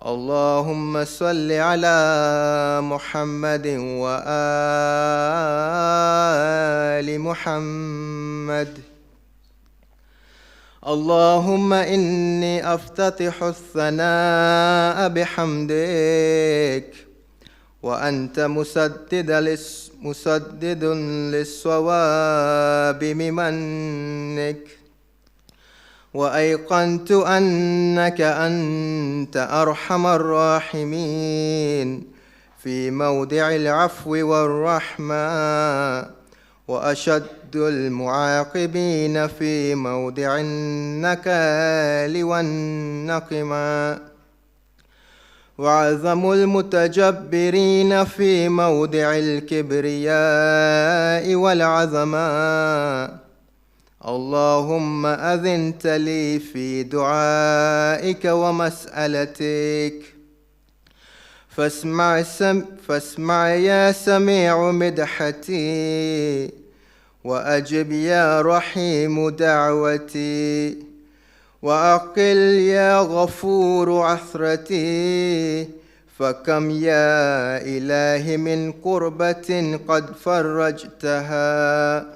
اللهم صل على محمد وآل محمد. اللهم إني أفتتح الثناء بحمدك وأنت مسدد للصواب بمنك، وأيقنت أنك أنت أرحم الراحمين في موضع العفو والرحمة، وأشد المعاقبين في موضع النكال والنقمة، وأعظم المتجبرين في موضع الكبرياء والعظمة. اللهم أذنت لي في دعائك ومسألتك، فاسمع يا سميع مدحتي، وأجب يا رحيم دعوتي، وأقل يا غفور عثرتي. فكم يا إله من قربة قد فرجتها،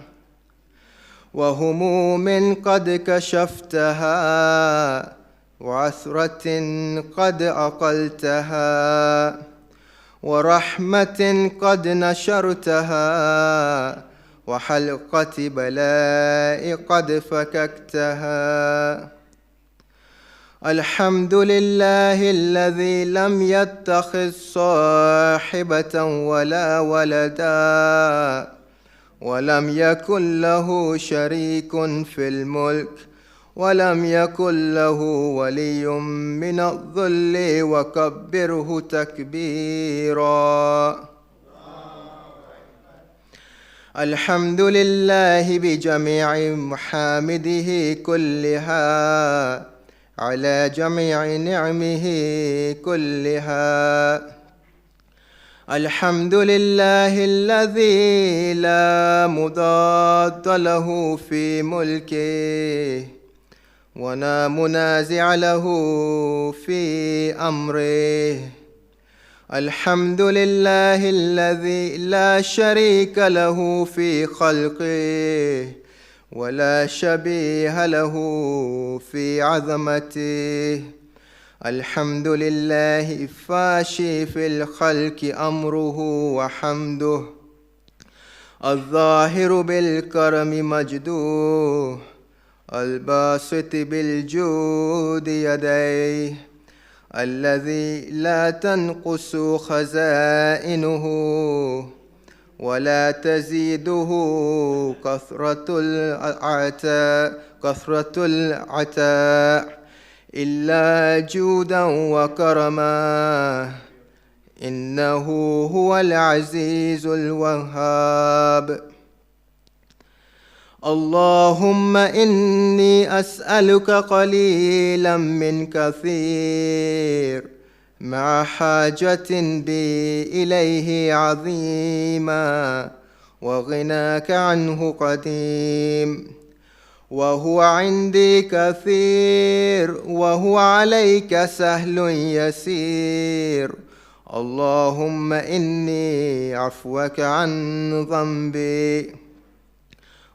وهموم قد كشفتها، وعثرة قد أقلتها، ورحمة قد نشرتها، وحلقة بلاء قد فككتها. الحمد لله الذي لم يتخذ صاحبة ولا ولدا، ولم يكن له شريك في الملك، ولم يكن له ولي من الذل، وكبره تكبيرا. الحمد لله بجميع محامده كلها، على جميع نعمه كلها. الحمد لله الذي لا مضاد له في ملكه، ولا منازع له في أمره. الحمد لله الذي لا شريك له في خلقه، ولا شبيه له في عظمته. الحمد لله فاشي في الخلق أمره وحمده، الظاهر بالكرم مجدوه، الباسط بالجود يديه، الذي لا تنقص خزائنه ولا تزيده كثرة العطاء إلا جودا وكرما. إنه هو العزيز الوهاب. اللهم إني أسألك قليلا من كثير، مع حاجة بي إليه عظيما، وغناك عنه قديم. وهو عندي كثير، وهو عليك سهل يسير. اللهم إني عفوك عن ذنبي،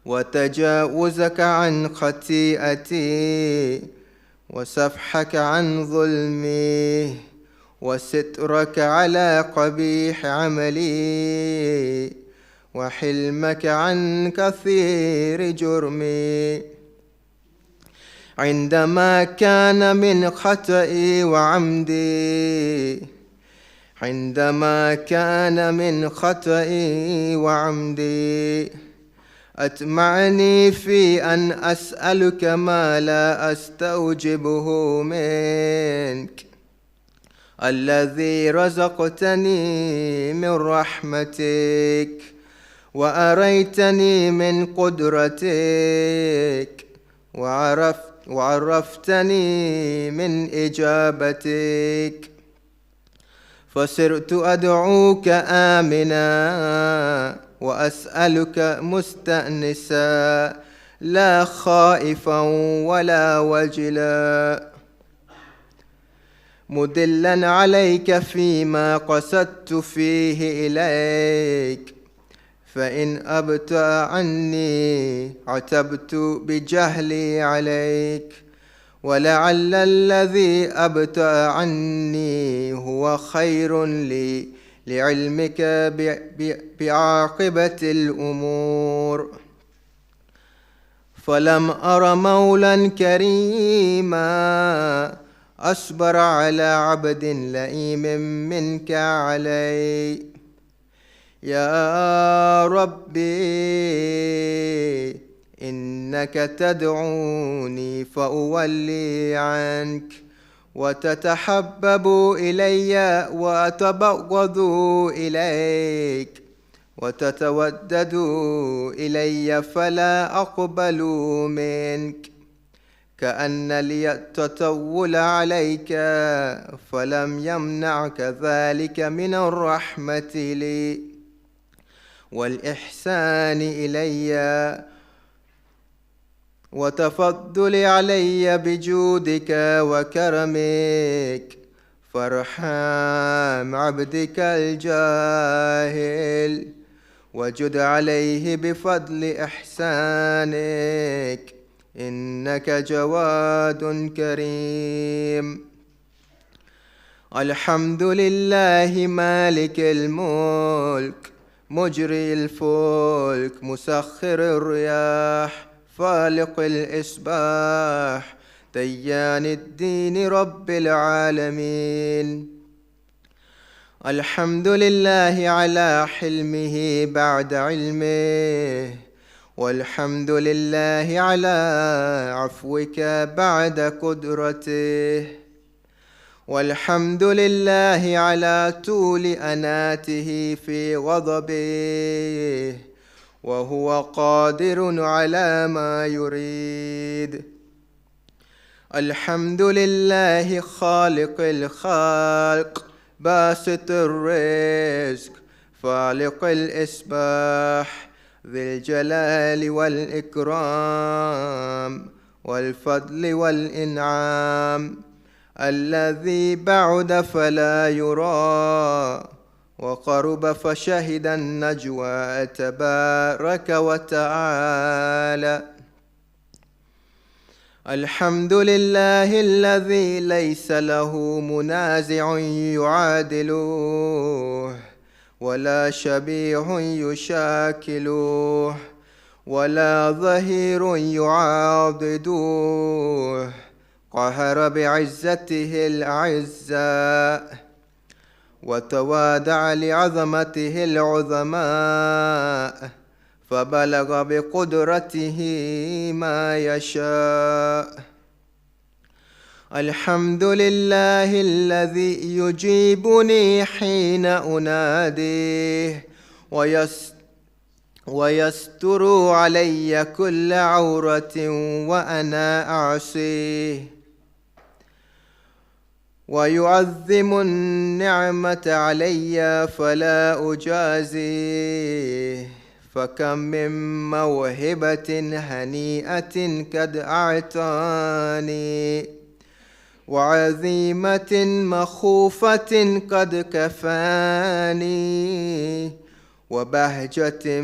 وتجاوزك عن خطيئتي، وسفحك عن ظلمي، وسترك على قبيح عملي، وحلمك عن كثير جرمي. عندما كان من خطئي وعمدي، أتمعني في أن أسألك ما لا أستوجبه منك، الذي رزقتني من رحمتك، وأريتني من قدرتك، وعرفتني من إجابتك. فصرت أدعوك آمنا، وأسألك مستأنسا، لا خائفا ولا وجلا. مدلا عليك فيما قصدت فيه إليك، فإن أبت عني عتبت بجهلي عليك، ولعل الذي أبت عني هو خير لي لعلمك بعاقبة الأمور. فلم أر مولا كريما أصبر على عبد لئيم منك علي. يا ربي إنك تدعوني فأولي عنك، وتتحبب إلي وأتبغض إليك، وتتودد إلي فلا أقبل منك. كأن لي التطول عليك فلم يمنعك ذلك من الرحمة لي والإحسان إلي وتفضل علي بجودك وكرمك. فارحم عبدك الجاهل وجد عليه بفضل إحسانك، إنك جواد كريم. الحمد لله مالك الملك مجري الفلك مسخر الرياح فالق الإصباح ديان الدين رب العالمين. الحمد لله على حلمه بعد علمه، والحمد لله على عفوك بعد قدرته، والحمد لله على طول أناته في غضبه، وهو قادر على ما يريد. الحمد لله خالق الخلق باسط الرزق فالق الإصباح ذي الجلال والإكرام والفضل والإنعام، الذي بعد فلا يرى وقرب فشهد النجوى تبارك وتعالى. الحمد لله الذي ليس له منازع يعادله، ولا شبيه يشاكله، ولا ظهير يعاضده. قهر بعزته الأعزاء، وتوادع لعظمته العظماء، فبلغ بقدرته ما يشاء. الحمد لله الذي يجيبني حين أناديه ويستر علي كل عورة وأنا أعصيه، ويعظم النعمة علي فلا أجازيه. فكم من موهبة هنيئة قد أعطاني، وعظيمة مخوفة قد كفاني، وبهجة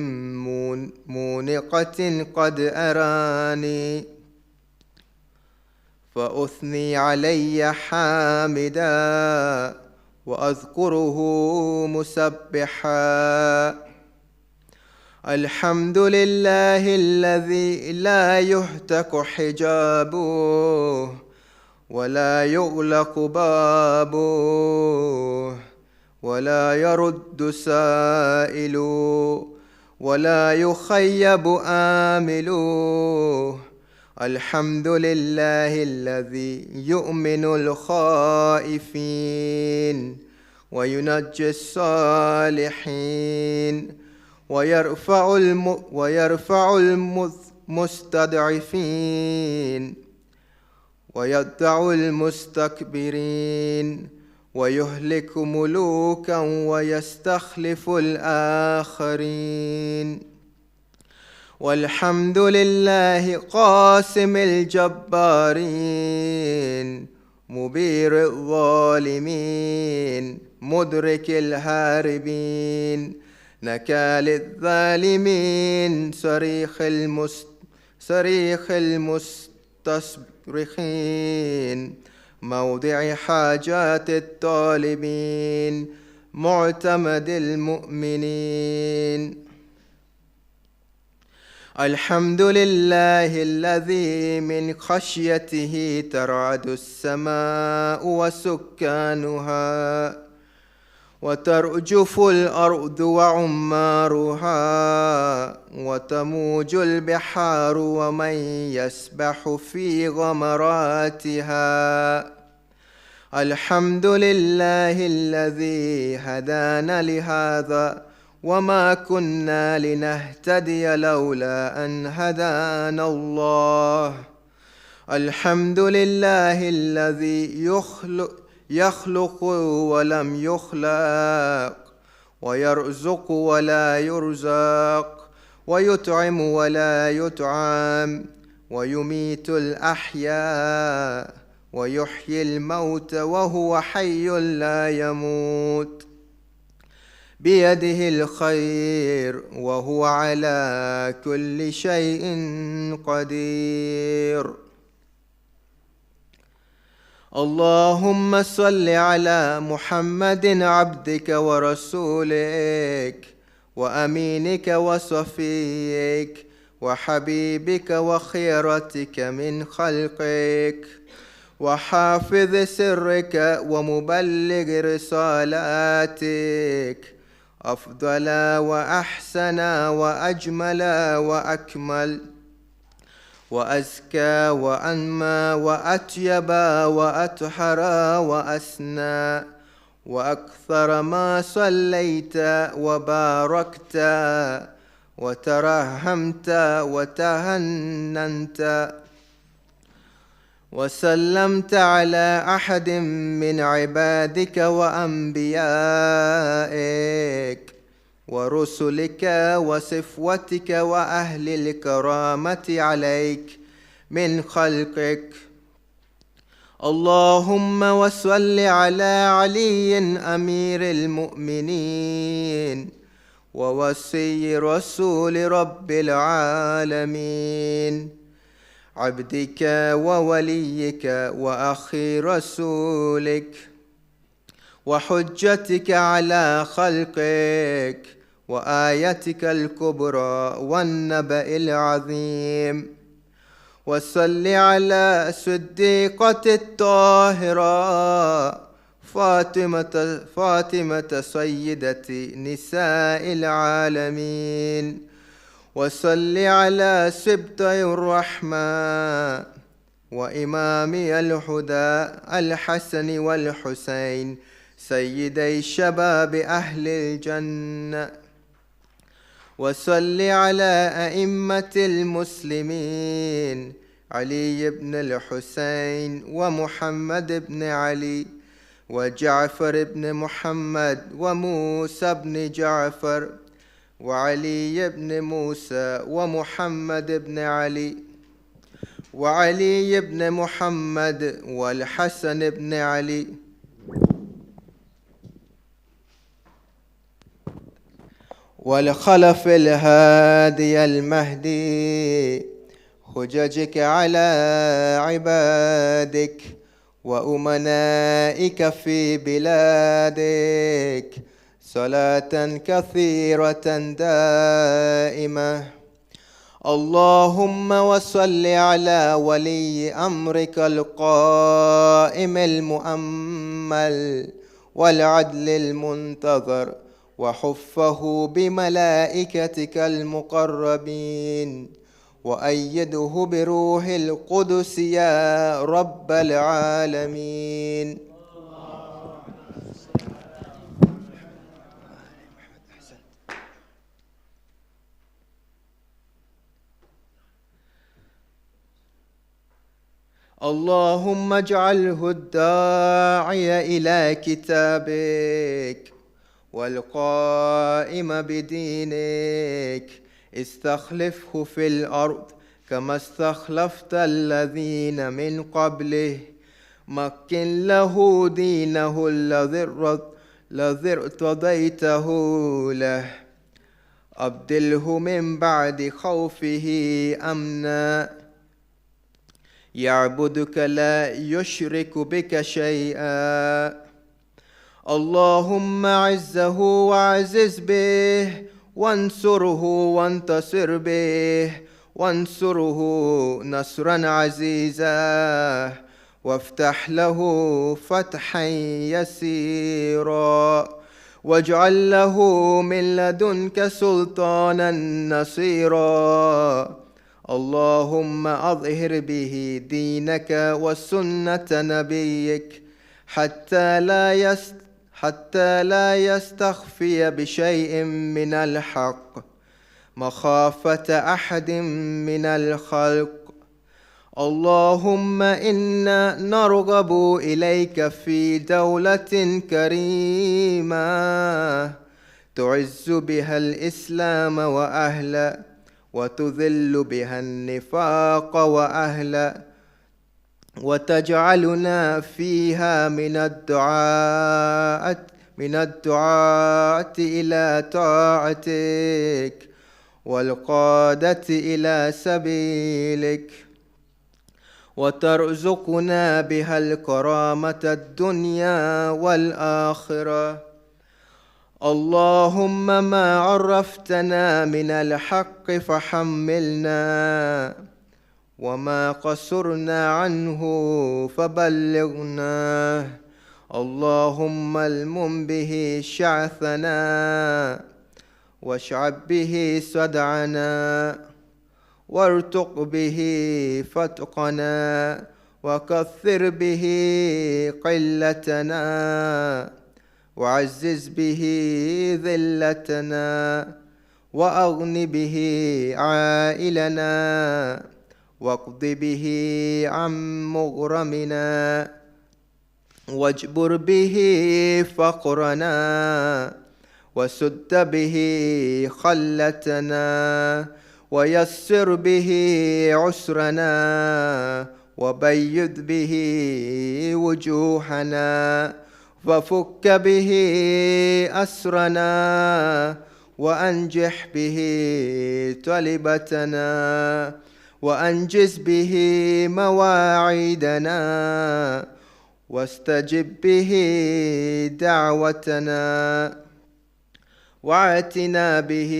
مونقة قد أراني. فأثني علي حامدا وأذكره مسبحا. الحمد لله الذي لا يهتك حجابه ولا يغلق بابه، ولا يرد سائل، ولا يخيب آمل. الحمد لله الذي يؤمن الخائفين وينجي الصالحين، ويرفع المستضعفين، ويدع المستكبرين، ويهلك ملوكا ويستخلف الآخرين. والحمد لله قاسم الجبارين مبير الظالمين مدرك الهاربين نكال الظالمين صريخ المستصرخين موضع حاجات الطالبين معتمد المؤمنين. الحمد لله الذي من خشيته ترعد السماء وسكانها وترجف الأرض وعمارها وتموج البحار ومن يسبح في غمراتها. الحمد لله الذي هدانا لهذا وما كنا لنهتدي لولا أن هدانا الله. الحمد لله الذي يخلق ولم يخلق ويرزق ولا يرزق ويطعم ولا يطعم ويميت الأحياء ويحيي الموت وهو حي لا يموت بيده الخير وهو على كل شيء قدير. اللهم صل على محمد عبدك ورسولك وأمينك وصفيك وحبيبك وخيرتك من خلقك وحافظ سرك ومبلغ رسالاتك أفضل وأحسن وأجمل وأكمل وأزكى وأنمى وأطيب وأطهر وأسنى وأكثر ما صليت وباركت وترحمت وتهننت وسلمت على أحد من عبادك وأنبيائك ورسلك وصفوتك وأهل الكرامة عليك من خلقك. اللهم وصل على علي أمير المؤمنين ووصي رسول رب العالمين عبدك ووليك وأخي رسولك وحجتك على خلقك وآيتك الكبرى والنبأ العظيم. وصل على صديقة الطاهرة فاطمة سيدة نساء العالمين. وصل على سبطي الرحمة وإمامي الهدى الحسن والحسين سيدي شباب أهل الجنة. وصل على أئمة المسلمين علي بن الحسين ومحمد بن علي وجعفر بن محمد وموسى بن جعفر وعلي بن موسى ومحمد بن علي وعلي بن محمد والحسن بن علي والخلف الهادي المهدي حججك على عبادك وأمنائك في بلادك صلاة كثيرة دائمة. اللهم وصل على ولي أمرك القائم المؤمل والعدل المنتظر وحفه بملائكتك المقربين وأيده بروح القدس يا رب العالمين. اللهم اجعله الداعي إلى كتابك والقائم بدينك استخلفه في الأرض كما استخلفت الذين من قبله مكن له دينه الذي ارتضيته له، أبدله من بعد خوفه أمنا، يعبدك لا يشرك بك شيئا. اللهم عزه وعزز به، وانصره وانتصر به، وانصره نصرا عزيزا، وافتح له فتحا يسيرا، واجعل له من لدنك سلطانا نصيرا. اللهم أظهر به دينك وسنة نبيك حتى لا يستخفي بشيء من الحق مخافة أحد من الخلق. اللهم إنا نرغب إليك في دولة كريمة تعز بها الإسلام وأهله، وتذل بها النفاق وأهله، وتجعلنا فيها من الدعاة إلى طاعتك، والقادة إلى سبيلك، وترزقنا بها الكرامة الدنيا والآخرة. اللهم ما عرفتنا من الحق فحملنا، وما قصرنا عنه فبلغنا. اللهم المم به شعثنا، واشعب به صدعنا، وارتق به فتقنا، وكثر به قلتنا، وعزز به ذلتنا، وأغن به عائلنا، واقض به عن مغرمنا، واجبر به فقرنا، وسد به خلتنا، ويسر به عسرنا، وبيض به وجوهنا، وفك به أسرنا، وأنجح به طلبتنا، وأنجز به مواعيدنا، واستجب به دعوتنا، وآتنا به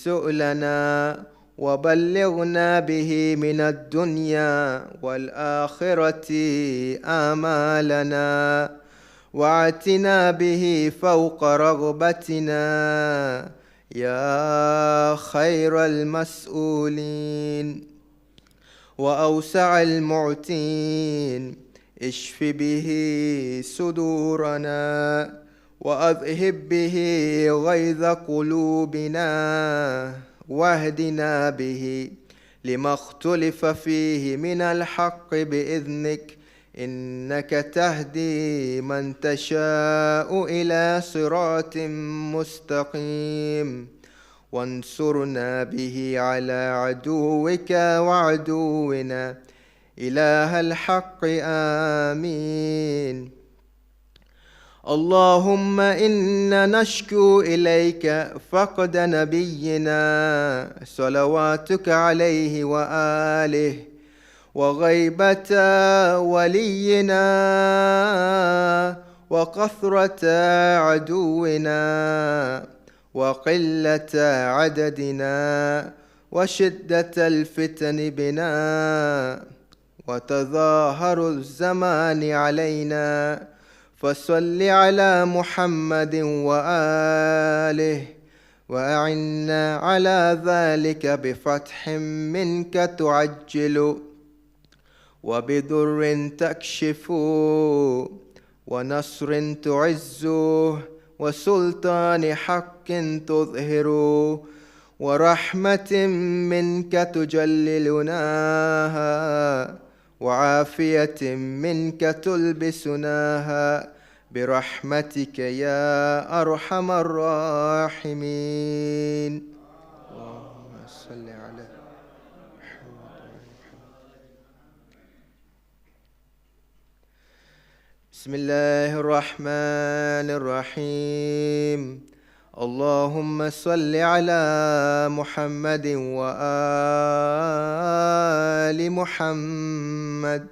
سؤلنا، وبلغنا به من الدنيا والآخرة آمالنا، وآتنا به فوق رغبتنا يا خير المسؤولين وأوسع المعتين. اشف به صدورنا، وأذهب به غيظ قلوبنا، واهدنا به لما اختلف فيه من الحق بإذنك، إنك تهدي من تشاء إلى صراط مستقيم. وانصرنا به على عدوك وعدونا إله الحق آمين. اللهم إنا نشكو إليك فقد نبينا صلواتك عليه وآله، وغيبة ولينا، وكثرة عدونا، وقلة عددنا، وشدة الفتن بنا، وتظاهر الزمان علينا. فصل على محمد وآله، وأعنا على ذلك بفتح منك تعجل، وبضر تكشف، ونصر تعز، وسلطان حق تظهر، ورحمة منك تجللناها، وعافية منك تلبسناها، برحمتك يا أرحم الراحمين. اللهم صل على محمد. بسم الله الرحمن الرحيم. اللهم صل على محمد وآل محمد.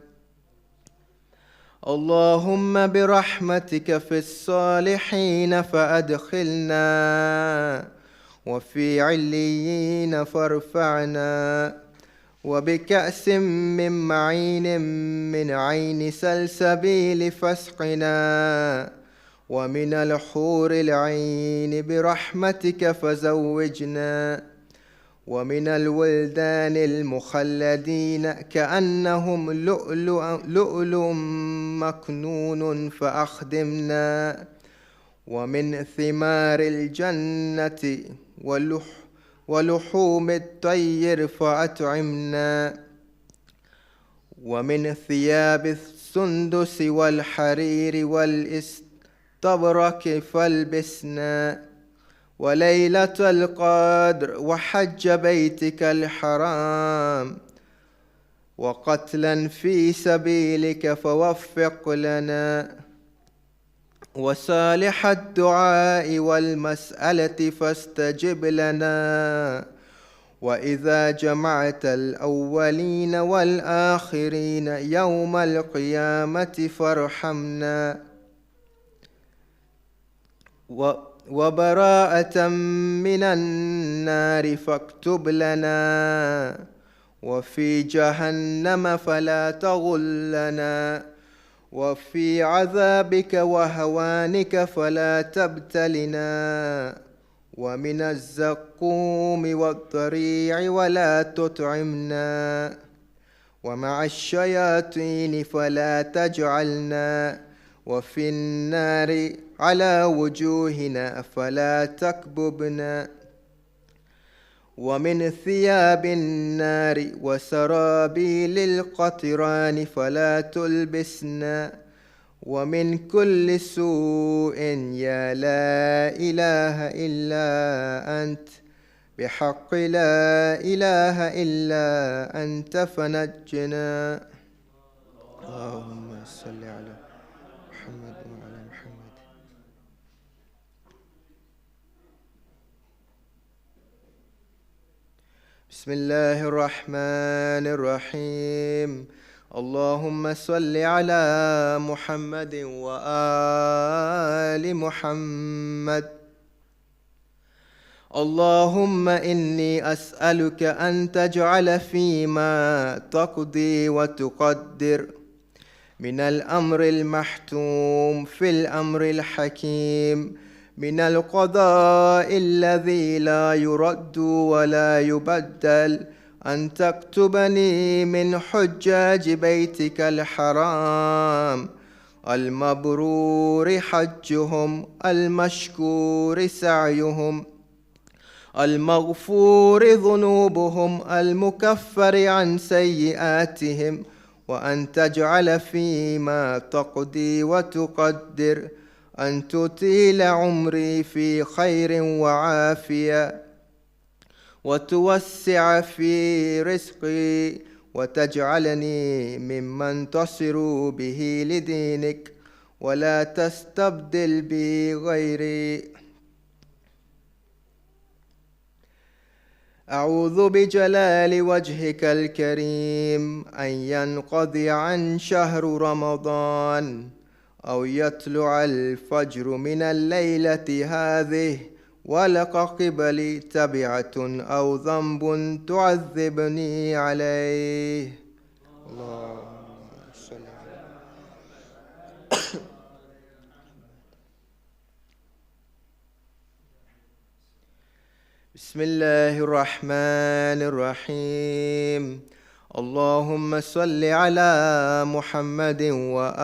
اللهم برحمتك في الصالحين فأدخلنا، وفي عليين فارفعنا، وبكأس من معين من عين سلسبيل فاسقنا، ومن الحور العين برحمتك فزوجنا، ومن الولدان المخلدين كأنهم لؤلؤ مكنون فأخدمنا، ومن ثمار الجنة ولحوم الطير فأطعمنا، ومن ثياب السندس والحرير والاستبرق فالبسنا، وليلة القدر وحج بيتك الحرام وقتلا في سبيلك فوفق لنا، وصالح الدعاء والمسألة فاستجب لنا، وإذا جمعت الأولين والآخرين يوم القيامة فارحمنا، وبراءة من النار فاكتب لنا، وفي جهنم فلا تغلنا، وفي عذابك وهوانك فلا تبتلنا، ومن الزقوم والضريع ولا تطعمنا، ومع الشياطين فلا تجعلنا، وفي النار على وجوهنا فلا تكببنا، ومن ثياب النار وسرابيل القطران فلا تلبسنا، ومن كل سوء يا لا إله إلا أنت بحق لا إله إلا أنت فنجنا. اللهم صل على محمد وعلى محمد. بسم الله الرحمن الرحيم. اللهم صل على محمد وآل محمد. اللهم إني أسألك أن تجعل فيما تقضي وتقدر من الأمر المحتوم في الأمر الحكيم، من القضاء الذي لا يرد ولا يبدل، أن تكتبني من حجاج بيتك الحرام المبرور حجهم، المشكور سعيهم، المغفور ذنوبهم، المكفر عن سيئاتهم، وأن تجعل فيما تقضي وتقدر أن تطيل عمري في خير وعافية، وتوسع في رزقي، وتجعلني ممن تصر به لدينك، ولا تستبدل بي غيري. أعوذ بجلال وجهك الكريم أن ينقضي عن شهر رمضان، أو يطلع الفجر من الليلة هذه ولق قبلي تبعة أو ذنب تعذبني عليه. اللهم صل على بسم الله الرحمن الرحيم. اللهم صل على محمد وآل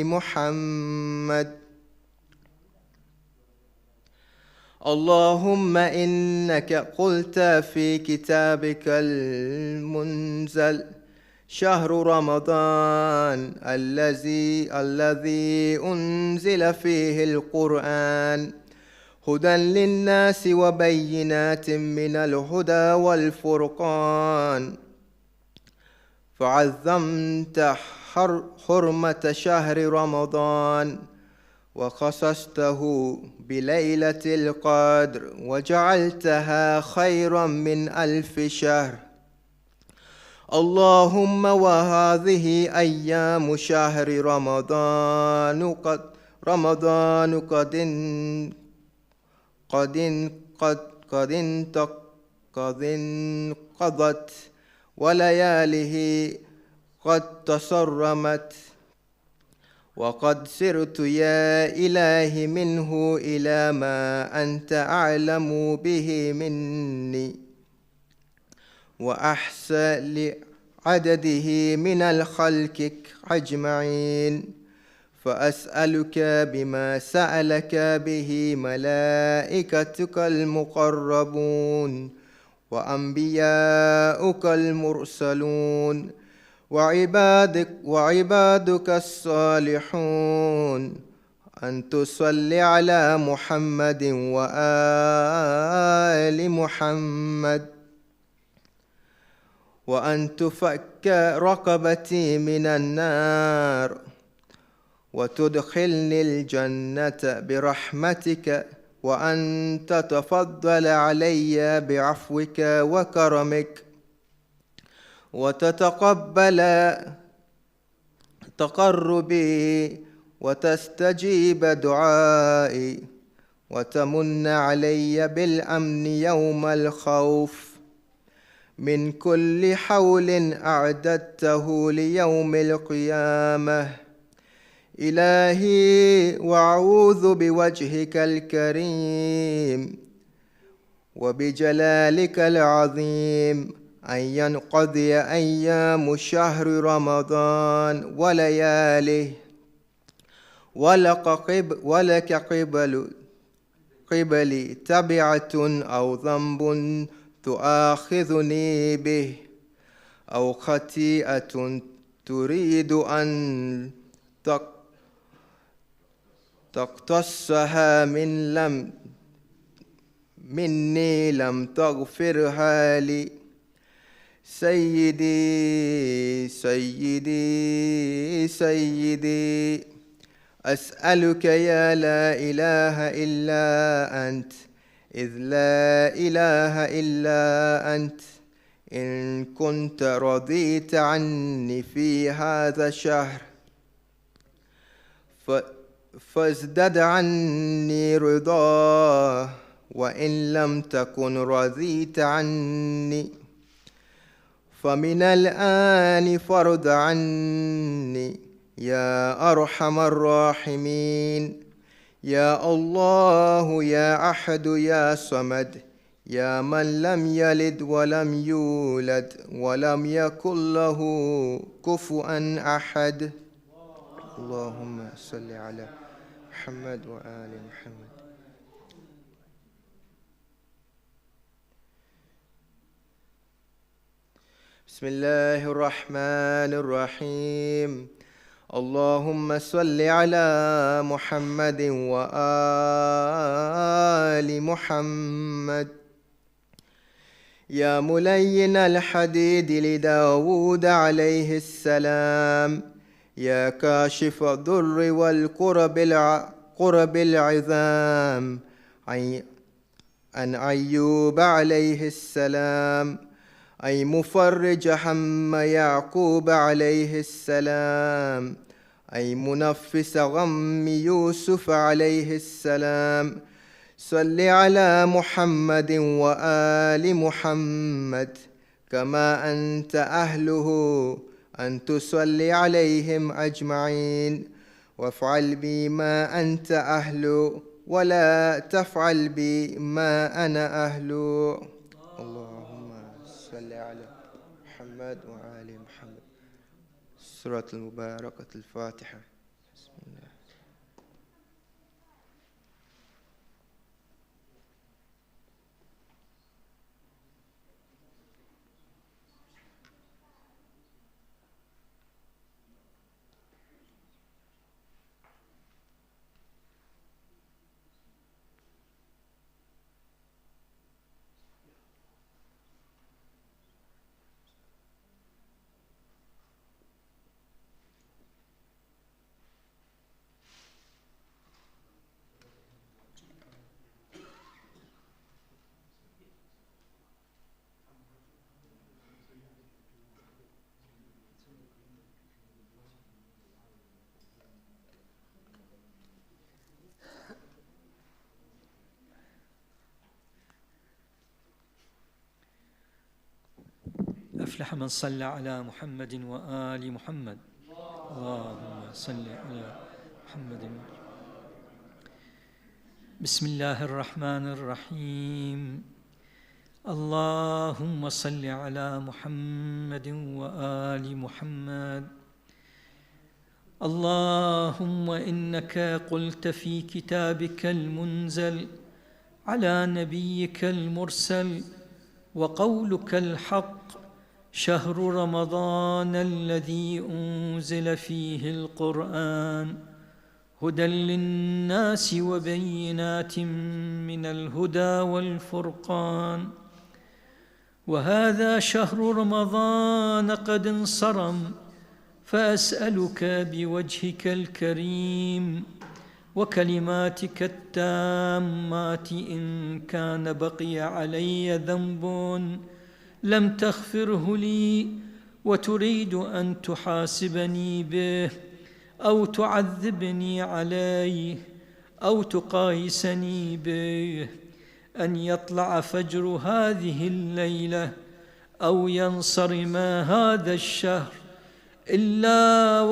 محمد. اللهم إنك قلت في كتابك المنزل: شهر رمضان الذي أنزل فيه القرآن هدى للناس وبينات من الهدى والفرقان، فعظمت حرمة شهر رمضان وخصصته بليلة القدر وجعلتها خيرا من 1000 شهر. اللهم وهذه أيام شهر رمضان قد قد قد قد انقضت ولياله قد تصرمت، وقد سرت يا إلهي منه إلى ما أنت أعلم به مني وأحصى لعدده من الخلق أجمعين، فأسألك بما سألك به ملائكتك المقربون وأنبياؤك المرسلون وعبادك الصالحون، أن تصلي على محمد وآل محمد، وأن تفك رقبتي من النار وتدخلني الجنة برحمتك، وأن تتفضل علي بعفوك وكرمك وتتقبل تقربي وتستجيب دعائي وتمن علي بالأمن يوم الخوف من كل حول أعددته ليوم القيامة. إلهي وأعوذ بوجهك الكريم وبجلالك العظيم أن ينقضي أيام شهر رمضان ولياله ولك قبلي تبعة أو ذنب تؤاخذني به أو خطيئة تريد أن تقتصها مني لم تغفرها لي. سيدي سيدي سيدي، أسألك يا لا إله إلا أنت، إذ لا إله إلا أنت، إن كنت رضيت عني في هذا الشهر فازدد عني رضاه، وإن لم تكن رضيت عني فمن الآن فرض عني يا أرحم الراحمين. يا الله يا أحد يا صمد، يا من لم يلد ولم يولد ولم يكن له كفوا أحد. اللهم صل على محمد وآل محمد. بسم الله الرحمن الرحيم. اللهم صل على محمد وآل محمد. يا ملين الحديد لداود عليه السلام، يا كاشف الضر والقرب العظام عن أيوب عليه السلام، أي مفرج هم يعقوب عليه السلام، أي منفس غم يوسف عليه السلام. صل على محمد وآل محمد كما أنت أهله أن تصلي عليهم أجمعين، وافعل بي ما أنت أهله ولا تفعل بي ما أنا أهله. اللهم صل على محمد وآل محمد. سورة المباركة الفاتحة. بسم الله. أفلح من صلى على محمد وآل محمد. اللهم صل على محمد. بسم الله الرحمن الرحيم. اللهم صل على محمد وآل محمد. اللهم إنك قلت في كتابك المنزل على نبيك المرسل وقولك الحق: شهر رمضان الذي أنزل فيه القرآن هدى للناس وبينات من الهدى والفرقان، وهذا شهر رمضان قد انصرم، فأسألك بوجهك الكريم وكلماتك التامات إن كان بقي علي ذنب لم تغفره لي وتريد أن تحاسبني به أو تعذبني عليه أو تقايسني به، أن يطلع فجر هذه الليلة أو ينصرم هذا الشهر إلا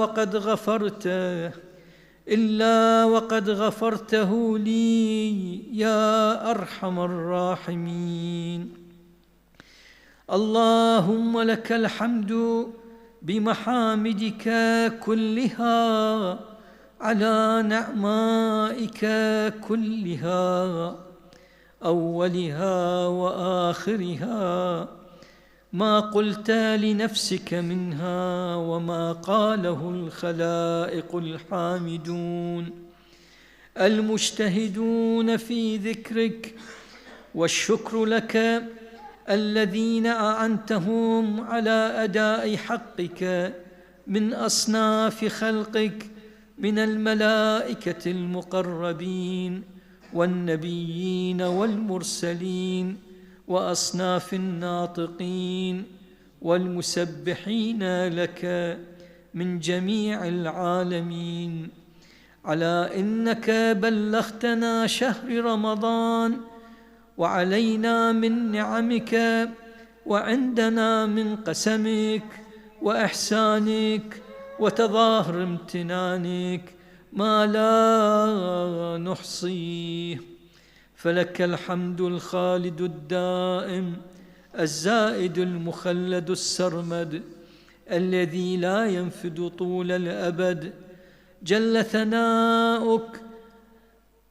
وقد غفرته لي يا أرحم الراحمين. اللهم لك الحمد بمحامدك كلها على نعمائك كلها أولها وآخرها، ما قلت لنفسك منها وما قاله الخلائق الحامدون المجتهدون في ذكرك، والشكر لك الذين أعنتهم على أداء حقك من أصناف خلقك من الملائكة المقربين والنبيين والمرسلين وأصناف الناطقين والمسبحين لك من جميع العالمين، على إنك بلغتنا شهر رمضان وعلينا من نعمك وعندنا من قسمك وإحسانك وتظاهر امتنانك ما لا نحصيه، فلك الحمد الخالد الدائم الزائد المخلد السرمد الذي لا ينفد طول الأبد، جل ثناؤك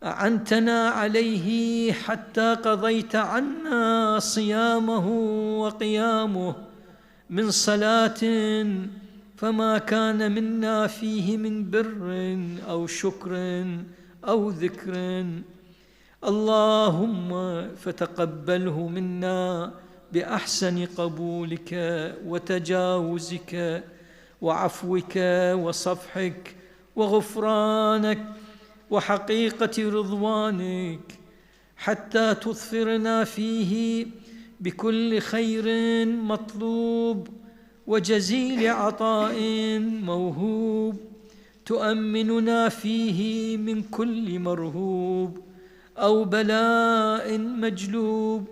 أعنتنا عليه حتى قضيت عنا صيامه وقيامه من صلاة، فما كان منا فيه من بر أو شكر أو ذكر. اللهم فتقبله منا بأحسن قبولك وتجاوزك وعفوك وصفحك وغفرانك وحقيقة رضوانك، حتى تظفرنا فيه بكل خير مطلوب وجزيل عطاء موهوب، تؤمننا فيه من كل مرهوب أو بلاء مجلوب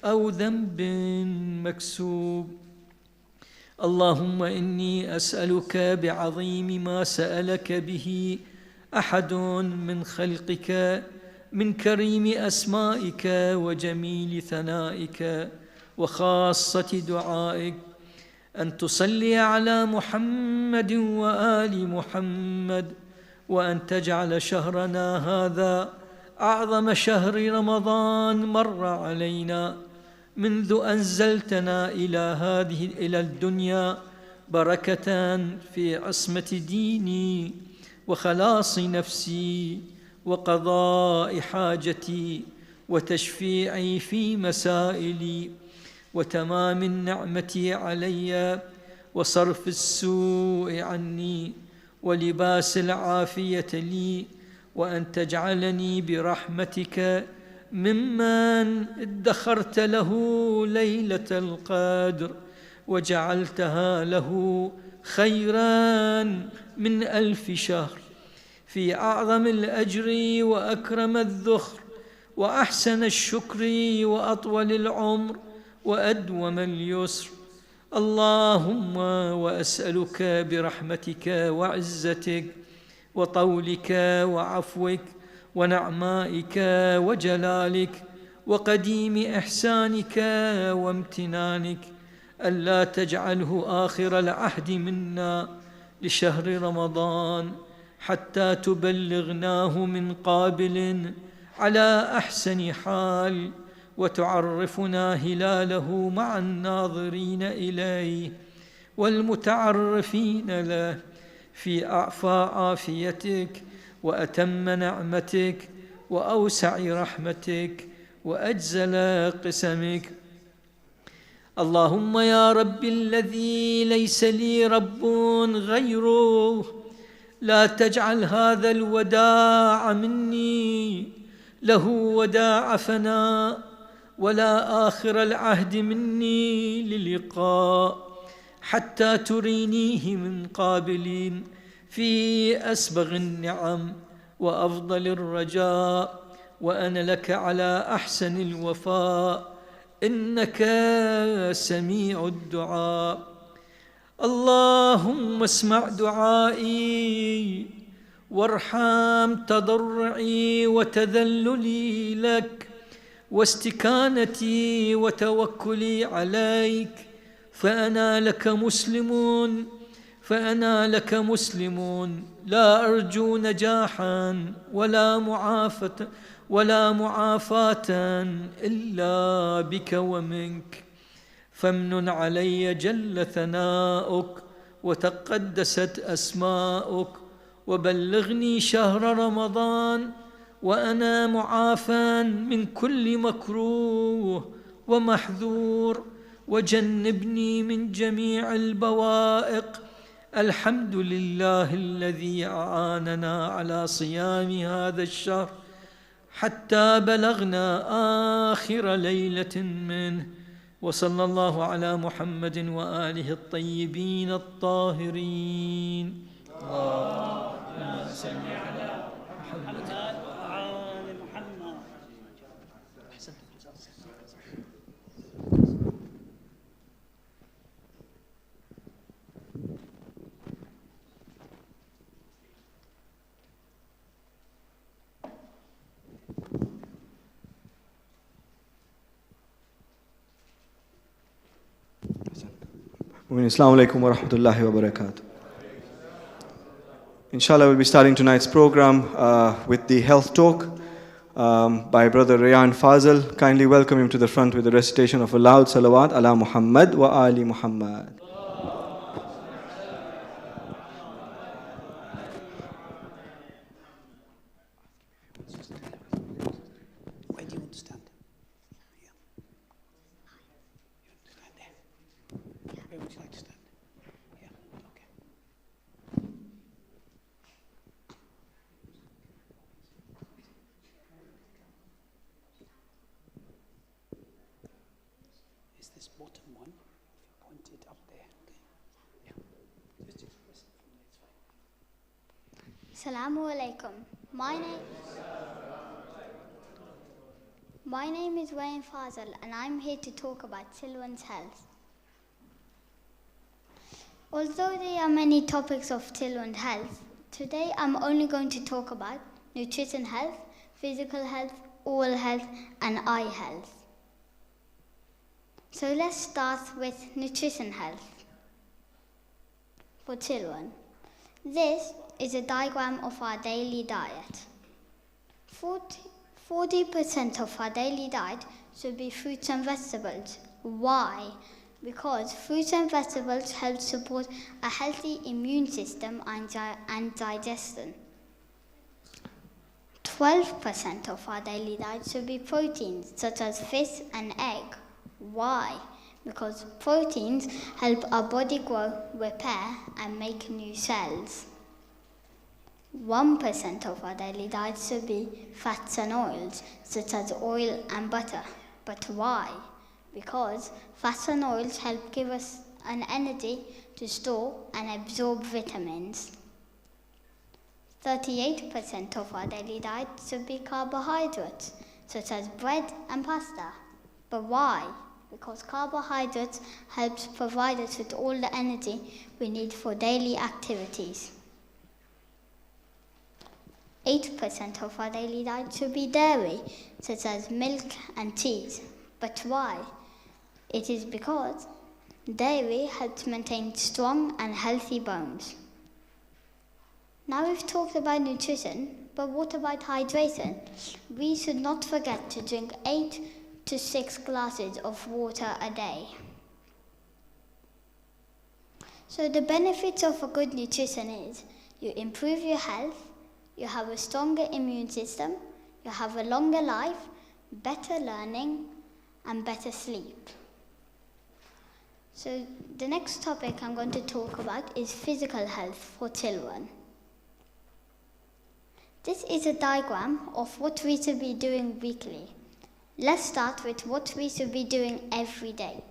أو ذنب مكسوب. اللهم إني أسألك بعظيم ما سألك به أحد من خلقك من كريم أسمائك وجميل ثنائك وخاصة دعائك، أن تصلي على محمد وآل محمد، وأن تجعل شهرنا هذا أعظم شهر رمضان مر علينا منذ أنزلتنا إلى الدنيا، بركة في عصمة ديني وخلاص نفسي وقضاء حاجتي وتشفيعي في مسائلي وتمام النعمة علي وصرف السوء عني ولباس العافية لي، وأن تجعلني برحمتك ممن ادخرت له ليلة القدر وجعلتها له خيرا من 1000 شهر في أعظم الأجر وأكرم الذخر وأحسن الشكر وأطول العمر وأدوم اليسر. اللهم وأسألك برحمتك وعزتك وطولك وعفوك ونعمائك وجلالك وقديم إحسانك وامتنانك ألا تجعله آخر العهد منا لشهر رمضان حتى تبلغناه من قابل على أحسن حال وتعرفنا هلاله مع الناظرين إليه والمتعرفين له في أعفى عافيتك وأتم نعمتك وأوسع رحمتك وأجزل قسمك. اللهم يا رب الذي ليس لي رب غيره، لا تجعل هذا الوداع مني له وداع فناء، ولا آخر العهد مني للقاء، حتى ترينيه من قابلين في أسبغ النعم وأفضل الرجاء، وأنا لك على أحسن الوفاء، إنك سميع الدعاء. اللهم اسمع دعائي وارحم تضرعي وتذللي لك واستكانتي وتوكلي عليك، فأنا لك مسلم لا أرجو نجاحا ولا معافاة إلا بك ومنك، فامنن علي جل ثناؤك وتقدست أسماؤك، وبلغني شهر رمضان وأنا معافى من كل مكروه ومحذور، وجنبني من جميع البوائق. الحمد لله الذي أعاننا على صيام هذا الشهر حتى بلغنا آخر ليلة منه، وصلى الله على محمد وآله الطيبين الطاهرين. اللهم صل على محمد وآل محمد. Assalamu alaikum wa rahmatullahi wa barakatuh. Inshallah, we'll be starting tonight's program with the health talk by Brother Rayan Fazal. Kindly welcome him to the front with the recitation of a loud salawat ala Muhammad wa ali Muhammad. Where do you want to stand? Yeah. Where would you like to stand? Yeah, okay. Is this bottom one? Point it up there. Okay. Yeah. Just press it from there, it's fine. Assalamu alaikum. My name is Wayne Fazal, and I'm here to talk about children's health. Although there are many topics of children's health, today I'm only going to talk about nutrition health, physical health, oral health, and eye health. So let's start with nutrition health for children. This is a diagram of our daily diet. 40% of our daily diet should be fruits and vegetables. Why? Because fruits and vegetables help support a healthy immune system and digestion. 12% of our daily diet should be proteins, such as fish and egg. Why? Because proteins help our body grow, repair, and make new cells. 1% of our daily diet should be fats and oils, such as oil and butter. But why? Because fats and oils help give us an energy to store and absorb vitamins. 38% of our daily diet should be carbohydrates, such as bread and pasta. But why? because carbohydrates helps provide us with all the energy we need for daily activities. 8% of our daily diet should be dairy, such as milk and cheese. But why? It is because dairy helps maintain strong and healthy bones. Now we've talked about nutrition, but what about hydration? We should not forget to drink 8 to 6 glasses of water a day. So the benefits of a good nutrition is you improve your health, you have a stronger immune system, you have a longer life, better learning, and better sleep. So the next topic I'm going to talk about is physical health for children. This is a diagram of what we should be doing weekly. Let's start with what we should be doing every day.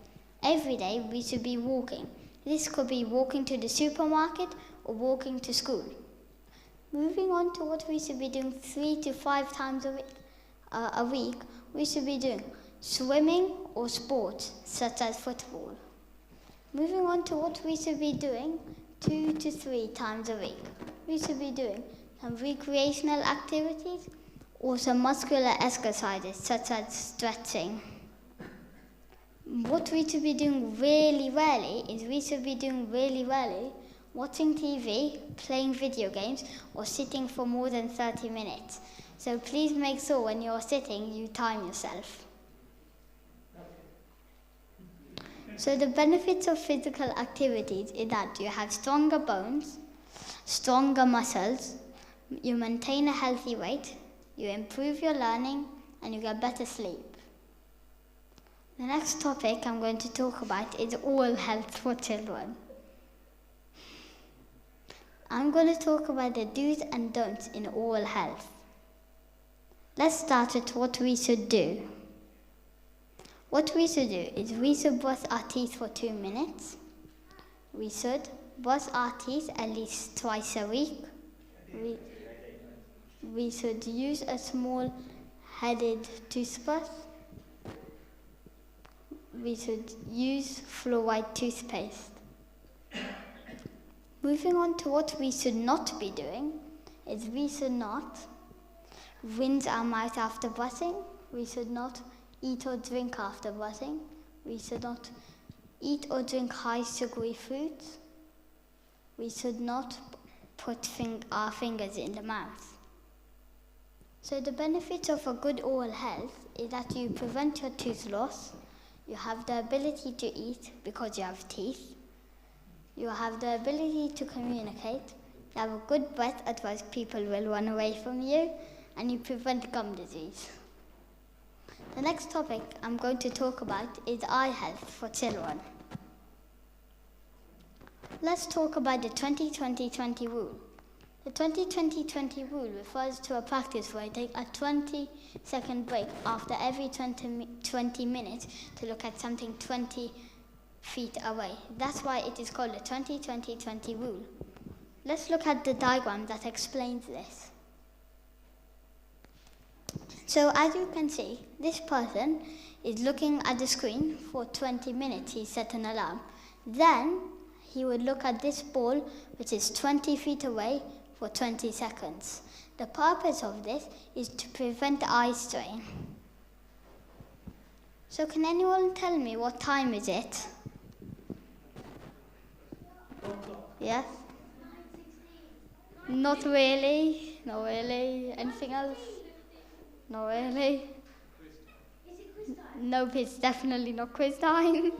Every day we should be walking. This could be walking to the supermarket or walking to school. Moving on to what we should be doing 3 to 5 times a week, we should be doing swimming or sports such as football. Moving on to what we should be doing 2 to 3 times a week, we should be doing some recreational activities or some muscular exercises such as stretching. What we should be doing really rarely is watching TV, playing video games, or sitting for more than 30 minutes. So please make sure when you're sitting, you time yourself. So the benefits of physical activities is that you have stronger bones, stronger muscles, you maintain a healthy weight, you improve your learning, and you get better sleep. The next topic I'm going to talk about is oral health for children. I'm going to talk about the do's and don'ts in oral health. Let's start with what we should do. What we should do is we should brush our teeth for 2 minutes. We should brush our teeth at least twice a week. We should use a small headed toothbrush. We should use fluoride toothpaste. Moving on to what we should not be doing is we should not rinse our mouth after brushing. We should not eat or drink after brushing. We should not eat or drink high sugary foods. We should not put our fingers in the mouth. So the benefits of a good oral health is that you prevent your tooth loss, you have the ability to eat because you have teeth, you have the ability to communicate, you have a good breath, otherwise people will run away from you, and you prevent gum disease. The next topic I'm going to talk about is eye health for children. Let's talk about the 20-20-20 rule. The 20-20-20 rule refers to a practice where you take a 20-second break after every 20 minutes to look at something 20 feet away. That's why it is called the 20-20-20 rule. Let's look at the diagram that explains this. So as you can see, this person is looking at the screen for 20 minutes. He set an alarm. Then he would look at this ball, which is 20 feet away, for 20 seconds. The purpose of this is to prevent eye strain. So can anyone tell me what time is it? Yes? Not really. Not really. Anything else? Not really. No, it's definitely not quiz time.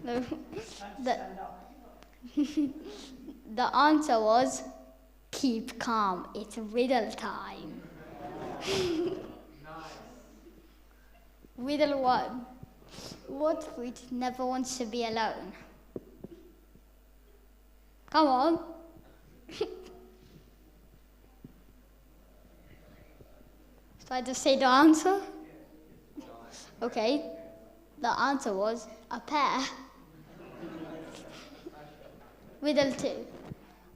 No. The answer was keep calm. It's riddle time. Riddle 1. What fruit never wants to be alone? Come on. Should I just say the answer? Okay. The answer was a pear. Riddle 2.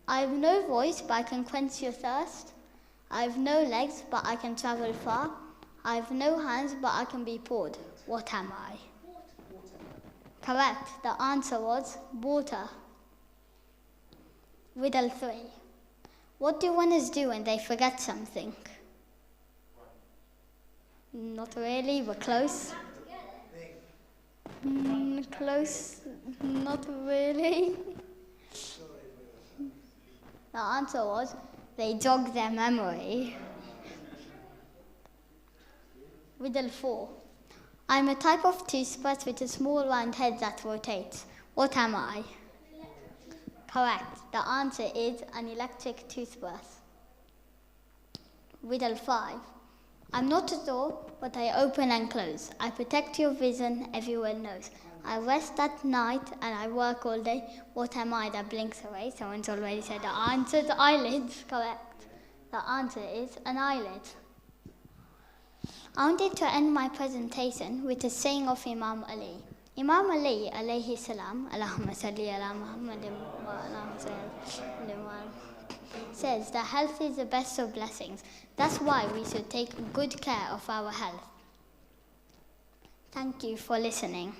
I have no voice, but I can quench your thirst. I have no legs, but I can travel far. I have no hands, but I can be poured. What am I? Correct. The answer was water. Riddle 3. What do runners do when they forget something? Not really, but close. Close, not really. The answer was they jog their memory. Riddle 4. I'm a type of toothbrush with a small round head that rotates. What am I? Correct. The answer is an electric toothbrush. Riddle 5. I'm not a door, but I open and close. I protect your vision, everyone knows. I rest at night and I work all day. What am I that blinks away? Someone's already said the answer is eyelids. Correct. The answer is an eyelid. I wanted to end my presentation with a saying of Imam Ali. Imam Ali, alayhi salam, Allahumma salli ala Muhammadin wa ala sallam, says that health is the best of blessings. That's why we should take good care of our health. Thank you for listening.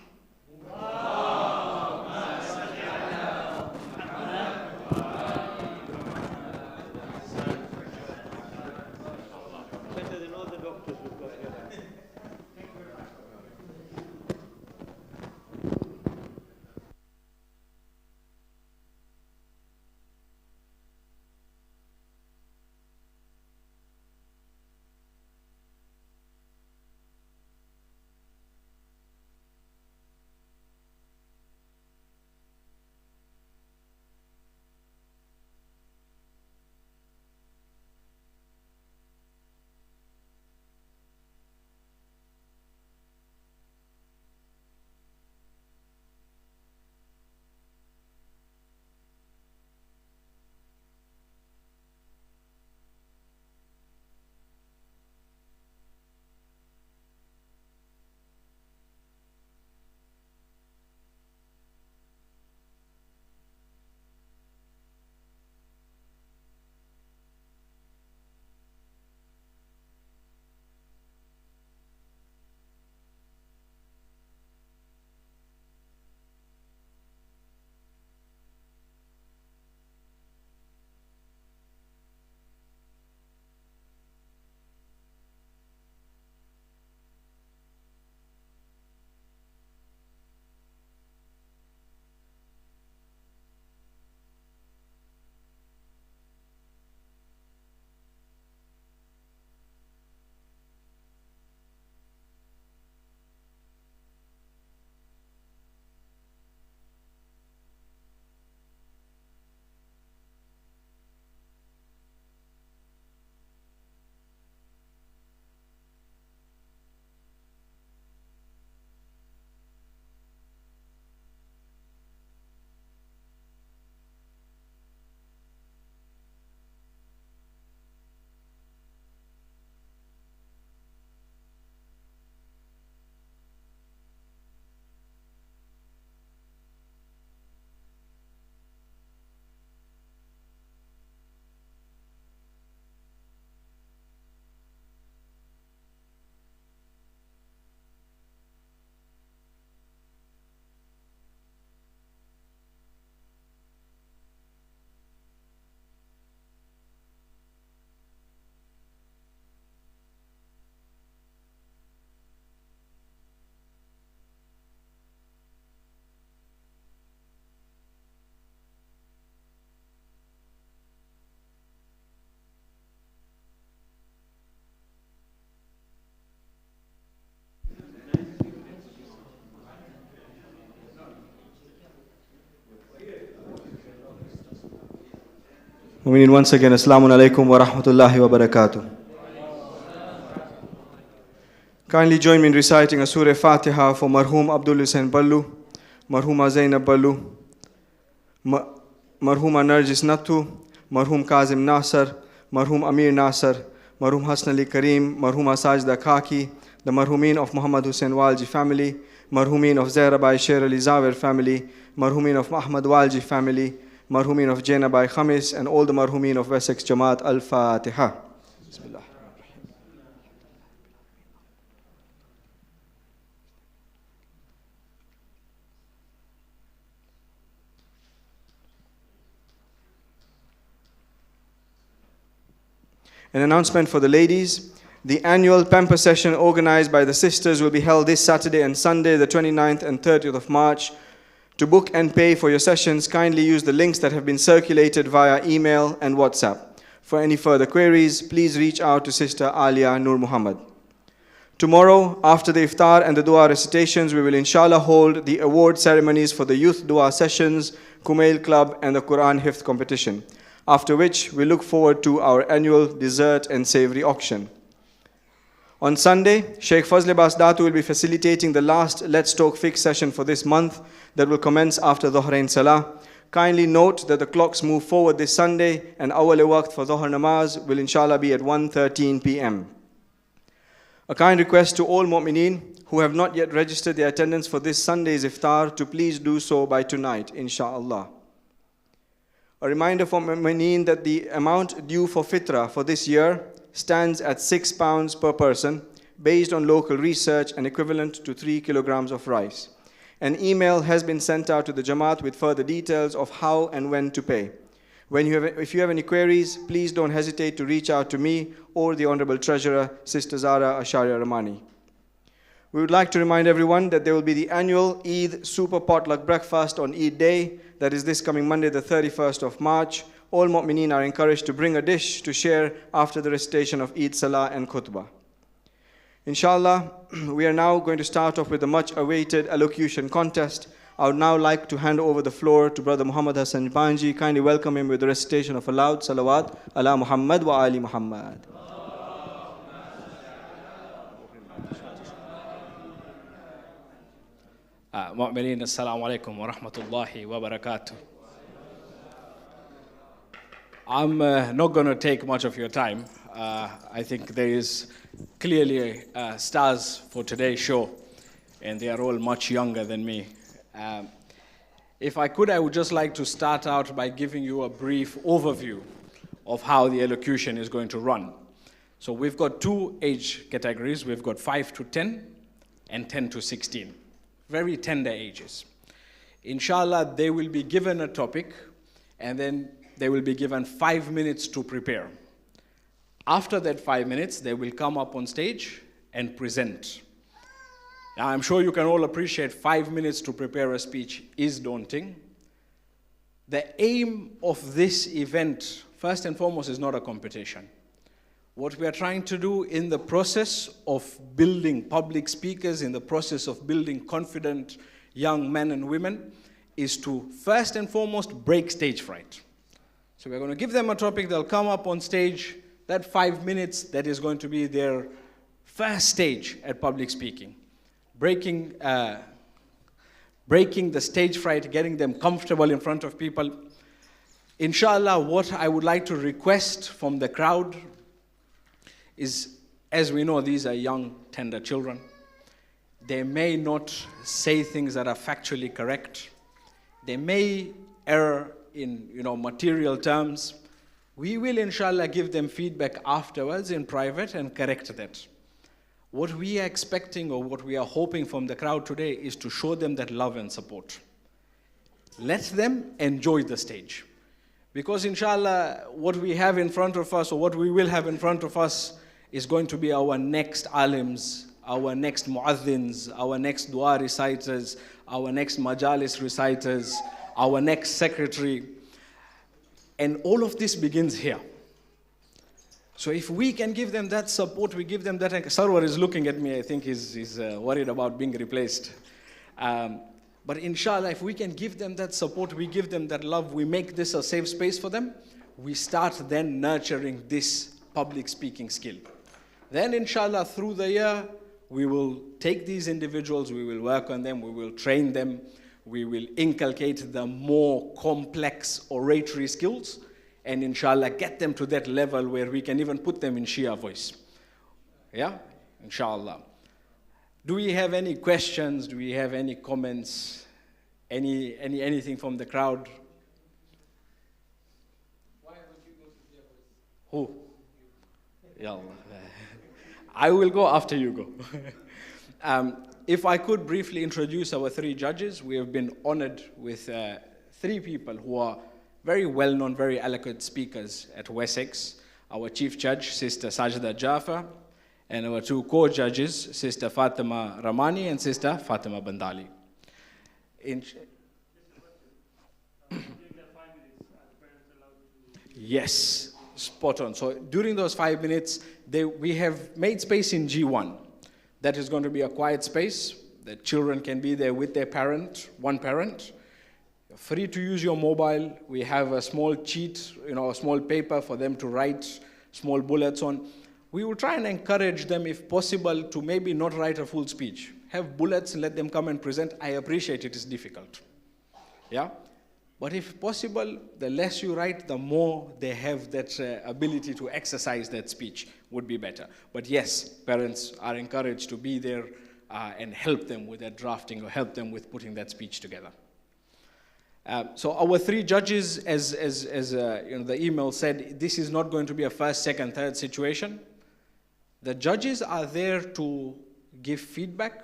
We need once again, Assalamu alaikum wa rahmatullahi wa barakatuh. Kindly join me in reciting a Surah Fatiha for Marhum Abdul Hussain Ballu, Marhuma Zainab Ballu, Marhuma Narjis Nattu, Marhum Kazim Nasser, Marhum Amir Nasser, Marhum Hassan Ali Kareem, Marhuma Sajda Khaki, the Marhumin of Muhammad Hussain Walji family, Marhumin of Zairabai Sher Ali Zawer family, Marhumin of Ahmad Walji family, Marhumin of Jainabai Khamis, and all the Marhumin of Wessex Jamaat. Al-Fatiha. Bismillah. An announcement for the ladies. The annual pamper session organized by the sisters will be held this Saturday and Sunday, the 29th and 30th of March. To book and pay for your sessions, kindly use the links that have been circulated via email and WhatsApp. For any further queries, please reach out to Sister Alia Nur Muhammad. Tomorrow, after the iftar and the dua recitations, we will inshallah hold the award ceremonies for the youth dua sessions, Kumail Club and the Quran Hifth competition. After which, we look forward to our annual dessert and savory auction. On Sunday, Sheikh Fazl Abbas Datu will be facilitating the last Let's Talk Fiqh session for this month that will commence after Dhuhrain Salah. Kindly note that the clocks move forward this Sunday and awal waqt for Dhuhr Namaz will inshallah be at 1:13 p.m. A kind request to all mu'mineen who have not yet registered their attendance for this Sunday's iftar to please do so by tonight, inshallah. A reminder for mu'mineen that the amount due for fitrah for this year stands at £6 per person, based on local research and equivalent to 3 kilograms of rice. An email has been sent out to the Jamaat with further details of how and when to pay. If you have any queries, please don't hesitate to reach out to me or the Honorable Treasurer, Sister Zara Asharia Ramani. We would like to remind everyone that there will be the annual Eid Super Potluck Breakfast on Eid Day, that is this coming Monday, the 31st of March. All mu'mineen are encouraged to bring a dish to share after the recitation of Eid Salah and Khutbah. Inshallah, we are now going to start off with the much-awaited elocution contest. I would now like to hand over the floor to Brother Muhammad Hassan Banji. Kindly welcome him with the recitation of a loud salawat, ala Muhammad wa ali Muhammad. Mu'mineen, assalamu alaikum wa rahmatullahi wa barakatuh. I'm not going to take much of your time. I think there is clearly stars for today's show, and they are all much younger than me. If I could, I would just like to start out by giving you a brief overview of how the elocution is going to run. So we've got two age categories. We've got 5 to 10 and 10 to 16. Very tender ages. Inshallah, they will be given a topic, and then they will be given 5 minutes to prepare. After that 5 minutes, they will come up on stage and present. Now, I'm sure you can all appreciate 5 minutes to prepare a speech is daunting. The aim of this event, first and foremost, is not a competition. What we are trying to do in the process of building public speakers, in the process of building confident young men and women, is to first and foremost break stage fright. So we're going to give them a topic, they'll come up on stage. That 5 minutes, that is going to be their first stage at public speaking. Breaking the stage fright, getting them comfortable in front of people. Inshallah, what I would like to request from the crowd is, as we know, these are young, tender children. They may not say things that are factually correct. They may err in material terms. We will, inshallah, give them feedback afterwards in private and correct that. What we are expecting or what we are hoping from the crowd today is to show them that love and support. Let them enjoy the stage. Because, inshallah, what we have in front of us or what we will have in front of us is going to be our next alims, our next mu'adhins, our next dua reciters, our next majalis reciters, our next secretary. And all of this begins here. So if we can give them that support, we give them that. Sarwar is looking at me, I think he's worried about being replaced. But inshallah, if we can give them that support, we give them that love, we make this a safe space for them, we start then nurturing this public speaking skill. Then inshallah, through the year, we will take these individuals, we will work on them, we will train them, we will inculcate the more complex oratory skills, and inshallah get them to that level where we can even put them in Shia voice. Yeah? Inshallah. Do we have any questions? Do we have any comments? Anything from the crowd? Why would you go to Shia voice? Who? Ya Allah. I will go after you go. If I could briefly introduce our three judges, we have been honored with three people who are very well-known, very eloquent speakers at Wessex. our chief judge, Sister Sajda Jafar, and our two co-judges, Sister Fatima Ramani and Sister Fatima Bandali. Yes, spot on. So during those 5 minutes, we have made space in G1. That is going to be a quiet space. The children can be there with their parent, one parent. You're free to use your mobile. We have a small cheat, a small paper for them to write small bullets on. We will try and encourage them, if possible, to maybe not write a full speech. Have bullets and let them come and present. I appreciate it is difficult. Yeah? But if possible, the less you write, the more they have that ability to exercise that speech would be better. But yes, parents are encouraged to be there and help them with that drafting or help them with putting that speech together. So our three judges, as the email said, this is not going to be a first, second, third situation. The judges are there to give feedback.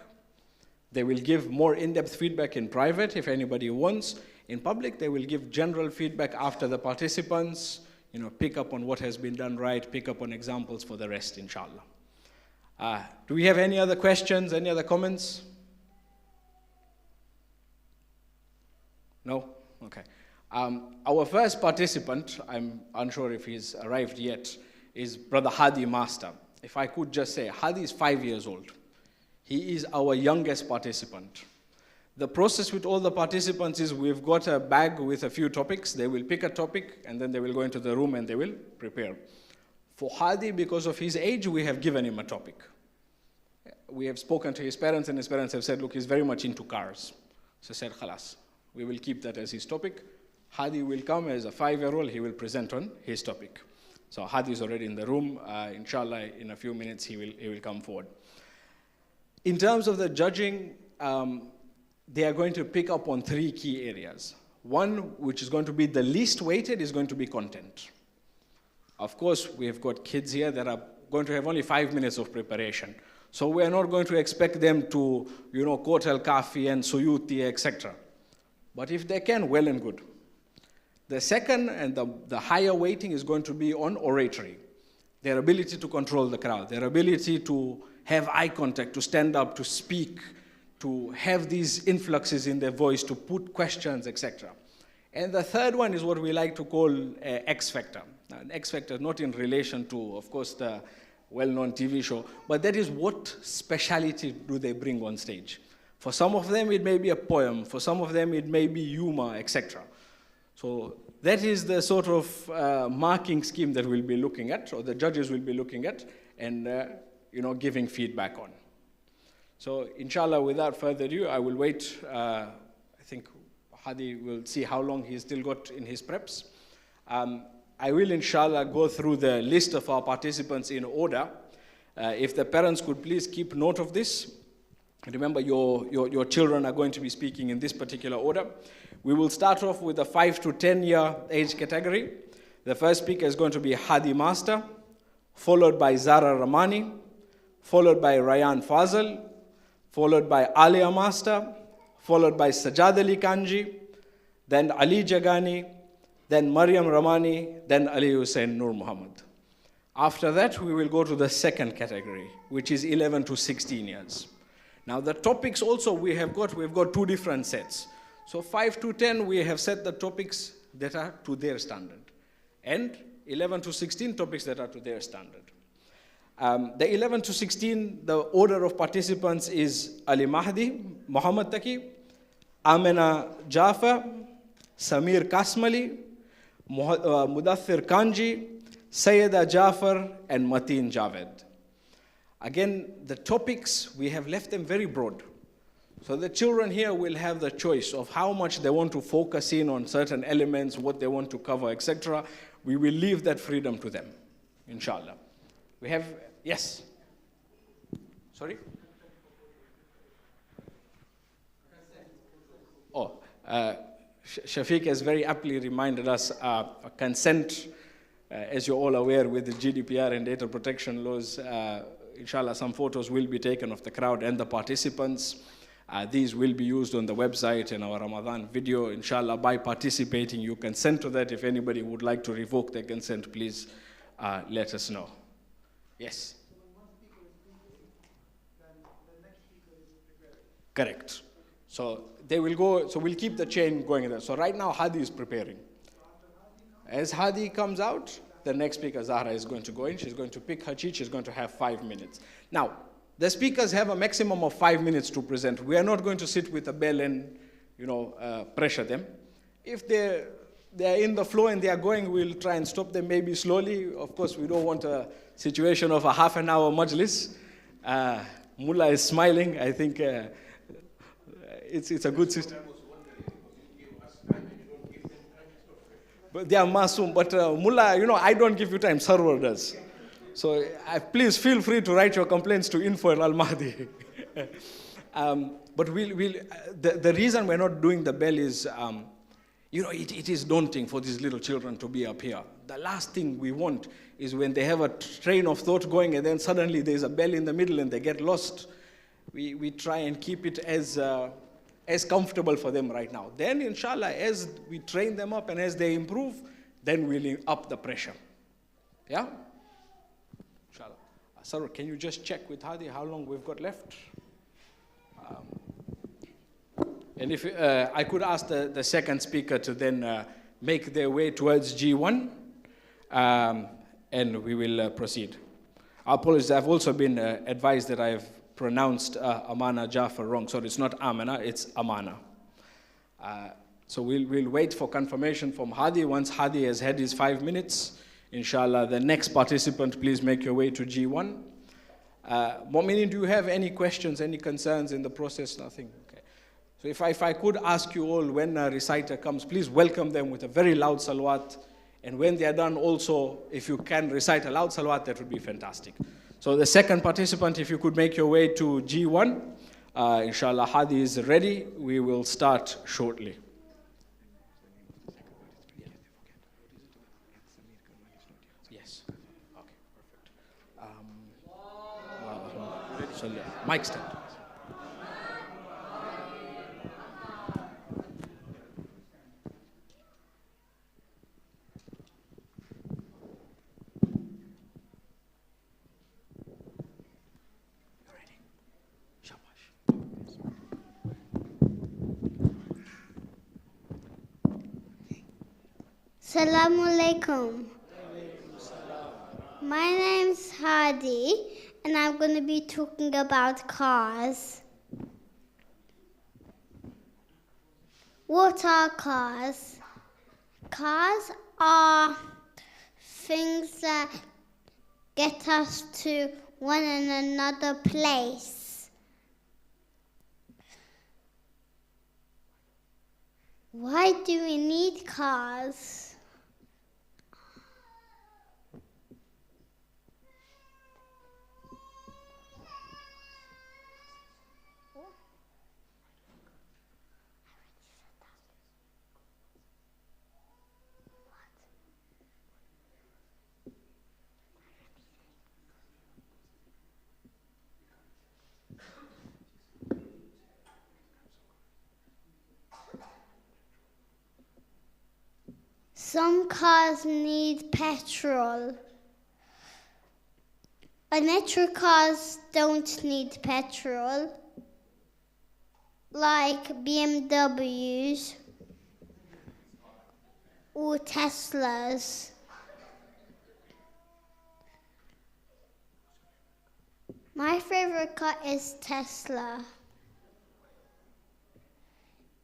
They will give more in-depth feedback in private if anybody wants. In public, they will give general feedback after the participants, pick up on what has been done right, pick up on examples for the rest, inshallah. Do we have any other questions, any other comments? No? Okay. Our first participant, I'm unsure if he's arrived yet, is Brother Hadi Master. If I could just say, Hadi is 5 years old. He is our youngest participant. The process with all the participants is we've got a bag with a few topics. They will pick a topic, and then they will go into the room and they will prepare. For Hadi, because of his age, we have given him a topic. We have spoken to his parents, and his parents have said, look, he's very much into cars. So I said, khalas, we will keep that as his topic. Hadi will come as a 5-year-old. He will present on his topic. So Hadi is already in the room. Inshallah, in a few minutes, he will come forward. In terms of the judging, they are going to pick up on 3 key areas. One, which is going to be the least weighted, is going to be content. Of course, we have got kids here that are going to have only 5 minutes of preparation. So we are not going to expect them to, quote al-Kafi and Suyuti, etc. But if they can, well and good. The second and the higher weighting is going to be on oratory. Their ability to control the crowd, their ability to have eye contact, to stand up, to speak, to have these influxes in their voice, to put questions, etc. And the third one is what we like to call X Factor. Now, an X Factor not in relation to, of course, the well-known TV show, but that is what speciality do they bring on stage. For some of them, it may be a poem. For some of them, it may be humor, etc. So that is the sort of marking scheme that we'll be looking at, or the judges will be looking at, and giving feedback on. So, inshallah, without further ado, I will wait. I think Hadi will see how long he's still got in his preps. I will, inshallah, go through the list of our participants in order. If the parents could please keep note of this. Remember, your children are going to be speaking in this particular order. We will start off with the 5 to 10 year age category. The first speaker is going to be Hadi Master, followed by Zara Ramani, followed by Rayan Fazal, followed by Alia Master, followed by Sajad Ali Kanji, then Ali Jagani, then Maryam Ramani, then Ali Hussein Nur Muhammad. After that, we will go to the second category, which is 11 to 16 years. Now, the topics also we've got 2 different sets. So 5 to 10, we have set the topics that are to their standard. And 11 to 16 topics that are to their standard. The 11 to 16, the order of participants is Ali Mahdi, Muhammad Taki, Amina Jafar, Samir Kasmali, Mudathir Kanji, Sayyida Jafar, and Mateen Javed. Again, the topics, we have left them very broad. So the children here will have the choice of how much they want to focus in on certain elements, what they want to cover, etc. We will leave that freedom to them, inshallah. We have, yes? Sorry? Oh, Shafiq has very aptly reminded us consent, as you're all aware, with the GDPR and data protection laws, inshallah, some photos will be taken of the crowd and the participants. These will be used on the website and our Ramadan video. Inshallah, by participating, you consent to that. If anybody would like to revoke their consent, please let us know. Yes? Correct. So they will go, so we'll keep the chain going there. So right now, Hadi is preparing. As Hadi comes out, the next speaker, Zahra, is going to go in. She's going to pick her cheat. She's going to have 5 minutes. Now, the speakers have a maximum of 5 minutes to present. We are not going to sit with a bell and, pressure them. If they're in the flow and they are going, we'll try and stop them maybe slowly. Of course, we don't want a situation of a half an hour majlis. Mullah is smiling. I think it's a good system. But they are masoom. But Mullah, I don't give you time. Sarwar does. So please feel free to write your complaints to info@al-Mahdi. But the reason we're not doing the bell is, it is daunting for these little children to be up here. The last thing we want is when they have a train of thought going and then suddenly there's a bell in the middle and they get lost. We try and keep it as comfortable for them right now. Then, inshallah, as we train them up and as they improve, then we'll up the pressure. Yeah? Inshallah. Sarwar, can you just check with Hadi how long we've got left? And if I could ask the second speaker to then make their way towards G1, and we will proceed. I apologize, I've also been advised that I've pronounced Amana Jafar wrong. So it's not Amana, it's Amana. So we'll wait for confirmation from Hadi. Once Hadi has had his 5 minutes, inshallah, the next participant, please make your way to G1. Mu'minin, do you have any questions, any concerns in the process? Nothing? Okay. So if I could ask you all, when a reciter comes, please welcome them with a very loud salawat. And when they are done also, if you can recite a loud salawat, that would be fantastic. So the second participant, if you could make your way to G1, inshallah, Hadi is ready. We will start shortly. Yes. Okay, perfect. Mic stand. Assalamu alaikum. My name's Hadi, and I'm going to be talking about cars. What are cars? Cars are things that get us to one and another place. Why do we need cars? Some cars need petrol. Electric cars don't need petrol, like BMWs or Teslas. My favorite car is Tesla.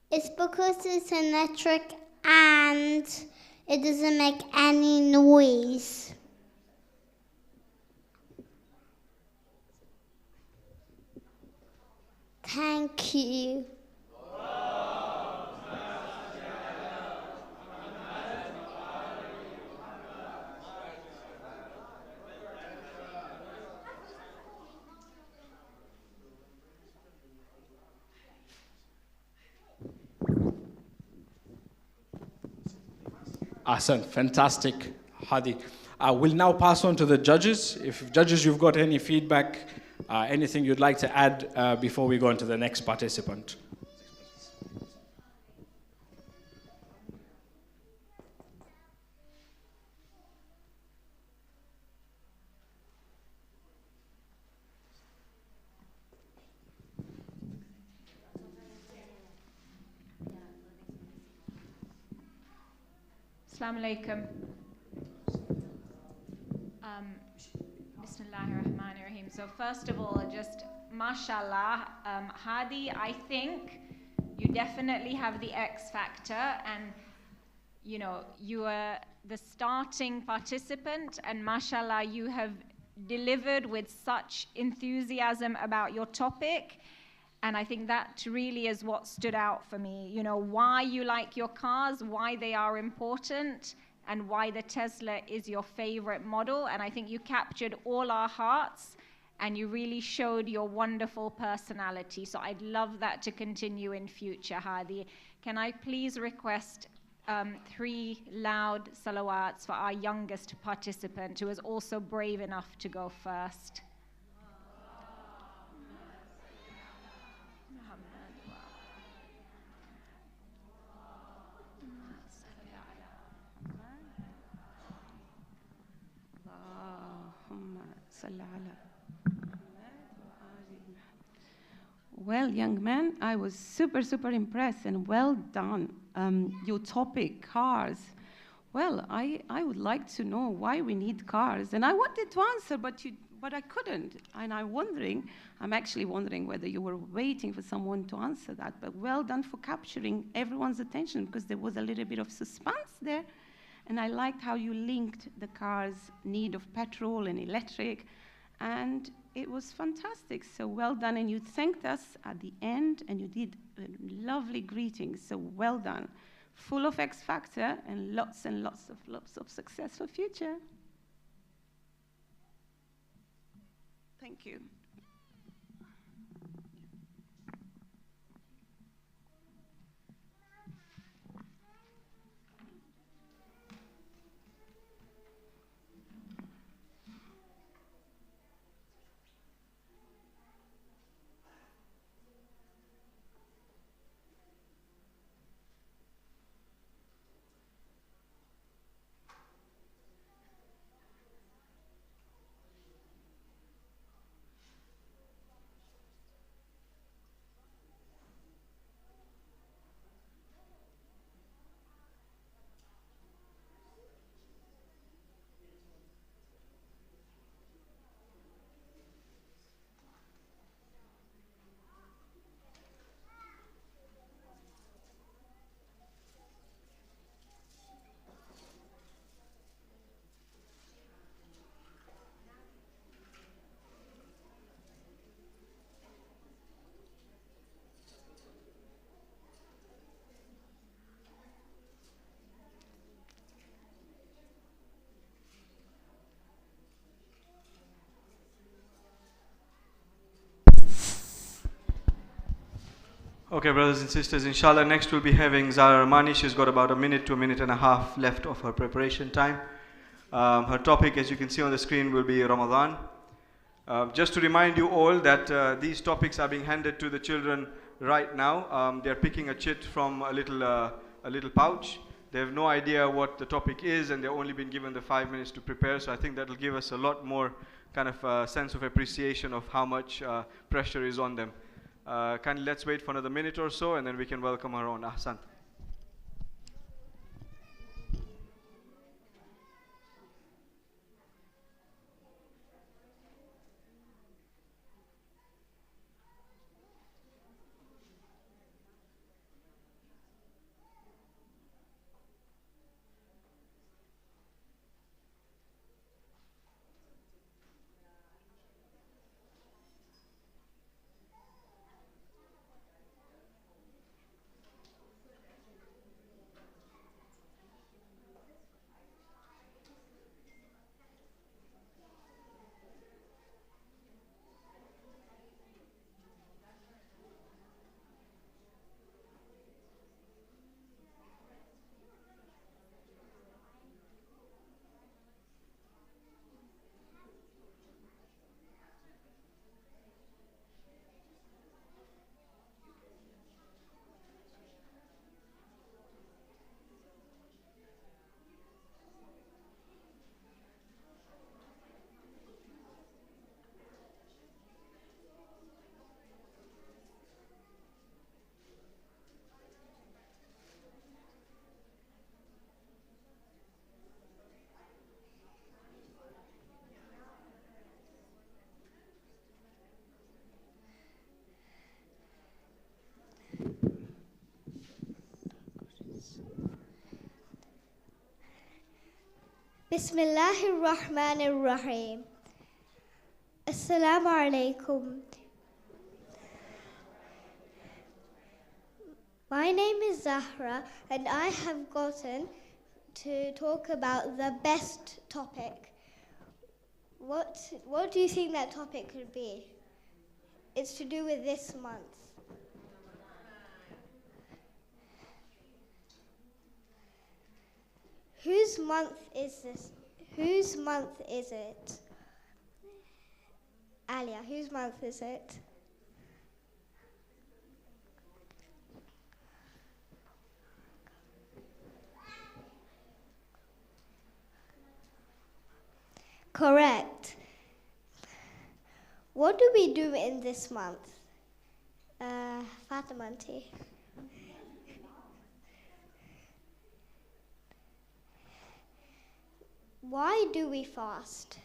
It's because it's electric and it doesn't make any noise. Thank you. Awesome, fantastic, Hadi. We'll now pass on to the judges. If judges, you've got any feedback, anything you'd like to add before we go on to the next participant. Assalamu alaikum. Bismillahirrahmanirrahim. So first of all, just mashallah, Hadi, I think you definitely have the X factor, and you know, you are the starting participant, and mashallah, you have delivered with such enthusiasm about your topic. And I think that really is what stood out for me. You know, why you like your cars, why they are important, and why the Tesla is your favorite model. And I think you captured all our hearts, and you really showed your wonderful personality. So I'd love that to continue in future, Hadi. Can I please request 3 loud salawats for our youngest participant, who is also brave enough to go first? Well, young man, I was super impressed, and well done. Your topic, cars. Well, I would like to know why we need cars. And I wanted to answer, but I couldn't. And I'm actually wondering whether you were waiting for someone to answer that. But well done for capturing everyone's attention, because there was a little bit of suspense there. And I liked how you linked the car's need of petrol and electric. And it was fantastic. So well done. And you thanked us at the end, and you did lovely greetings. So well done. Full of X factor and lots of successful future. Thank you. Okay, brothers and sisters, inshallah, next we'll be having Zara Rahmani. She's got about a minute to a minute and a half left of her preparation time. Her topic, as you can see on the screen, will be Ramadan. Just to remind you all that these topics are being handed to the children right now. They're picking a chit from a little pouch. They have no idea what the topic is, and they've only been given the 5 minutes to prepare. So I think that will give us a lot more kind of sense of appreciation of how much pressure is on them. Kindly let's wait for another minute or so, and then we can welcome her on. Ahsan. Bismillahir Rahmanir Rahim. Assalamu alaikum. My name is Zahra and I have gotten to talk about the best topic. What do you think that topic could be? It's to do with this month. Whose month is this? Whose month is it? Alia, whose month is it? Correct. What do we do in this month? Fatima auntie. Why do we fast?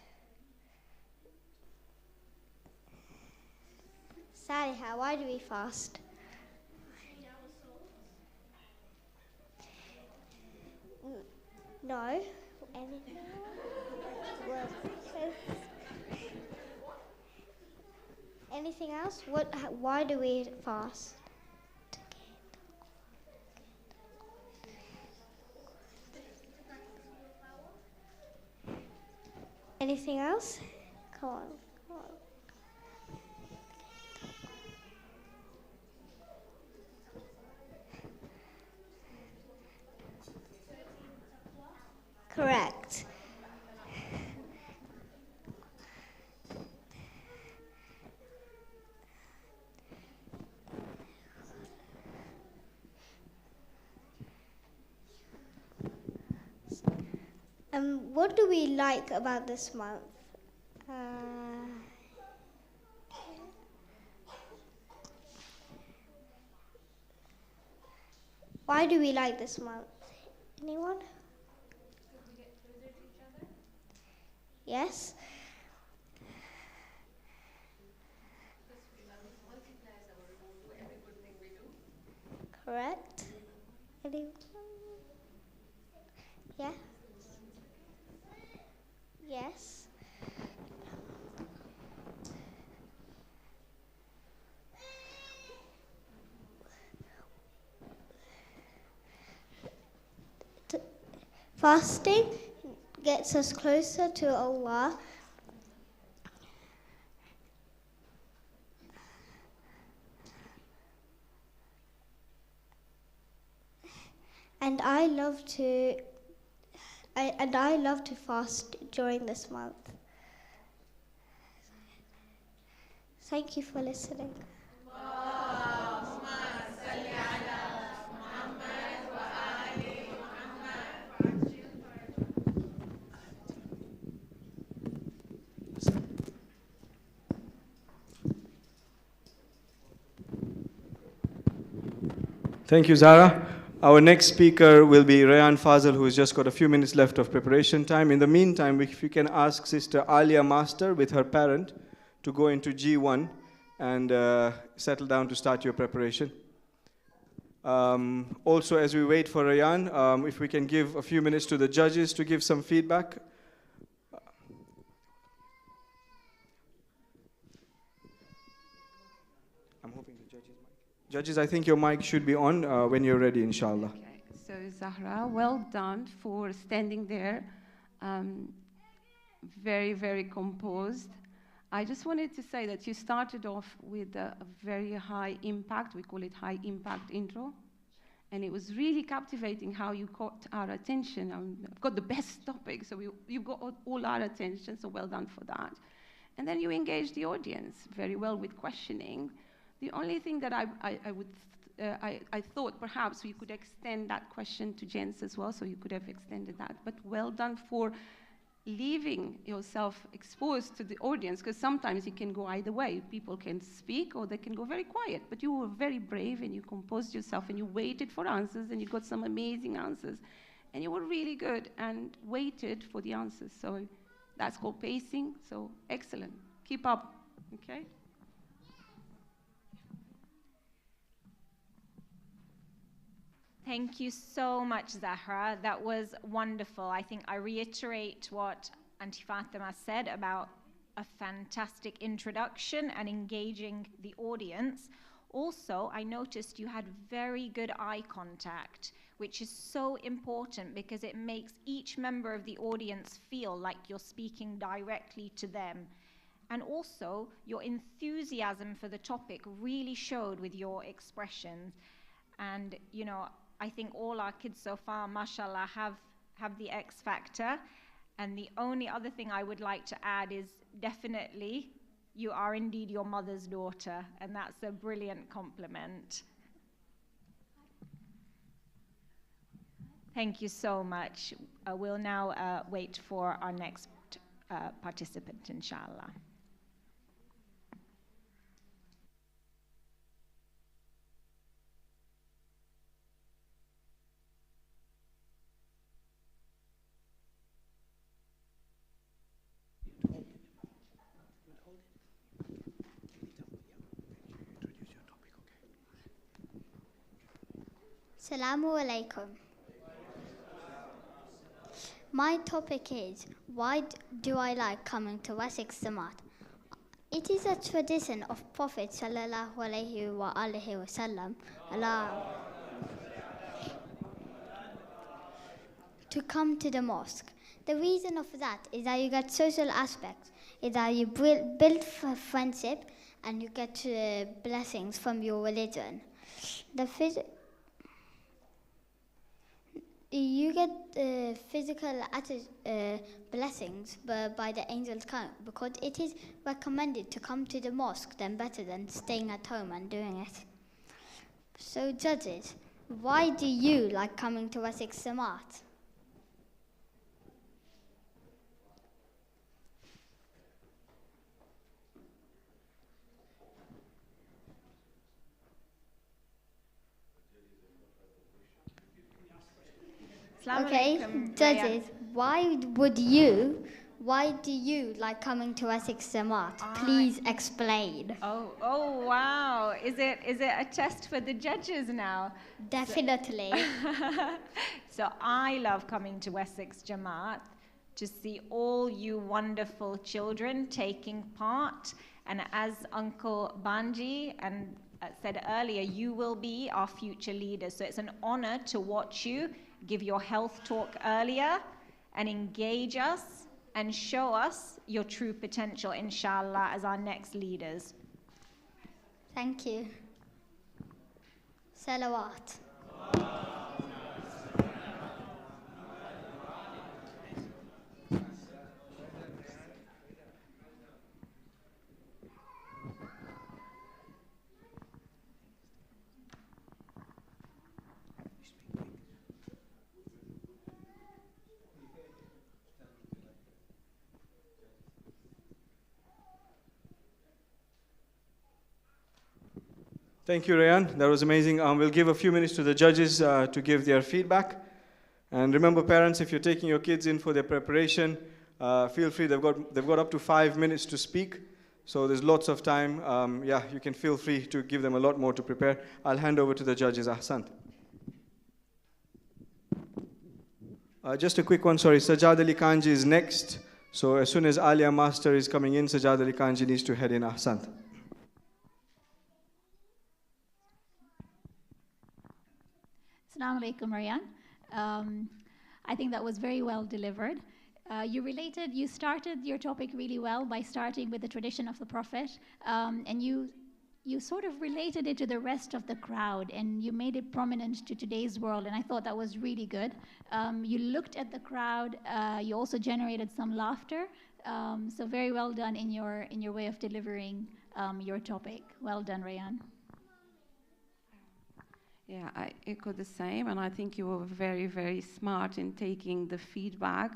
Saliha, why do we fast? No. Anything else? Anything else? Why do we fast? Anything else? Come on. Correct. What do we like about this month? Why do we like this month? Anyone? We get closer to each other? Yes. Because we love multiplies our role to every good thing we do. Correct. Anyone? Yeah. Yes. Fasting gets us closer to Allah. And I love to fast during this month. Thank you for listening. Thank you, Zara. Our next speaker will be Rayan Fazal, who's just got a few minutes left of preparation time. In the meantime, if you can ask Sister Alia Master with her parent to go into G1 and settle down to start your preparation. Also, as we wait for Rayan, if we can give a few minutes to the judges to give some feedback. I'm hoping the judges mic. Judges, I think your mic should be on when you're ready, inshallah. Okay, so Zahra, well done for standing there. Very, very composed. I just wanted to say that you started off with a very high impact, we call it high impact intro. And it was really captivating how you caught our attention. I've got the best topic, so you got all our attention, so well done for that. And then you engaged the audience very well with questioning. The only thing that I thought perhaps we could extend that question to gents as well, so you could have extended that. But well done for leaving yourself exposed to the audience, because sometimes it can go either way. People can speak or they can go very quiet. But you were very brave and you composed yourself and you waited for answers and you got some amazing answers. And you were really good and waited for the answers. So that's called pacing. So excellent. Keep up. Okay? Thank you so much, Zahra. That was wonderful. I think I reiterate what Auntie Fatima said about a fantastic introduction and engaging the audience. Also, I noticed you had very good eye contact, which is so important because it makes each member of the audience feel like you're speaking directly to them. And also, your enthusiasm for the topic really showed with your expressions. And, you know, I think all our kids so far, mashallah, have the X factor. And the only other thing I would like to add is definitely you are indeed your mother's daughter, and that's a brilliant compliment. Thank you so much. We'll now wait for our next participant, inshallah. Assalamu alaikum. My topic is, why do I like coming to Wessex Jamaat? It is a tradition of Prophet sallallahu alaihi wasallam to come to the mosque. The reason of that is that you get social aspects, is that you build friendship and you get blessings from your religion. You get physical blessings by the angels come, because it is recommended to come to the mosque than better than staying at home and doing it. So judges, why do you like coming to Wessex Jamaat? Okay, judges, why do you like coming to Wessex Jamaat? Please explain. Oh wow. Is it a test for the judges now? Definitely. So I love coming to Wessex Jamaat to see all you wonderful children taking part, and as Uncle Banji and said earlier, you will be our future leaders. So it's an honor to watch you give your health talk earlier and engage us and show us your true potential, inshallah, as our next leaders. Thank you. Salawat. Thank you, Rayan. That was amazing. We'll give a few minutes to the judges to give their feedback. And remember, parents, if you're taking your kids in for their preparation, feel free. They've got up to 5 minutes to speak. So there's lots of time. You can feel free to give them a lot more to prepare. I'll hand over to the judges. Ahsant. Just a quick one, sorry. Sajad Ali Kanji is next. So as soon as Alia Master is coming in, Sajad Ali Kanji needs to head in. Ahsant. Assalamu alaikum, Rayan. I think that was very well delivered. You started your topic really well by starting with the tradition of the Prophet, and you sort of related it to the rest of the crowd, and you made it prominent to today's world, and I thought that was really good. You looked at the crowd, you also generated some laughter, so very well done in your way of delivering your topic. Well done, Rayan. Yeah, I echo the same, and I think you were very, very smart in taking the feedback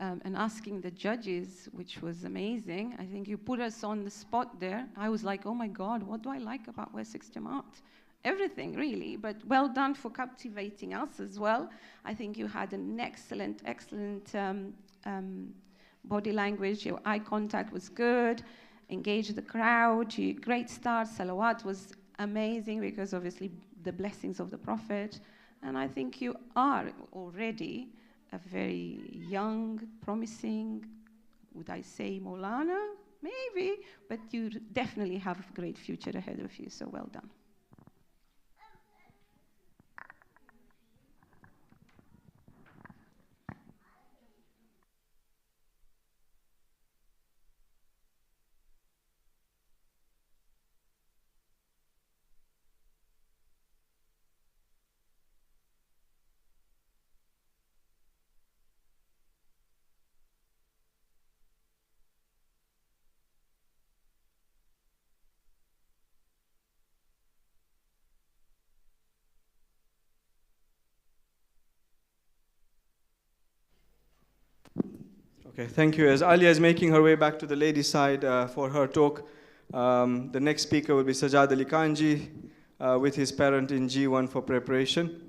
and asking the judges, which was amazing. I think you put us on the spot there. I was like, oh my God, what do I like about Wessex Jamaat? Everything, really, but well done for captivating us as well. I think you had an excellent body language. Your eye contact was good, engaged the crowd, great start. Salawat was amazing because obviously the blessings of the Prophet. And I think you are already a very young, promising, would I say Maulana? Maybe, but you definitely have a great future ahead of you, so well done. Okay, thank you. As Alia is making her way back to the ladies' side for her talk, the next speaker will be Sajad Ali Kanji with his parent in G1 for preparation.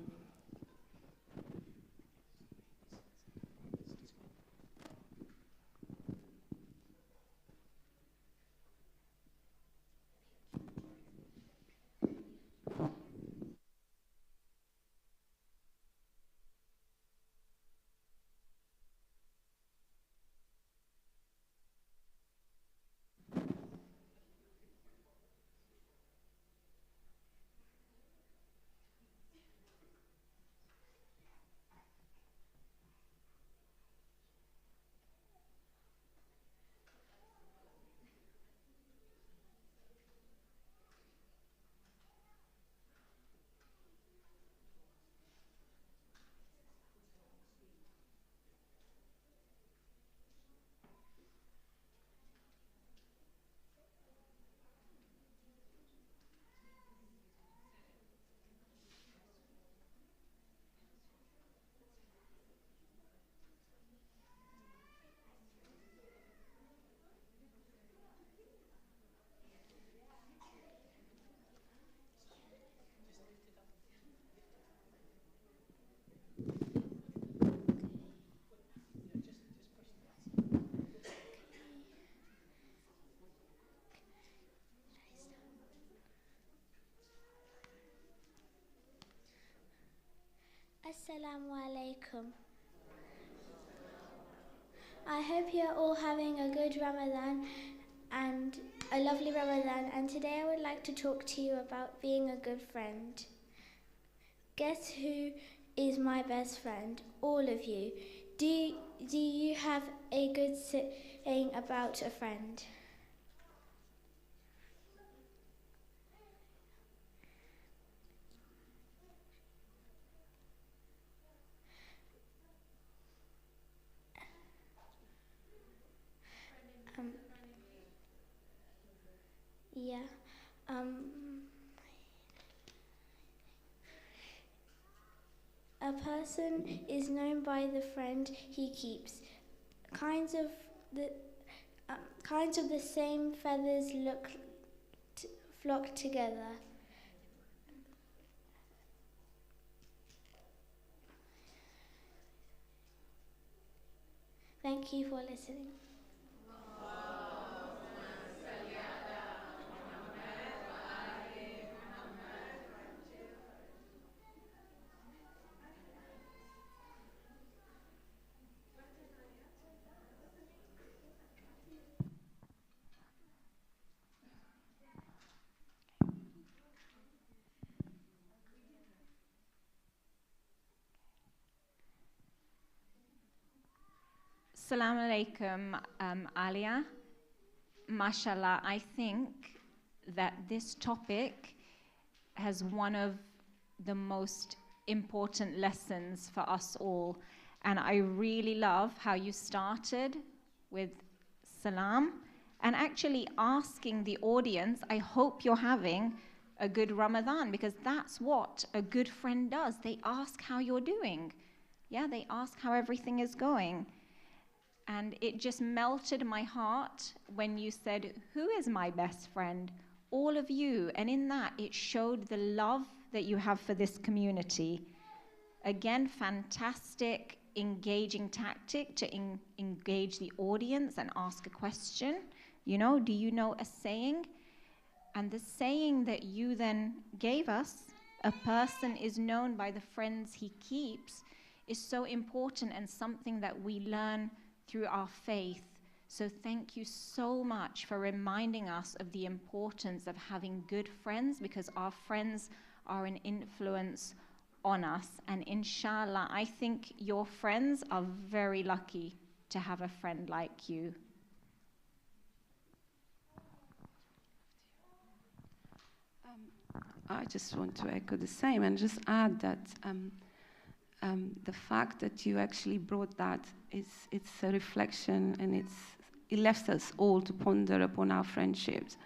Assalamu alaikum. I hope you're all having a good Ramadan and a lovely Ramadan, and today I would like to talk to you about being a good friend. Guess who is my best friend? All of you. Do you have a good saying about a friend? Yeah. A person is known by the friend he keeps. Kinds of the same feathers flock together. Thank you for listening. Assalamu alaikum, Alia. Mashallah, I think that this topic has one of the most important lessons for us all. And I really love how you started with salam and actually asking the audience, I hope you're having a good Ramadan, because that's what a good friend does. They ask how you're doing. Yeah, they ask how everything is going. And it just melted my heart when you said, who is my best friend? All of you. And in that, it showed the love that you have for this community. Again, fantastic, engaging tactic to engage the audience and ask a question. You know, do you know a saying? And the saying that you then gave us a person is known by the friends he keeps is so important and something that we learn through our faith. So thank you so much for reminding us of the importance of having good friends, because our friends are an influence on us. And inshallah, I think your friends are very lucky to have a friend like you. I just want to echo the same and just add that the fact that you actually brought that it's a reflection, and it left us all to ponder upon our friendships.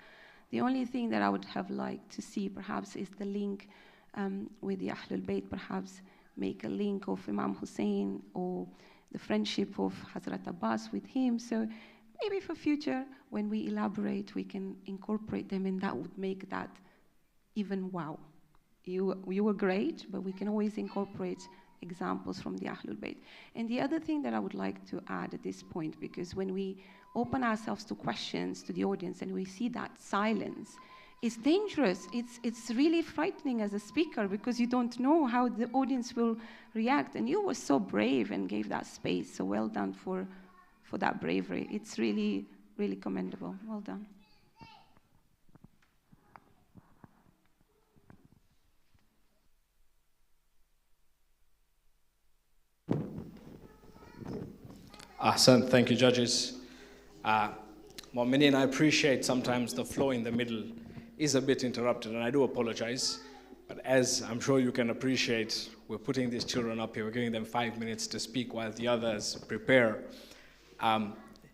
The only thing that I would have liked to see perhaps is the link with the Ahlul Bayt, perhaps make a link of Imam Hussein or the friendship of Hazrat Abbas with him. So maybe for future, when we elaborate, we can incorporate them, and that would make that even wow. You were great, but we can always incorporate examples from the Ahlul Bayt. And the other thing that I would like to add at this point, because when we open ourselves to questions to the audience and we see that silence, it's dangerous. It's really frightening as a speaker, because you don't know how the audience will react. And you were so brave and gave that space. So well done for that bravery. It's really, really commendable. Well done. Ahsan, thank you, judges. Mu'mineen, I appreciate sometimes the flow in the middle is a bit interrupted, and I do apologize. But as I'm sure you can appreciate, we're putting these children up here, we're giving them 5 minutes to speak while the others prepare.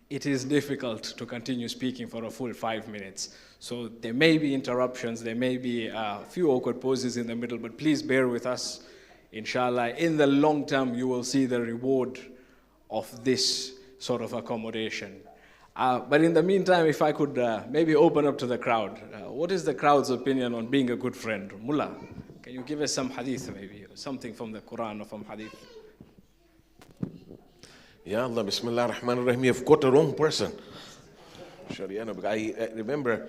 It is difficult to continue speaking for a full 5 minutes. So there may be interruptions, there may be a few awkward pauses in the middle, but please bear with us. Inshallah, in the long term, you will see the reward of this sort of accommodation. But in the meantime, if I could maybe open up to the crowd. What is the crowd's opinion on being a good friend? Mullah, can you give us some hadith maybe, or something from the Quran or from hadith? Ya Allah, Bismillah ar-Rahman ar-Rahim, you've got the wrong person. I remember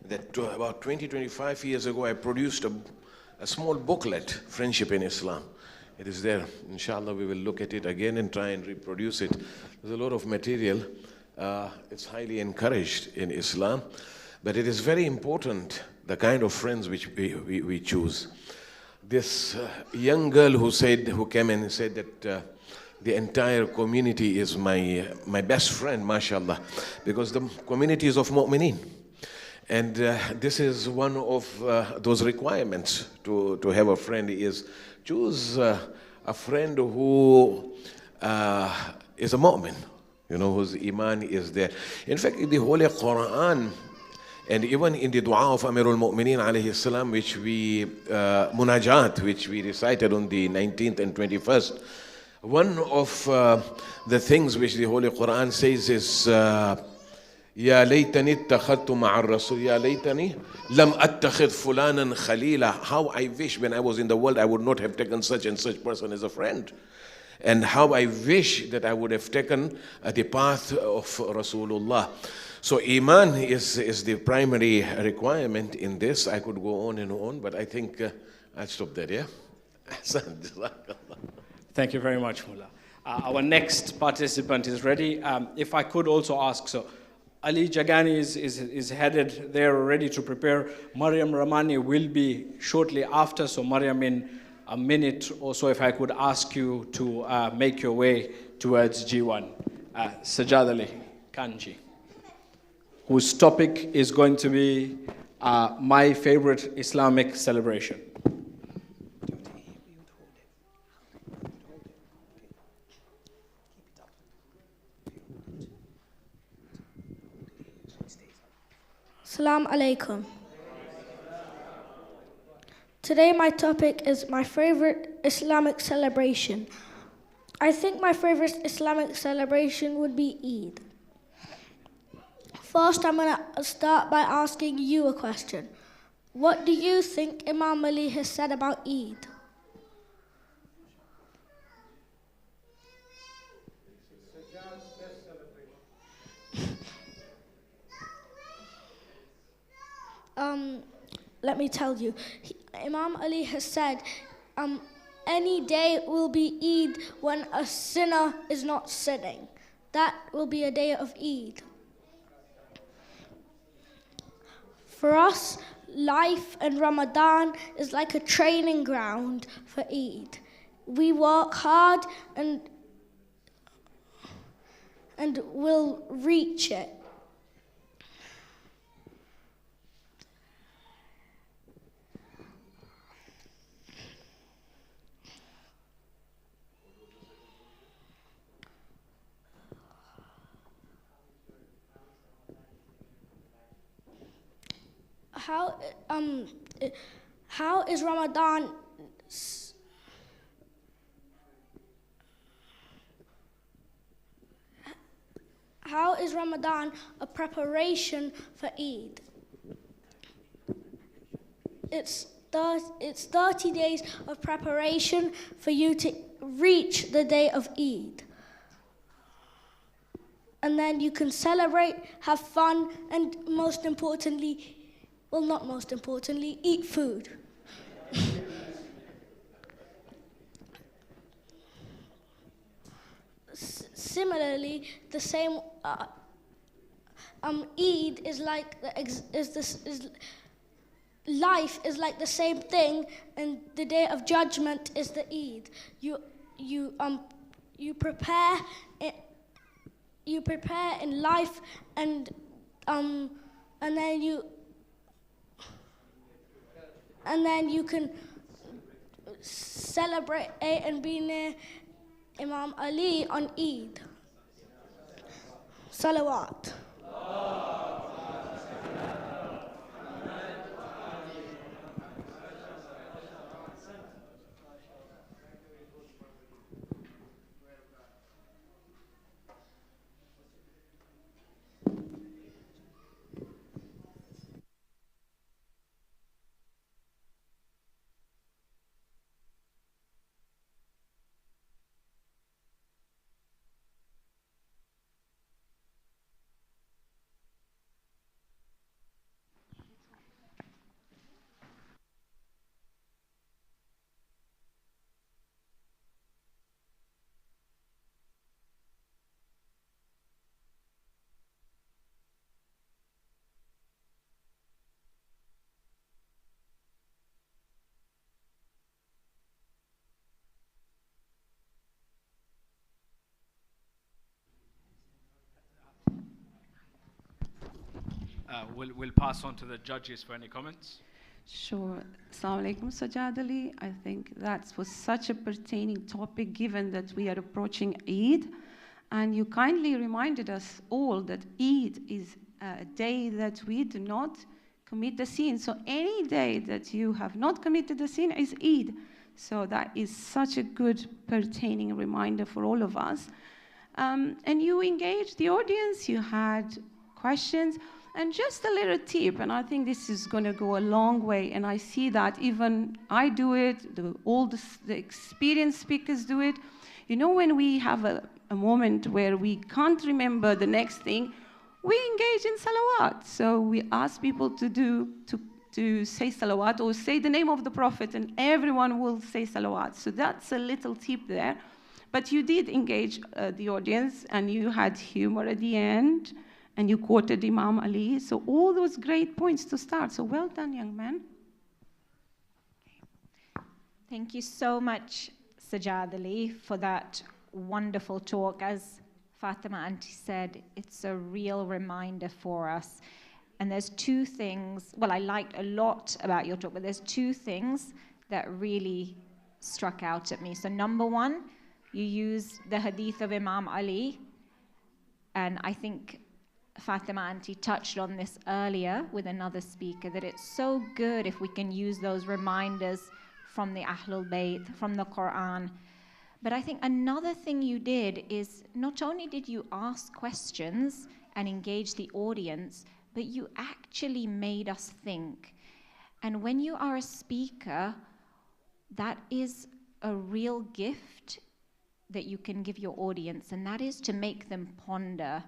that about 25 years ago, I produced a small booklet, Friendship in Islam. It is there. Inshallah, we will look at it again and try and reproduce it. There's a lot of material. It's highly encouraged in Islam. But it is very important, the kind of friends which we choose. This young girl who came in and said that the entire community is my best friend, mashallah, because the community is of mu'mineen. And this is one of those requirements to have a friend, is choose a friend who is a mu'min, whose iman is there. In fact, in the Holy Quran, and even in the dua of Amirul Mu'mineen alayhi salam, which we, munajat, which we recited on the 19th and 21st, one of the things which the Holy Quran says is, Ya laytani ittakhadtu ma'a ar-rasul, ya laytani lam attakhid fulanan khalila. How I wish when I was in the world I would not have taken such and such person as a friend. And how I wish that I would have taken the path of Rasulullah. So Iman is the primary requirement in this. I could go on and on, but I think I'll stop there, yeah? Thank you very much, Mullah. Our next participant is ready. If I could also ask, so Ali Jagani is headed there, ready to prepare. Mariam Ramani will be shortly after, so Mariam, in a minute or so, if I could ask you to make your way towards G1. Sajjad Ali Kanji, whose topic is going to be my favorite Islamic celebration. Assalamu alaikum. Today my topic is my favorite Islamic celebration. I think my favorite Islamic celebration would be Eid. First, I'm going to start by asking you a question. What do you think Imam Ali has said about Eid? Let me tell you. Imam Ali has said, any day will be Eid when a sinner is not sinning. That will be a day of Eid. For us, life in Ramadan is like a training ground for Eid. We work hard and will reach it. How is Ramadan a preparation for Eid? It's 30 days of preparation for you to reach the day of Eid. And then you can celebrate, have fun, and most importantly, well, not most importantly, eat food. Similarly, the same Eid is like life is like the same thing, and the Day of Judgment is the Eid. You prepare in life, and then you can celebrate and be near Imam Ali on Eid. Salawat. We'll pass on to the judges for any comments. Sure. Assalamu alaikum, Sajad Ali. I think that was such a pertaining topic given that we are approaching Eid. And you kindly reminded us all that Eid is a day that we do not commit the sin. So any day that you have not committed the sin is Eid. So that is such a good pertaining reminder for all of us. And you engaged the audience, you had questions. And just a little tip, and I think this is going to go a long way, and I see that even I do it, all the experienced speakers do it. You know, when we have a moment where we can't remember the next thing, we engage in salawat. So we ask people to say salawat or say the name of the Prophet, and everyone will say salawat. So that's a little tip there. But you did engage the audience, and you had humor at the end. And you quoted Imam Ali. So all those great points to start. So well done, young man. Thank you so much, Sajad Ali, for that wonderful talk. As Fatima Auntie said, it's a real reminder for us. And there's two things, well, I liked a lot about your talk, but there's two things that really struck out at me. So number one, you used the hadith of Imam Ali. And I think Fatima Auntie touched on this earlier with another speaker, that it's so good if we can use those reminders from the Ahlul Bayt, from the Quran. But I think another thing you did is not only did you ask questions and engage the audience, but you actually made us think. And when you are a speaker, that is a real gift that you can give your audience, and that is to make them ponder.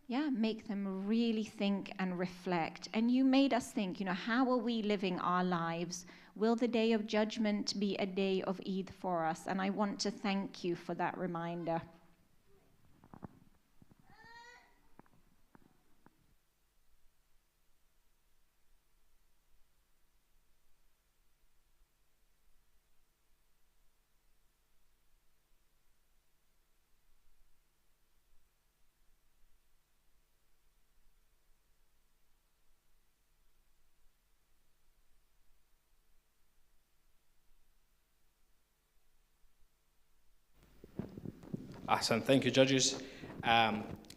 make them really think and reflect. And you made us think, how are we living our lives? Will the day of judgment be a day of Eid for us? And I want to thank you for that reminder. Ahsan, thank you, judges.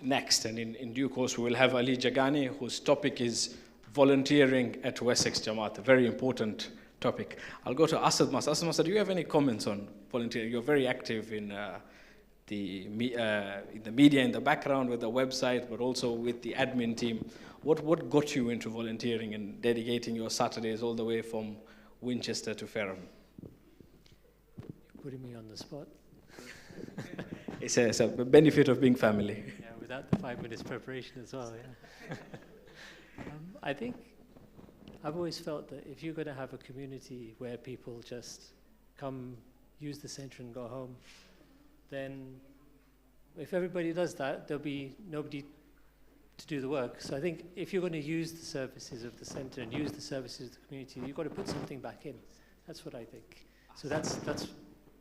Next, and in due course, we will have Ali Jagani, whose topic is volunteering at Wessex Jamaat, a very important topic. I'll go to Asad Masa. Asad Masa, do you have any comments on volunteering? You're very active in the media in the background with the website, but also with the admin team. What got you into volunteering and dedicating your Saturdays all the way from Winchester to Ferrum? You're putting me on the spot. It's a benefit of being family. Yeah, without the 5 minutes preparation as well, yeah. I think I've always felt that if you're going to have a community where people just come, use the centre and go home, then if everybody does that, there'll be nobody to do the work. So I think if you're going to use the services of the centre and use the services of the community, you've got to put something back in. That's what I think. So that's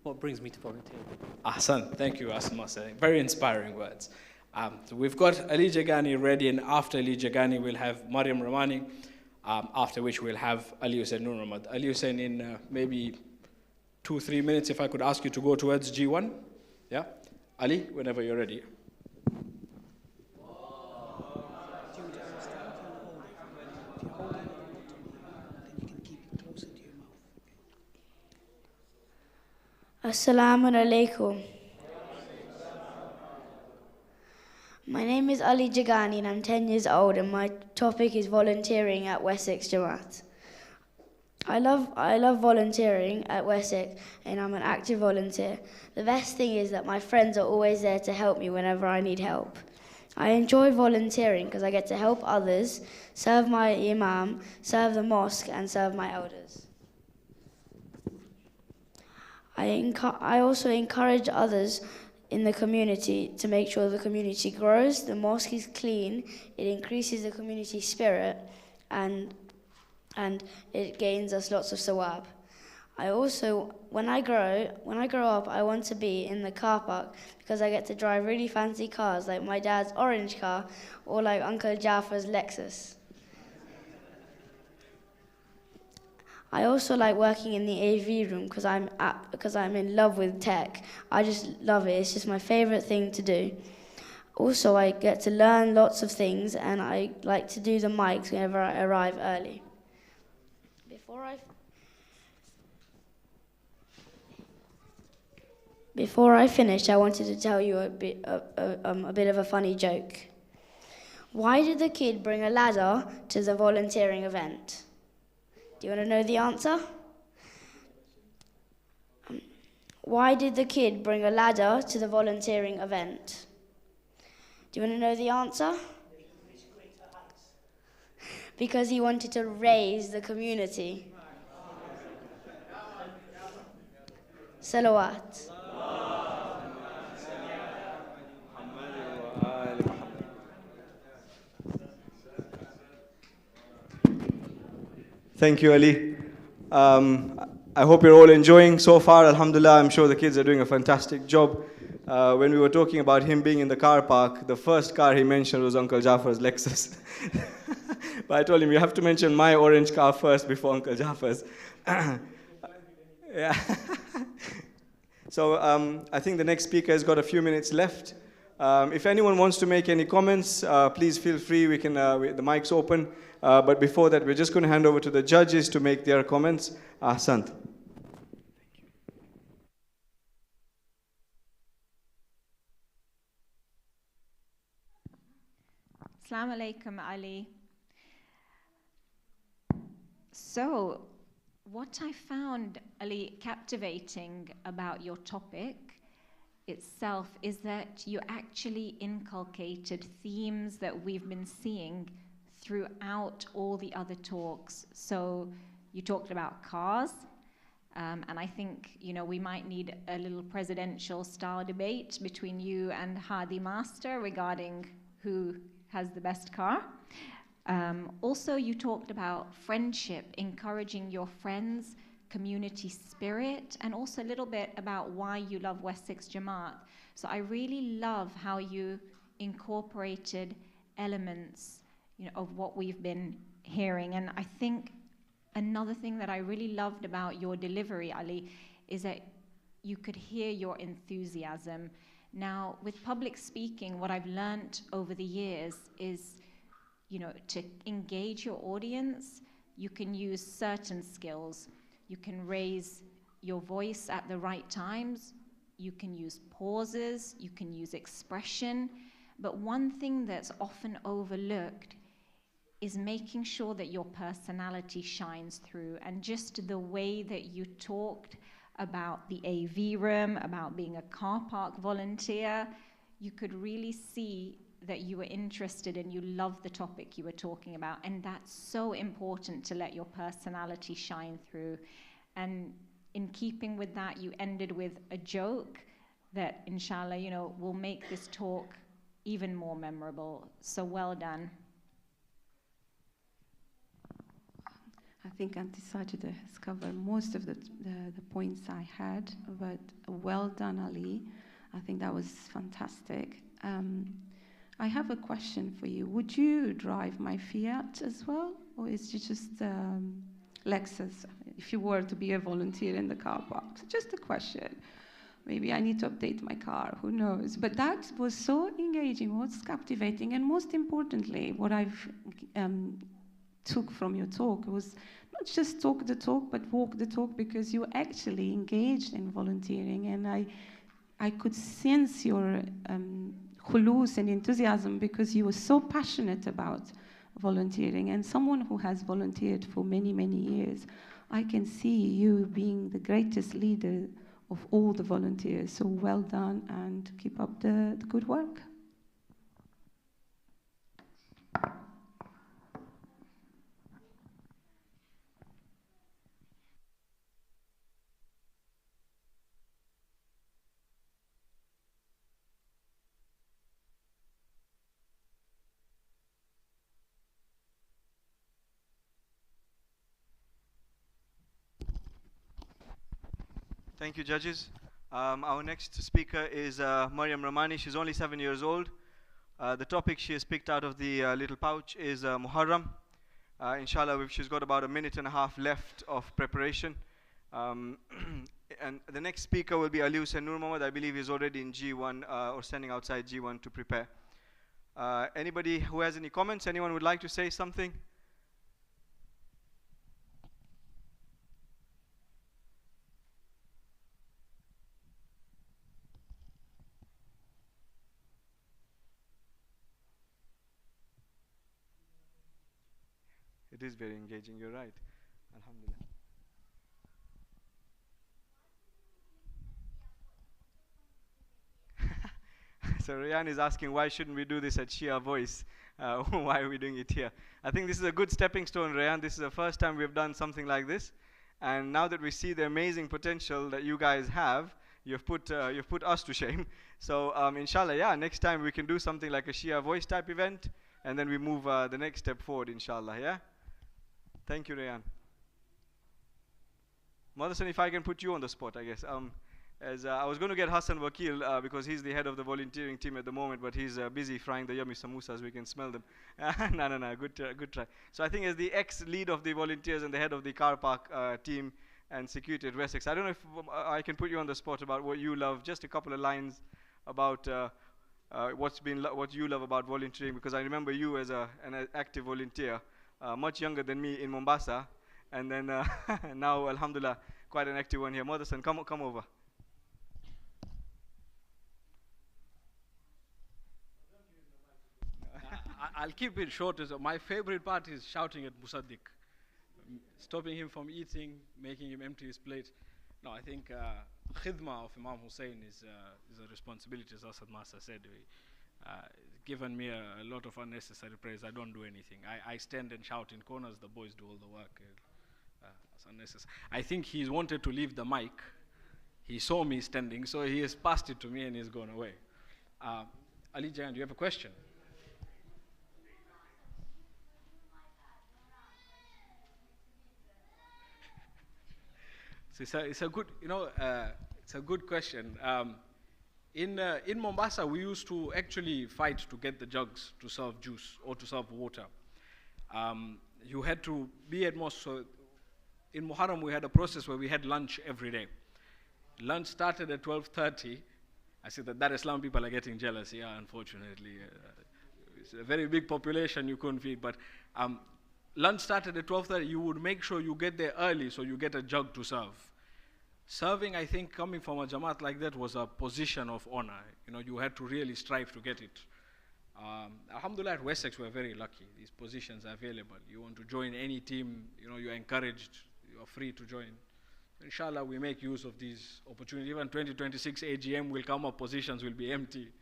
what brings me to volunteering. Ahsan, thank you, Ahsan Masa. Very inspiring words. So we've got Ali Jagani ready, and after Ali Jagani, we'll have Mariam Ramani, after which we'll have Ali Hussein Nur Ahmad. Ali Hussein, in maybe 2-3 minutes, if I could ask you to go towards G1. Yeah? Ali, whenever you're ready. Assalamu alaikum. My name is Ali Jagani and I'm 10 years old, and my topic is volunteering at Wessex Jamaat. I love volunteering at Wessex, and I'm an active volunteer. The best thing is that my friends are always there to help me whenever I need help. I enjoy volunteering because I get to help others, serve my imam, serve the mosque, and serve my elders. I also encourage others in the community to make sure the community grows, the mosque is clean, it increases the community spirit, and it gains us lots of sawab. I also, when I grow up, I want to be in the car park because I get to drive really fancy cars like my dad's orange car or like Uncle Jaffar's Lexus. I also like working in the AV room because I'm in love with tech. I just love it. It's just my favorite thing to do. Also, I get to learn lots of things, and I like to do the mics whenever I arrive early. Before I finish, I wanted to tell you a bit of a funny joke. Why did the kid bring a ladder to the volunteering event? Do you want to know the answer? Why did the kid bring a ladder to the volunteering event? Do you want to know the answer? Because he wanted to raise the community. Salawat. Thank you, Ali. I hope you're all enjoying so far. Alhamdulillah, I'm sure the kids are doing a fantastic job. When we were talking about him being in the car park, the first car he mentioned was Uncle Jaffar's Lexus. But I told him, you have to mention my orange car first before Uncle Jaffar's. Yeah. So I think the next speaker has got a few minutes left. If anyone wants to make any comments, please feel free. We can, the mic's open. But before that, we're just going to hand over to the judges to make their comments. Ahsant. Assalamu alaikum, Ali. So, what I found, Ali, captivating about your topic itself is that you actually inculcated themes that we've been seeing throughout all the other talks. So you talked about cars, and I think, you know, we might need a little presidential style debate between you and Hadi Master regarding who has the best car. Also, you talked about friendship, encouraging your friends, community spirit, and also a little bit about why you love Wessex Jamaat. So I really love how you incorporated elements, you know, of what we've been hearing. And I think another thing that I really loved about your delivery, Ali, is that you could hear your enthusiasm. Now, with public speaking, what I've learned over the years is, you know, to engage your audience, you can use certain skills. You can raise your voice at the right times. You can use pauses. You can use expression. But one thing that's often overlooked is making sure that your personality shines through, and just the way that you talked about the AV room, about being a car park volunteer, you could really see that you were interested and you loved the topic you were talking about. And that's so important, to let your personality shine through. And in keeping with that, you ended with a joke that, inshallah, you know, will make this talk even more memorable. So well done. I think Auntie Sajida has covered most of the points I had, but well done, Ali. I think that was fantastic. I have a question for you. Would you drive my Fiat as well, or is it just Lexus, if you were to be a volunteer in the car park? So just a question. Maybe I need to update my car, who knows? But that was so engaging, was captivating, and most importantly, what I've took from your talk was not just talk the talk, but walk the talk, because you actually engaged in volunteering, and I could sense your khulus and enthusiasm, because you were so passionate about volunteering. And someone who has volunteered for many, many years, I can see you being the greatest leader of all the volunteers. So well done, and keep up the good work. Thank you, judges. Our next speaker is Maryam Ramani. She's only 7 years old. The topic she has picked out of the little pouch is Muharram. Inshallah, she's got about a minute and a half left of preparation. And the next speaker will be Ali Hussain Nur Mohammed. I believe he's already in G1 or standing outside G1 to prepare. Anybody who has any comments? Anyone would like to say something? It is very engaging, you're right. Alhamdulillah. So Rayan is asking, why shouldn't we do this at Shia Voice? Why are we doing it here? I think this is a good stepping stone, Rayan. This is the first time we've done something like this. And now that we see the amazing potential that you guys have, you've put us to shame. So inshallah, yeah, next time we can do something like a Shia Voice type event, and then we move the next step forward, inshallah, yeah? Thank you, Rayan. Madhasan, if I can put you on the spot, I guess. I was going to get Hassan Wakil because he's the head of the volunteering team at the moment, but he's busy frying the yummy samosas. We can smell them. No, good try. So I think as the ex-lead of the volunteers and the head of the car park team and security at Wessex, I don't know if I can put you on the spot about what you love. Just a couple of lines about what you love about volunteering, because I remember you as an active volunteer. Much younger than me in Mombasa, and then now, alhamdulillah, quite an active one here. Madhasan, come over. I'll keep it short. My favorite part is shouting at Musaddiq, stopping him from eating, making him empty his plate. No, I think khidma of Imam Hussein is a responsibility, as Asad Masa said. Given me a lot of unnecessary praise. I don't do anything. I stand and shout in corners. The boys do all the work. It's unnecessary. I think he wanted to leave the mic. He saw me standing, so he has passed it to me and he's gone away. Ali Jayan, do you have a question? So it's a good, it's a good question. In Mombasa, we used to actually fight to get the jugs to serve juice or to serve water. You had to be at mosque. So in Muharram, we had a process where we had lunch every day. Lunch started at 12:30. I see that Dar es Salaam people are getting jealous. Yeah, unfortunately, it's a very big population. You couldn't feed, but lunch started at 12:30. You would make sure you get there early so you get a jug to serve. Serving, I think, coming from a Jamaat like that was a position of honor. You had to really strive to get it. Alhamdulillah, at Wessex, we're very lucky. These positions are available. You want to join any team, you're encouraged, you're free to join. Inshallah, we make use of these opportunities. Even 2026 AGM will come up, positions will be empty.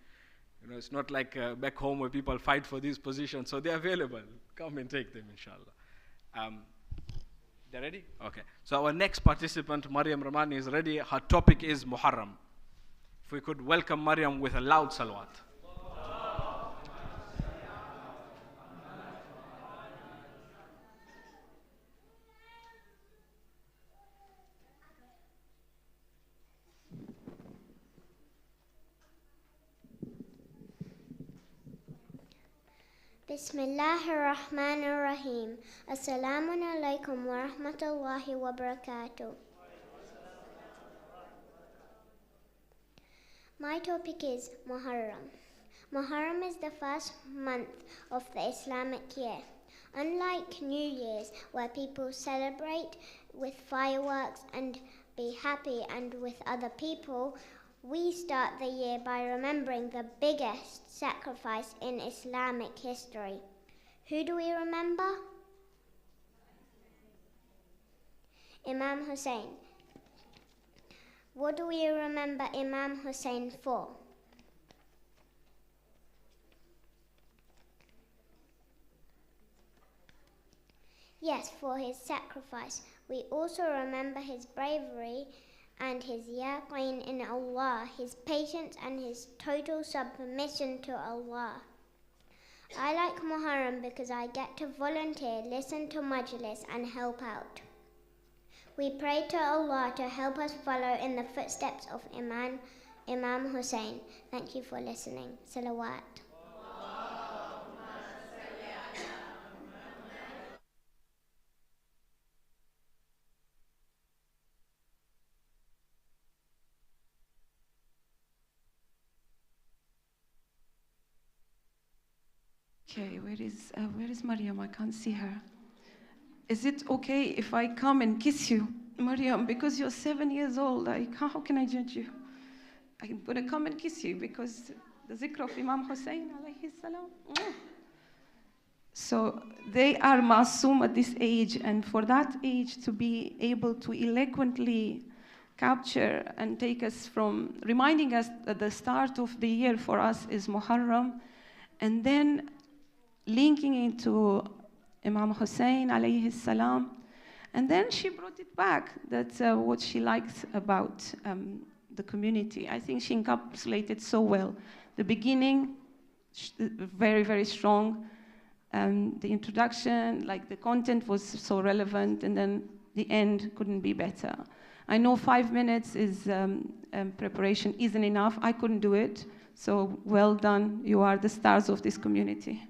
It's not like back home where people fight for these positions, so they're available. Come and take them, inshallah. They ready? Okay. So our next participant, Maryam Ramani, is ready. Her topic is Muharram. If we could welcome Maryam with a loud salawat. Bismillahirrahmanirrahim. Assalamu alaikum wa rahmatullahi wa barakatuh. My topic is Muharram. Muharram is the first month of the Islamic year. Unlike New Year's, where people celebrate with fireworks and be happy and with other people, we start the year by remembering the biggest sacrifice in Islamic history. Who do we remember? Imam Hussein. What do we remember Imam Hussein for? Yes, for his sacrifice. We also remember his bravery and his yaqeen in Allah, his patience and his total submission to Allah. I like Muharram because I get to volunteer, listen to majlis and help out. We pray to Allah to help us follow in the footsteps of Imam Hussein. Thank you for listening. Salawat. Okay, where is Maryam? I can't see her. Is it okay if I come and kiss you, Maryam, because you're 7 years old? How can I judge you? I'm going to come and kiss you because the zikr of Imam Hussein alayhi salam. So they are masoom at this age, and for that age to be able to eloquently capture and take us from, reminding us that the start of the year for us is Muharram, and then linking into Imam Hussein alayhi salam, and then she brought it back. That's what she liked about the community. I think she encapsulated so well. The beginning, very, very strong. The introduction, like the content was so relevant, and then the end couldn't be better. I know 5 minutes is preparation isn't enough. I couldn't do it. So well done. You are the stars of this community.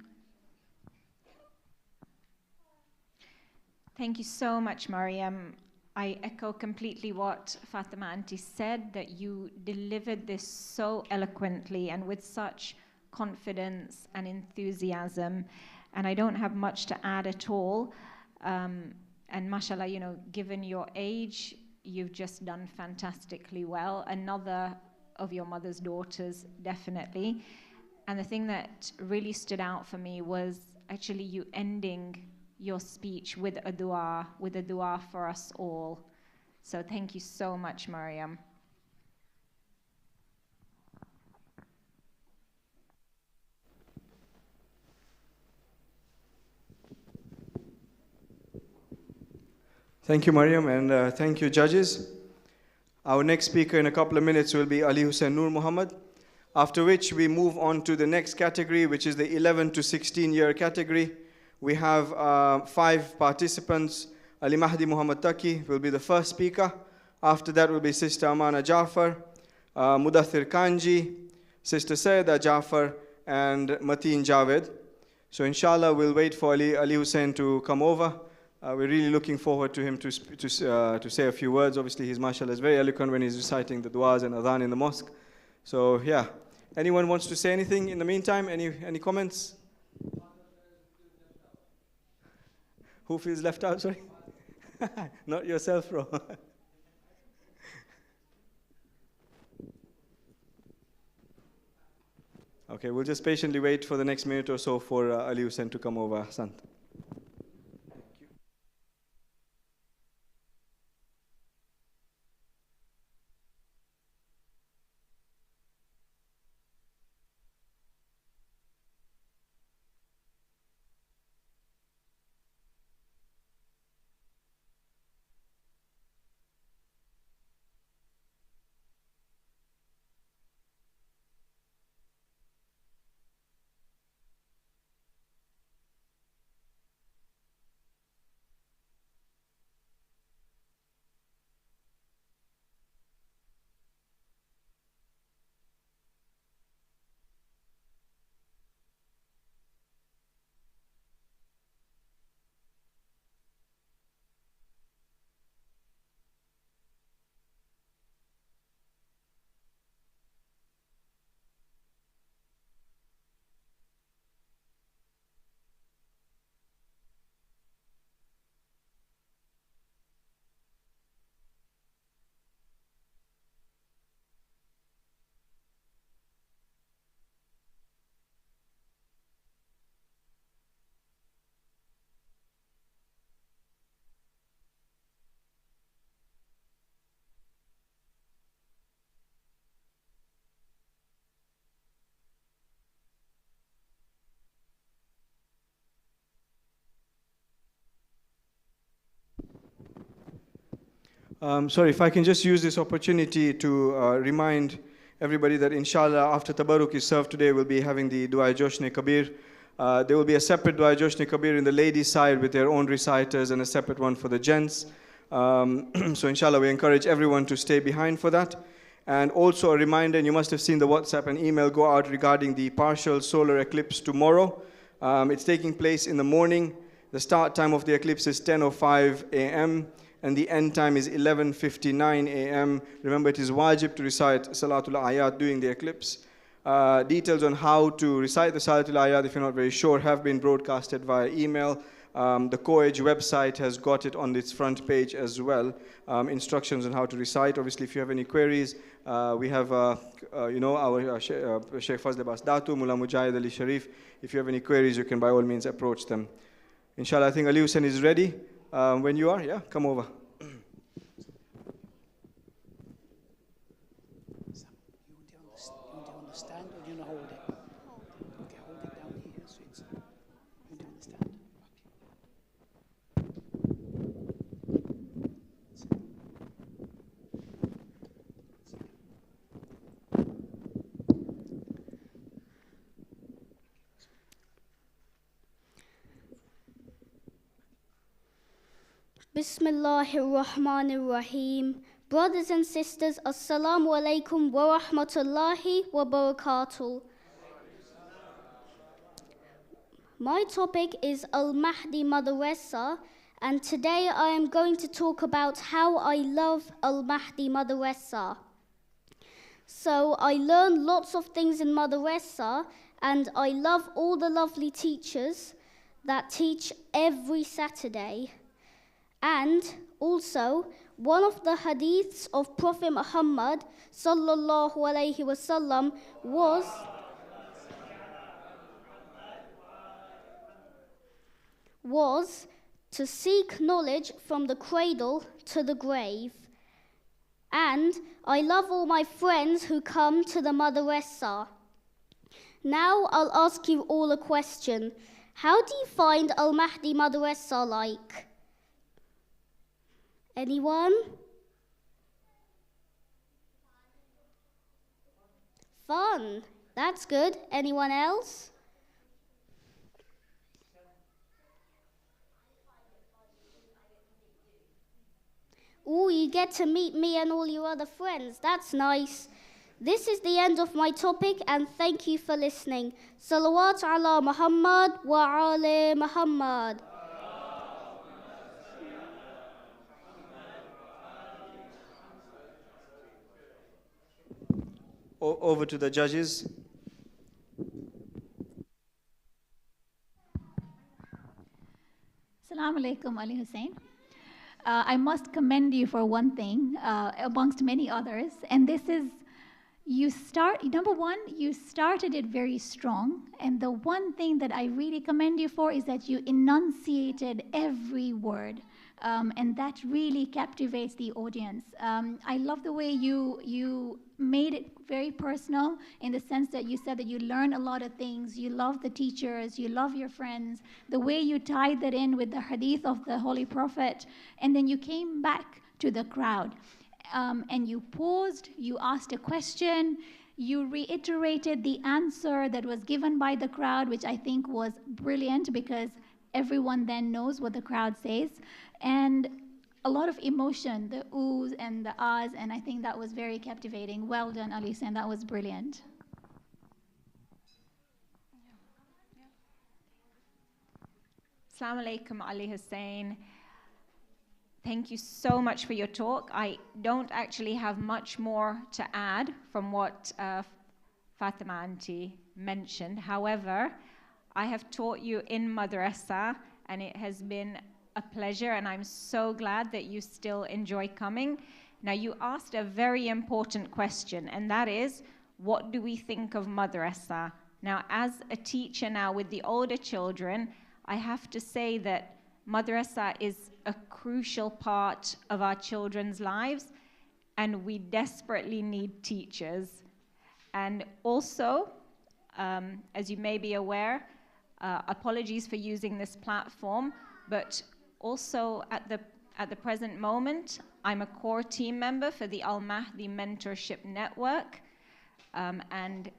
Thank you so much, Maryam. I echo completely what Fatima Auntie said, that you delivered this so eloquently and with such confidence and enthusiasm. And I don't have much to add at all. And mashallah, given your age, you've just done fantastically well. Another of your mother's daughters, definitely. And the thing that really stood out for me was actually you ending your speech with a dua for us all. So thank you so much, Mariam. Thank you, Mariam, and thank you, judges. Our next speaker in a couple of minutes will be Ali Hussain Nur Muhammad, after which we move on to the next category, which is the 11 to 16-year category. We have 5 participants. Ali Mahdi Muhammad Taki will be the first speaker. After that will be Sister Amana Jafar, Mudathir Kanji, Sister Sayeda Jafar, and Mateen Javed. So inshallah, we'll wait for Ali Hussain to come over. We're really looking forward to him to say a few words. Obviously, he's mashallah is very eloquent when he's reciting the du'as and adhan in the mosque. So yeah, anyone wants to say anything in the meantime? Any comments? Who feels left out? Sorry, not yourself, bro. Okay, we'll just patiently wait for the next minute or so for Ali Hussain to come over. Ahsant. Sorry, if I can just use this opportunity to remind everybody that inshallah after Tabarruk is served today, we'll be having the Dua Joshne Kabir. There will be a separate Dua Joshne Kabir in the ladies' side with their own reciters and a separate one for the gents. So inshallah we encourage everyone to stay behind for that. And also a reminder, and you must have seen the WhatsApp and email go out regarding the partial solar eclipse tomorrow. It's taking place in the morning. The start time of the eclipse is 10:05 a.m. and the end time is 11:59 a.m. Remember, it is wajib to recite Salatul Ayat during the eclipse. Details on how to recite the Salatul Ayat, if you're not very sure, have been broadcasted via email. The COEG website has got it on its front page as well. Instructions on how to recite. Obviously, if you have any queries, we have, our Sheikh Fazl Abbas Datu, Mullah Mujahid Ali Sharif. If you have any queries, you can by all means approach them. Inshallah, I think Ali Hussain is ready. When you are, yeah, come over. Bismillahir Rahmanir Rahim. Brothers and sisters, Assalamu alaikum wa rahmatullahi wa barakatuh. My topic is Al-Mahdi Madrasa, and today I am going to talk about how I love Al-Mahdi Madrasa. So I learn lots of things in Madrasa, and I love all the lovely teachers that teach every Saturday. And also, one of the hadiths of Prophet Muhammad sallallahu alaihi wasallam was to seek knowledge from the cradle to the grave. And I love all my friends who come to the madrasa. Now I'll ask you all a question. How do you find Al-Mahdi madrasa like? Anyone? Fun. That's good. Anyone else? Oh, you get to meet me and all your other friends. That's nice. This is the end of my topic, and thank you for listening. Salawat ala Muhammad wa ala Muhammad. Over to the judges. Assalamu alaikum, Ali Hussein. I must commend you for one thing, amongst many others, and this is number one, you started it very strong, and the one thing that I really commend you for is that you enunciated every word, and that really captivates the audience. I love the way you made it very personal, in the sense that you said that you learn a lot of things, you love the teachers, you love your friends, the way you tied that in with the hadith of the Holy Prophet, and then you came back to the crowd. And you paused, you asked a question, you reiterated the answer that was given by the crowd, which I think was brilliant, because everyone then knows what the crowd says. And a lot of emotion, the oohs and the ahs, and I think that was very captivating. Well done, Ali Hussein, that was brilliant. Assalamu alaikum, Ali Hussein. Thank you so much for your talk. I don't actually have much more to add from what Fatima Auntie mentioned. However, I have taught you in madrasa, and it has been a pleasure, and I'm so glad that you still enjoy coming. Now, you asked a very important question, and that is, what do we think of madrasa? Now, as a teacher now with the older children, I have to say that madrasa is a crucial part of our children's lives, and we desperately need teachers. And also, as you may be aware, apologies for using this platform, but also at the present moment, I'm a core team member for the Al-Mahdi Mentorship Network. And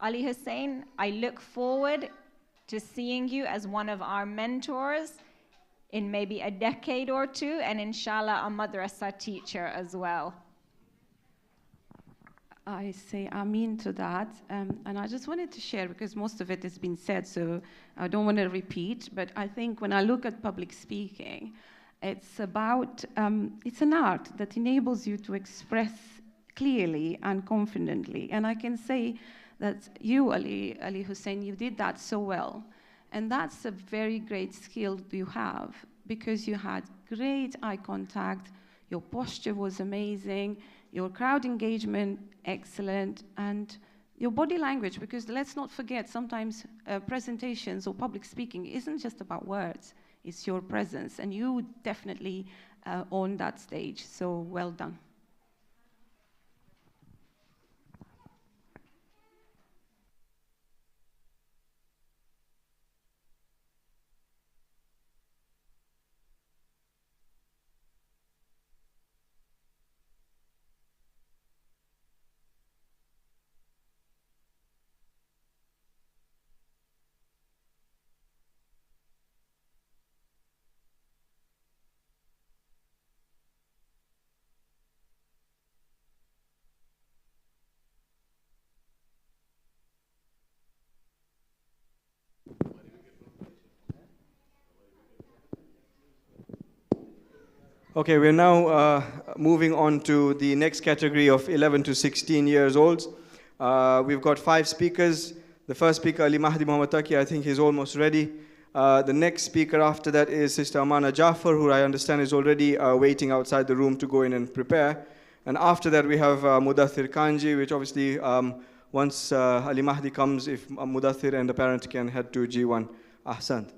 Ali Hussein, I look forward to seeing you as one of our mentors in maybe a decade or two, and inshallah a madrasa teacher as well. I say Amin to that, and I just wanted to share, because most of it has been said, so I don't want to repeat, but I think when I look at public speaking, it's about, it's an art that enables you to express clearly and confidently, and I can say that you, Ali Hussein, you did that so well. And that's a very great skill you have, because you had great eye contact, your posture was amazing, your crowd engagement, excellent, and your body language, because let's not forget, sometimes presentations or public speaking isn't just about words, it's your presence, and you definitely own that stage, so well done. Okay, we're now moving on to the next category of 11 to 16 years olds. We've got 5 speakers. The first speaker, Ali Mahdi Muhammad Taqi, I think he's almost ready. The next speaker after that is Sister Amana Jafar, who I understand is already waiting outside the room to go in and prepare. And after that, we have Mudathir Kanji, which obviously, once Ali Mahdi comes, if Mudathir and the parent can head to G1. Ahsant.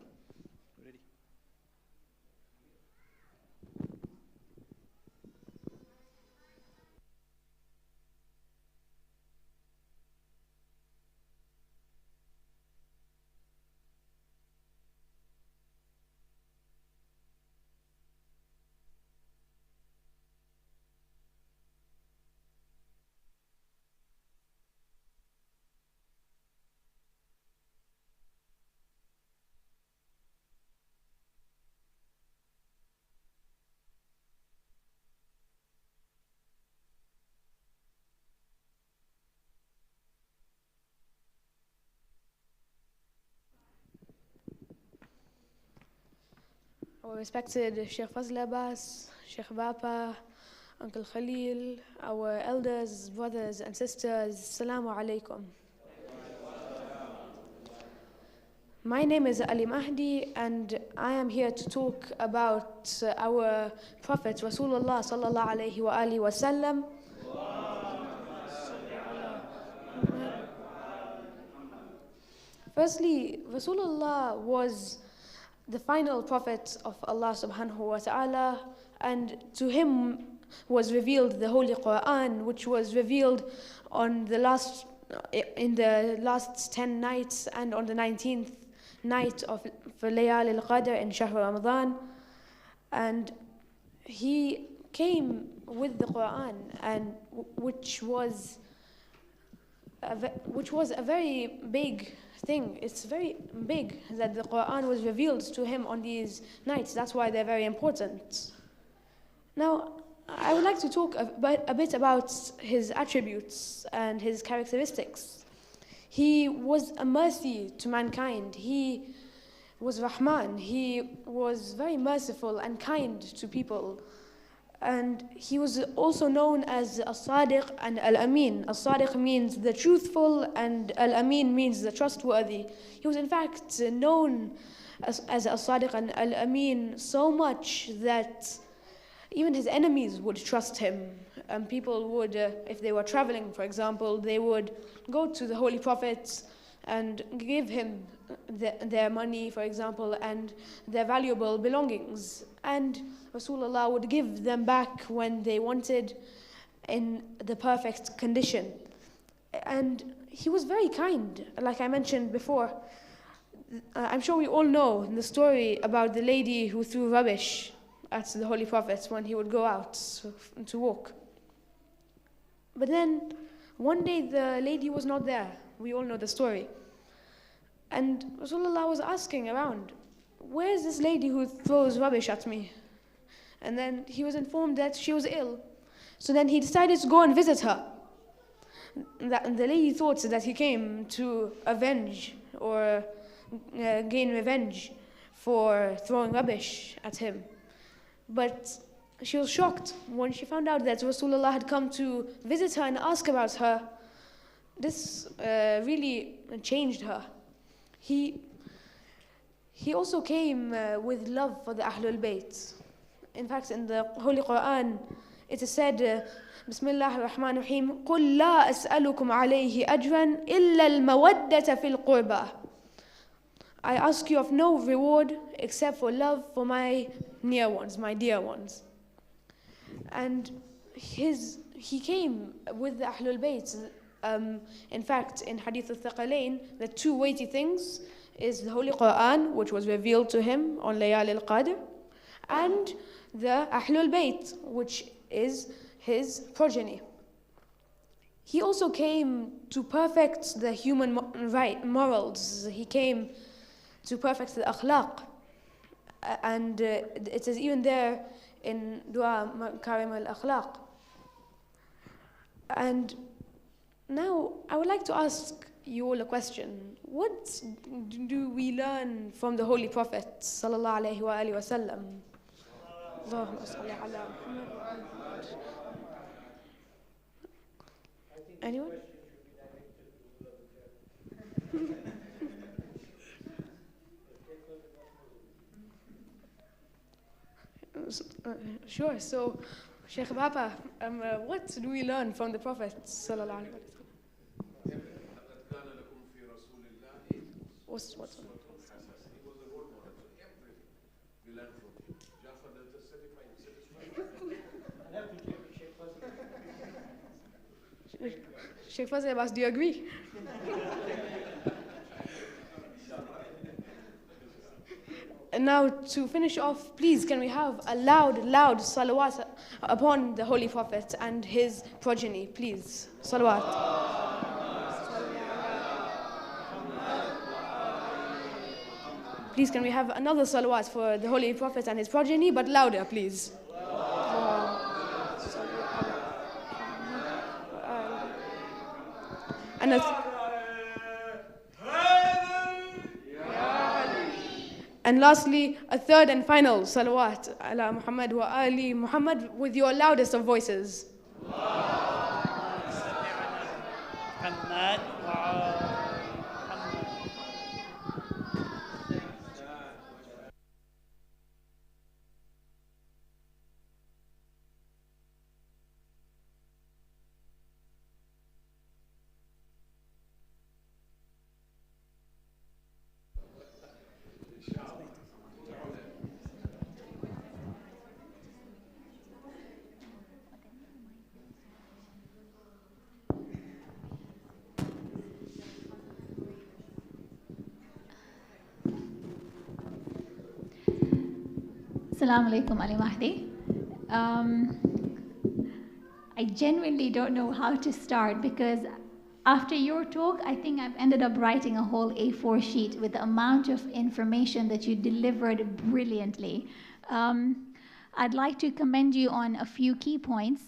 our respected Sheikh Fazl Abbas, Sheikh Bapa, Uncle Khalil, our elders, brothers and sisters, Assalamu alaikum. My name is Ali Mahdi and I am here to talk about our Prophet Rasulullah sallallahu alayhi wa alihi wa sallam. Firstly, Rasulullah was the final prophet of Allah subhanahu wa ta'ala, and to him was revealed the Holy Quran, which was revealed in the last 10 nights and on the 19th night of Layal al-Qadr in Shahr Ramadan. And he came with the Quran, and which was a very big thing. It's very big that the Quran was revealed to him on these nights. That's why they're very important. Now, I would like to talk a bit about his attributes and his characteristics. He was a mercy to mankind. He was Rahman. He was very merciful and kind to people. And he was also known as As-Sadiq and Al-Amin. As-Sadiq means the truthful and Al-Amin means the trustworthy. He was in fact known as As-Sadiq and Al-Amin so much that even his enemies would trust him. And people would, if they were traveling, for example, they would go to the Holy Prophets and give him their money, for example, and their valuable belongings. And Rasulullah would give them back when they wanted in the perfect condition. And he was very kind, like I mentioned before. I'm sure we all know the story about the lady who threw rubbish at the Holy Prophet when he would go out to walk. But then, one day the lady was not there. We all know the story. And Rasulullah was asking around, where is this lady who throws rubbish at me? And then he was informed that she was ill. So then he decided to go and visit her. The lady thought that he came to avenge or gain revenge for throwing rubbish at him. But she was shocked when she found out that Rasulullah had come to visit her and ask about her. This really changed her. He also came with love for the Ahlul Bayt. In fact, in the Holy Quran, it is said, Bismillah ar-Rahman ar-Rahim, قُلْ لَا أَسْأَلُكُمْ عَلَيْهِ أَجْرًا إِلَّا الْمَوَدَّةَ فِي الْقُرْبَى. I ask you of no reward except for love for my near ones, my dear ones. And he came with the Ahlul Bayt. In fact, in Hadith al-Thaqalain, the two weighty things is the Holy Quran, which was revealed to him on Layal al-Qadr, and the Ahlul Bayt, which is his progeny. He also came to perfect the human morals. He came to perfect the akhlaq. And it is even there in Dua Karim al-Akhlaq. And now I would like to ask you all a question. What do we learn from the Holy Prophet sallallahu alaihi wa alihi wasallam? Allahumma salli ala Muhammad. Anyone? Sure. So, Sheikh Bapa, what do we learn from the Prophet sallallahu alaihi wasallam? What's Sheikh Fazl Abbas, do you agree? And now to finish off, please can we have a loud salawat upon the Holy Prophet and his progeny, please. Salawat. Please can we have another salawat for the Holy Prophet and his progeny, but louder, please. And lastly, a third and final salawat ala Muhammad wa ali Muhammad with your loudest of voices. Assalamu alaikum, Ali Mahdi. I genuinely don't know how to start because after your talk, I think I've ended up writing a whole A4 sheet with the amount of information that you delivered brilliantly. I'd like to commend you on a few key points.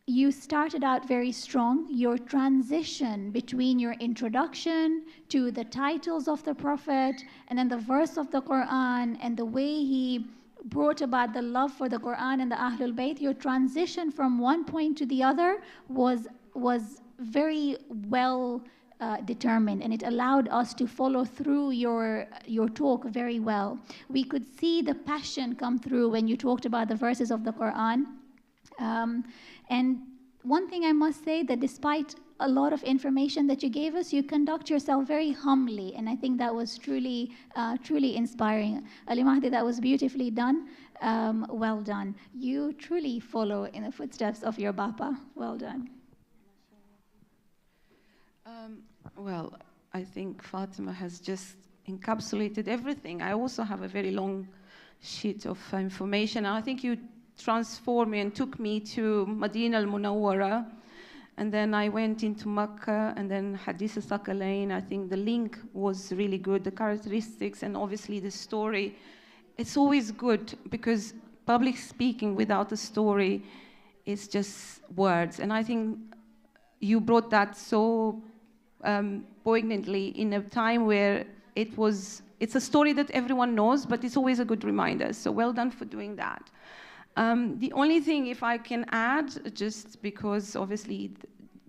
You started out very strong. Your transition between your introduction to the titles of the Prophet and then the verse of the Quran and the way he brought about the love for the Quran and the Ahlul Bayt, your transition from one point to the other was very well determined, and it allowed us to follow through your talk very well. We could see the passion come through when you talked about the verses of the Quran. And one thing I must say, that despite a lot of information that you gave us, you conduct yourself very humbly, and I think that was truly inspiring. Ali Mahdi, that was beautifully done. Well done. You truly follow in the footsteps of your Bapa. Well done. Well, I think Fatima has just encapsulated everything. I also have a very long sheet of information. I think you transformed me and took me to Medina al-Munawwara, and then I went into Mecca, and then Hadith al-Thaqalain. I think the link was really good, the characteristics, and obviously the story. It's always good because public speaking without a story is just words, and I think you brought that so poignantly in a time where it's a story that everyone knows, but it's always a good reminder. So well done for doing that. The only thing, if I can add, just because obviously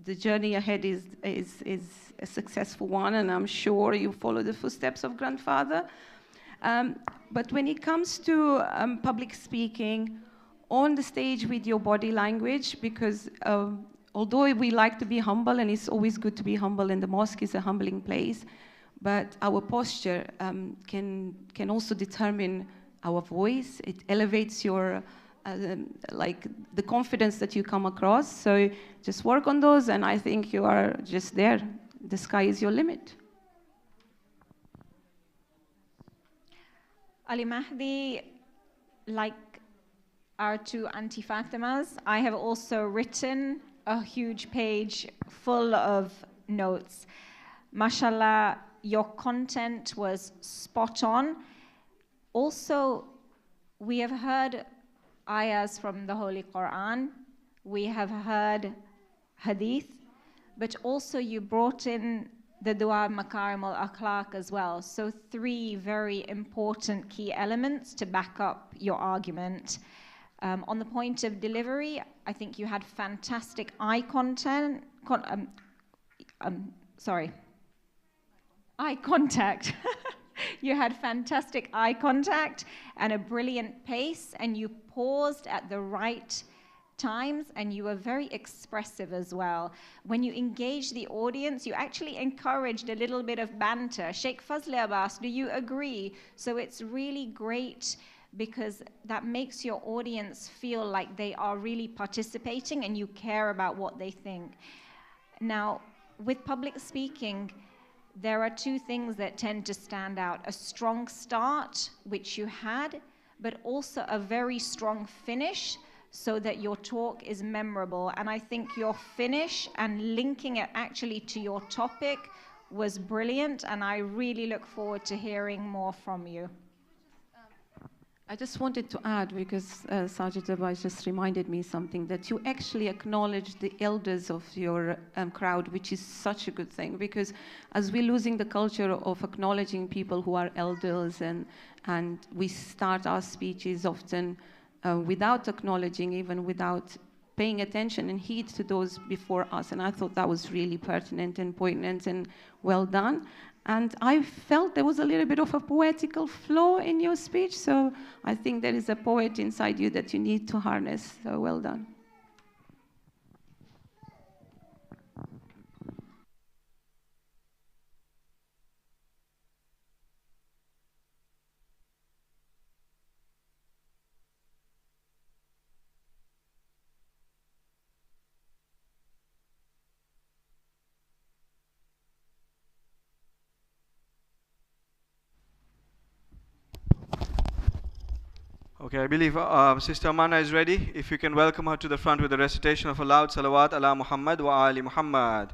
the journey ahead is a successful one, and I'm sure you follow the footsteps of grandfather. But when it comes to public speaking on the stage with your body language, because although we like to be humble, and it's always good to be humble, and the mosque is a humbling place, but our posture can also determine our voice. It elevates your like the confidence that you come across. So just work on those, and I think you are just there. The sky is your limit. Ali Mahdi, like our two Auntie Fatimas, I have also written a huge page full of notes. Mashallah, your content was spot on. Also, we have heard ayahs from the Holy Quran, we have heard hadith, but also you brought in the dua makarim al-akhlaq as well. So 3 very important key elements to back up your argument. On the point of delivery, I think you had fantastic eye contact. You had fantastic eye contact and a brilliant pace, and you paused at the right times, and you were very expressive as well. When you engaged the audience, you actually encouraged a little bit of banter. Sheikh Fazli Abbas, do you agree? So it's really great because that makes your audience feel like they are really participating and you care about what they think. Now, with public speaking, there are 2 things that tend to stand out. A strong start, which you had, but also a very strong finish so that your talk is memorable. And I think your finish and linking it actually to your topic was brilliant, and I really look forward to hearing more from you. I just wanted to add, because Sajid Abbas just reminded me something, that you actually acknowledge the elders of your crowd, which is such a good thing, because as we're losing the culture of acknowledging people who are elders, and we start our speeches often without acknowledging, even without paying attention and heed to those before us. And I thought that was really pertinent and poignant and well done. And I felt there was a little bit of a poetical flow in your speech, so I think there is a poet inside you that you need to harness. So well done. Okay, I believe Sister Amana is ready. If you can welcome her to the front with the recitation of a loud salawat ala Muhammad wa ali Muhammad.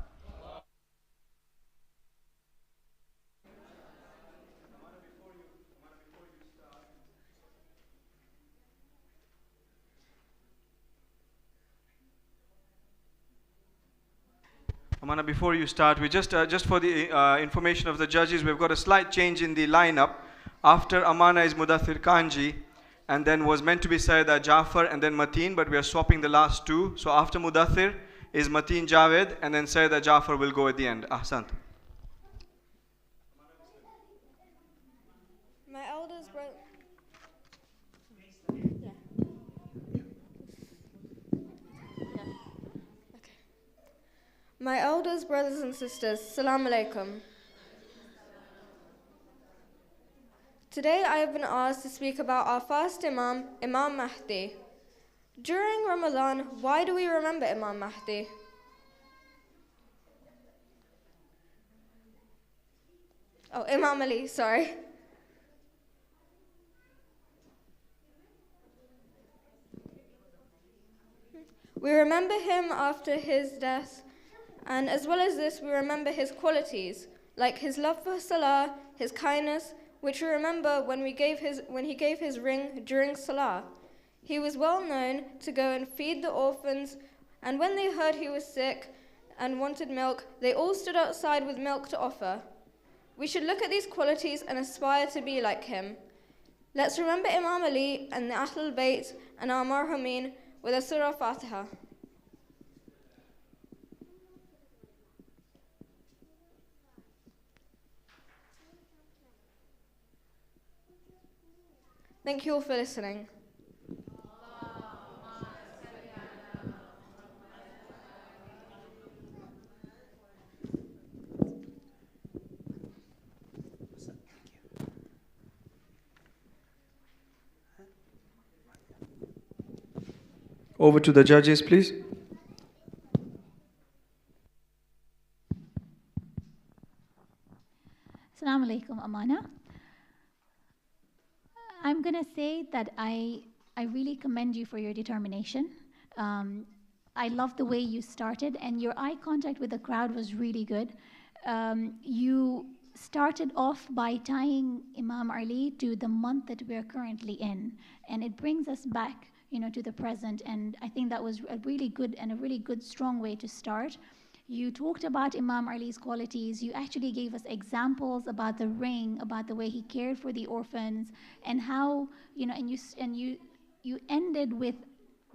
Amana, before you start, we just for the information of the judges, we've got a slight change in the lineup. After Amana is Mudathir Kanji, and then was meant to be Sayyida Jafar and then Mateen, but we are swapping the last two. So after Mudathir is Mateen Javed, and then Sayyida Jafar will go at the end. Ahsant. My eldest brother. My elders, brothers and sisters, Salam Alaikum. Today I have been asked to speak about our first Imam, Imam Mahdi. During Ramadan, why do we remember Imam Mahdi? Oh, Imam Ali, sorry. We remember him after his death, and as well as this, we remember his qualities, like his love for Salah, his kindness, which we remember when he gave his ring during Salah. He was well known to go and feed the orphans, and when they heard he was sick and wanted milk, they all stood outside with milk to offer. We should look at these qualities and aspire to be like him. Let's remember Imam Ali and the Ahlul Bayt and our Marhumin with a Surah Fatiha. Thank you all for listening. Over to the judges, please. Assalamu alaikum, Amana. I'm going to say that I really commend you for your determination. I love the way you started, and your eye contact with the crowd was really good. You started off by tying Imam Ali to the month that we're currently in, and it brings us back, to the present, and I think that was a really good and a really good, strong way to start. You talked about Imam Ali's qualities. You actually gave us examples about the ring, about the way he cared for the orphans, and how, and you ended with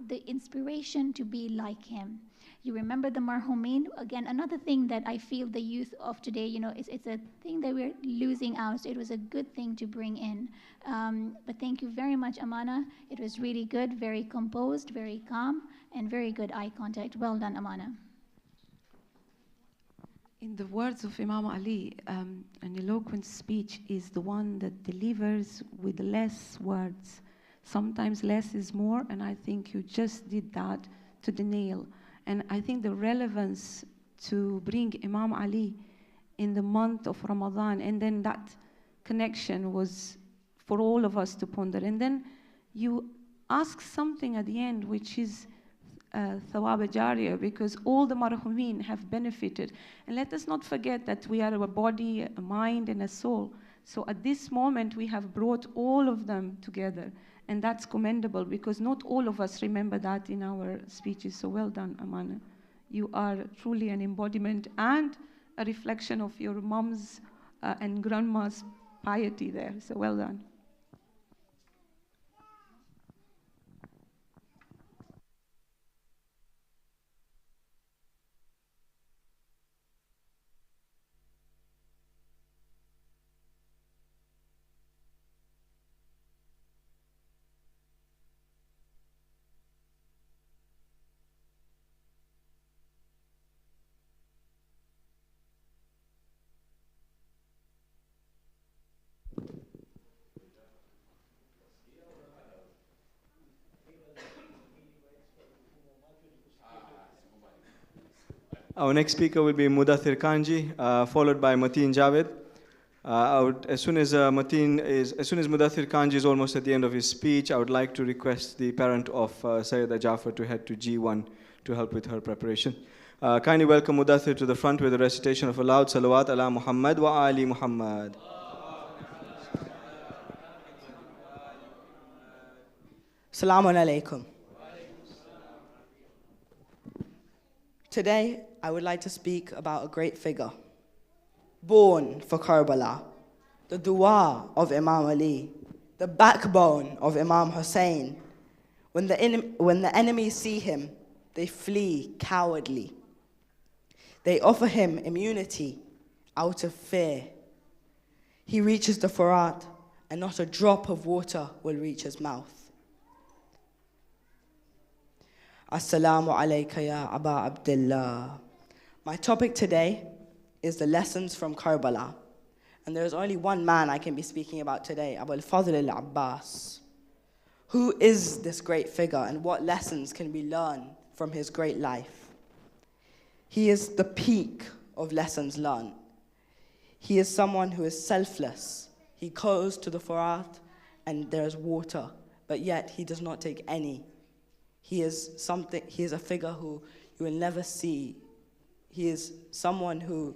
the inspiration to be like him. You remember the marhumin. Again, another thing that I feel the youth of today, it's a thing that we're losing out. So it was a good thing to bring in. But thank you very much, Amana. It was really good, very composed, very calm, and very good eye contact. Well done, Amana. In the words of Imam Ali, an eloquent speech is the one that delivers with less words. Sometimes less is more, and I think you just did that to the nail. And I think the relevance to bring Imam Ali in the month of Ramadan, and then that connection was for all of us to ponder. And then you ask something at the end, which is Thawab Jariyah, because all the marhumin have benefited. And let us not forget that we are a body, a mind, and a soul. So at this moment, we have brought all of them together. And that's commendable because not all of us remember that in our speeches. So well done, Amana. You are truly an embodiment and a reflection of your mom's and grandma's piety there. So well done. Our next speaker will be Mudathir Kanji, followed by Mateen Javed. As soon as Mudathir Kanji is almost at the end of his speech, I would like to request the parent of Sayyida Jafar to head to G1 to help with her preparation. Kindly welcome Mudathir to the front with the recitation of a loud salawat ala Muhammad wa ali Muhammad. Assalamu alaikum. Today, I would like to speak about a great figure, born for Karbala, the dua of Imam Ali, the backbone of Imam Hussein. When the enemies see him, they flee cowardly. They offer him immunity out of fear. He reaches the Furat, and not a drop of water will reach his mouth. Assalamu alayka ya Aba Abdullah. My topic today is the lessons from Karbala. And there's only one man I can be speaking about today, Abu al-Fadl al-Abbas. Who is this great figure and what lessons can we learn from his great life? He is the peak of lessons learned. He is someone who is selfless. He goes to the Furat and there's water, but yet he does not take any. He is a figure who you will never see. He is someone who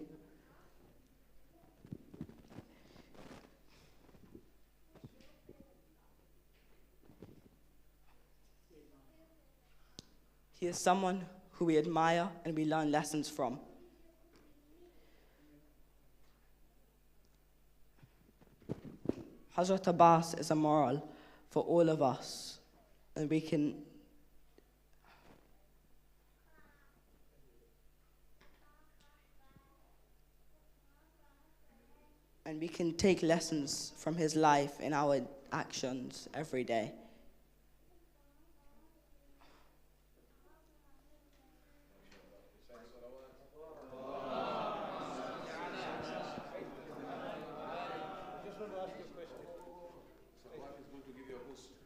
we admire and we learn lessons from. Hazrat Abbas is a moral for all of us, and we can take lessons from his life in our actions every day.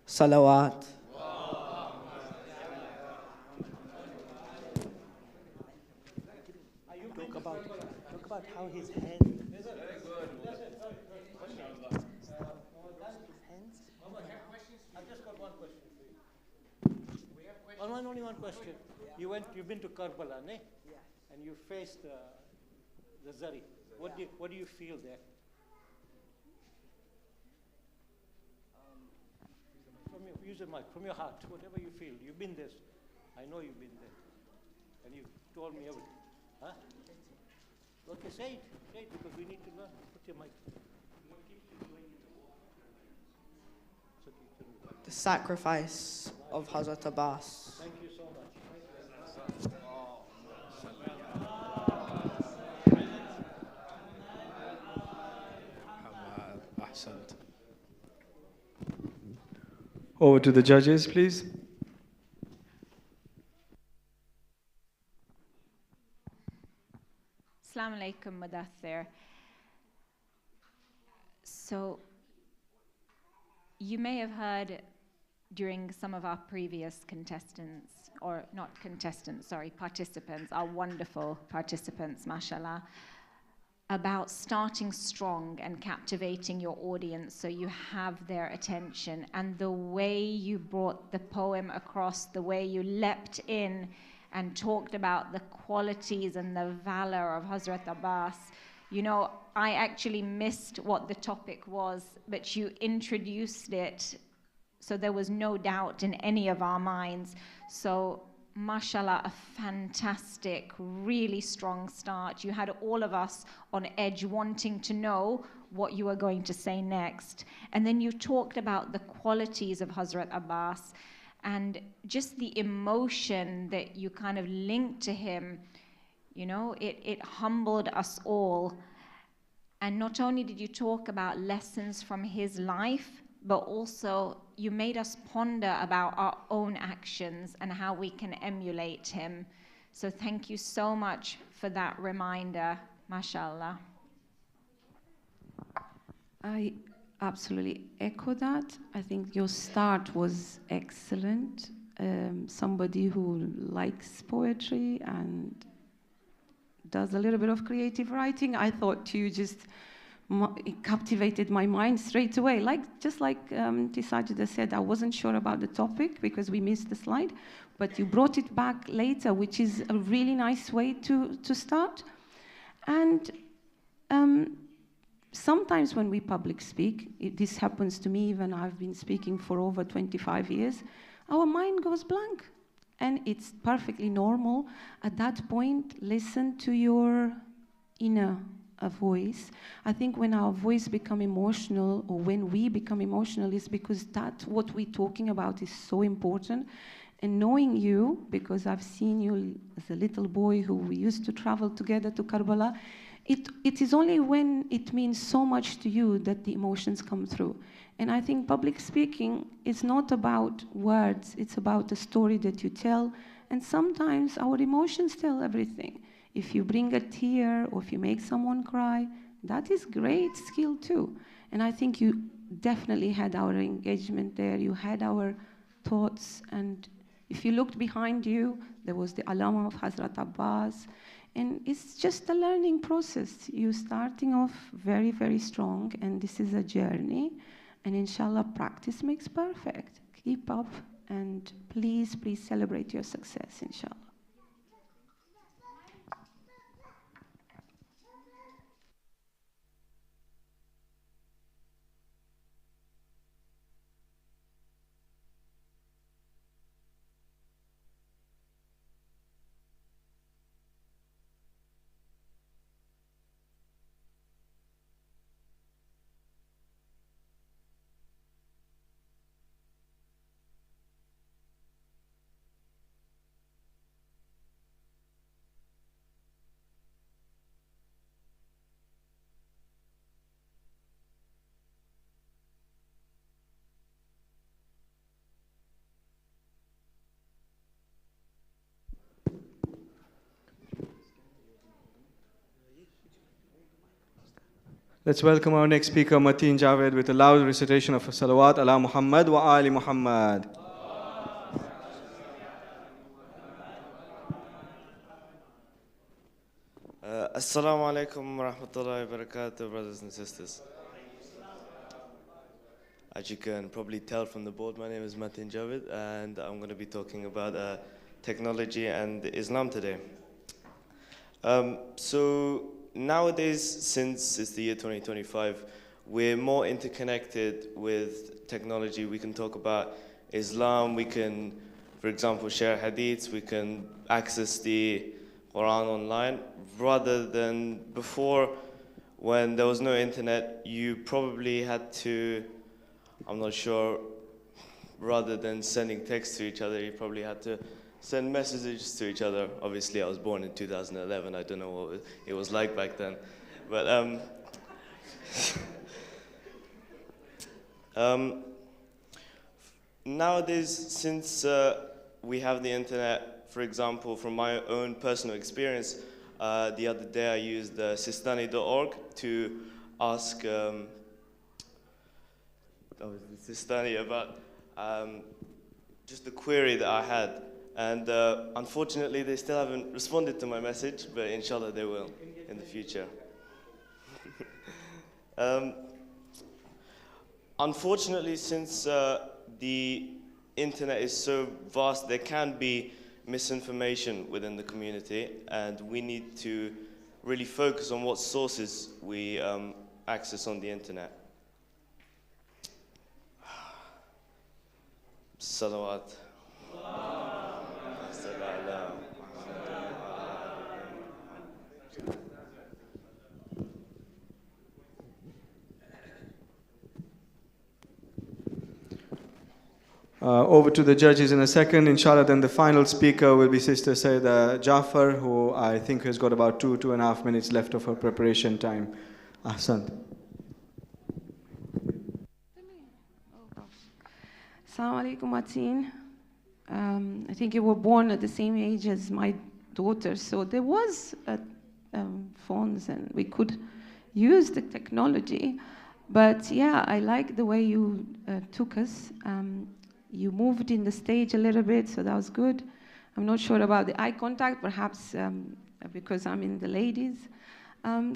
Salawat. Talk about how his hand. I've just got one question for you. Only one question. You've been to Karbala, ne? Yeah. And you faced the Zari. What do you feel there? Use the mic, from your heart, whatever you feel. You've been there. I know you've been there. And you've told me everything. Huh? Okay, say it, because we need to learn. Put your mic. The sacrifice of Hazrat Abbas. Thank you so much. Over to the judges, please. Assalamu alaikum, Mudathir. So, you may have heard during some of our previous participants, our wonderful participants, mashallah, about starting strong and captivating your audience so you have their attention. And the way you brought the poem across, the way you leapt in and talked about the qualities and the valor of Hazrat Abbas, You know, I actually missed what the topic was, but you introduced it, so there was no doubt in any of our minds. So, mashallah, a fantastic, really strong start. You had all of us on edge wanting to know what you were going to say next. And then you talked about the qualities of Hazrat Abbas and just the emotion that you kind of linked to him. You know, it humbled us all. And not only did you talk about lessons from his life, but also you made us ponder about our own actions and how we can emulate him. So thank you so much for that reminder, mashallah. I absolutely echo that. I think your start was excellent. Somebody who likes poetry and does a little bit of creative writing, I thought you just it captivated my mind straight away. Just like Tisajida said, I wasn't sure about the topic because we missed the slide, but you brought it back later, which is a really nice way to start. And sometimes when we public speak, this happens to me, even I've been speaking for over 25 years, our mind goes blank. And it's perfectly normal. At that point, listen to your inner voice. I think when our voice become emotional, or when we become emotional, is because that what we're talking about is so important. And knowing you, because I've seen you as a little boy who we used to travel together to Karbala, it is only when it means so much to you that the emotions come through. And I think public speaking is not about words, it's about the story that you tell. And sometimes our emotions tell everything. If you bring a tear or if you make someone cry, that is great skill too. And I think you definitely had our engagement there, you had our thoughts. And if you looked behind you, there was the alama of Hazrat Abbas. And it's just a learning process. You're starting off very, very strong, and this is a journey. And inshallah, practice makes perfect. Keep up, and please, please celebrate your success, inshallah. Let's welcome our next speaker, Mateen Javed, with a loud recitation of Salawat ala Muhammad wa ali Muhammad. Assalamu alaikum wa rahmatullahi wa barakatuh, brothers and sisters. As you can probably tell from the board, my name is Mateen Javed, and I'm going to be talking about technology and Islam today. So nowadays, since it's the year 2025, we're more interconnected with technology. We can talk about Islam, we can, for example, share hadiths, we can access the Quran online, rather than before, when there was no internet, you probably had to, I'm not sure, rather than sending texts to each other, you probably had to send messages to each other. Obviously, I was born in 2011. I don't know what it was like back then. But nowadays, since we have the internet, for example, from my own personal experience, the other day I used sistani.org to ask Sistani about just the query that I had. And unfortunately, they still haven't responded to my message, but inshallah they will in the future. Unfortunately, since the internet is so vast, there can be misinformation within the community, and we need to really focus on what sources we access on the internet. Salawat. Over to the judges in a second, inshallah. Then the final speaker will be Sister Sayyidah Jafar, who I think has got about 2.5 minutes left of her preparation time. Ahsan. Assalamu alaikum, Mateen. I think you were born at the same age as my daughter, so there was phones and we could use the technology. But yeah, I like the way you took us. You moved in the stage a little bit, so that was good. I'm not sure about the eye contact, perhaps because I'm in the ladies.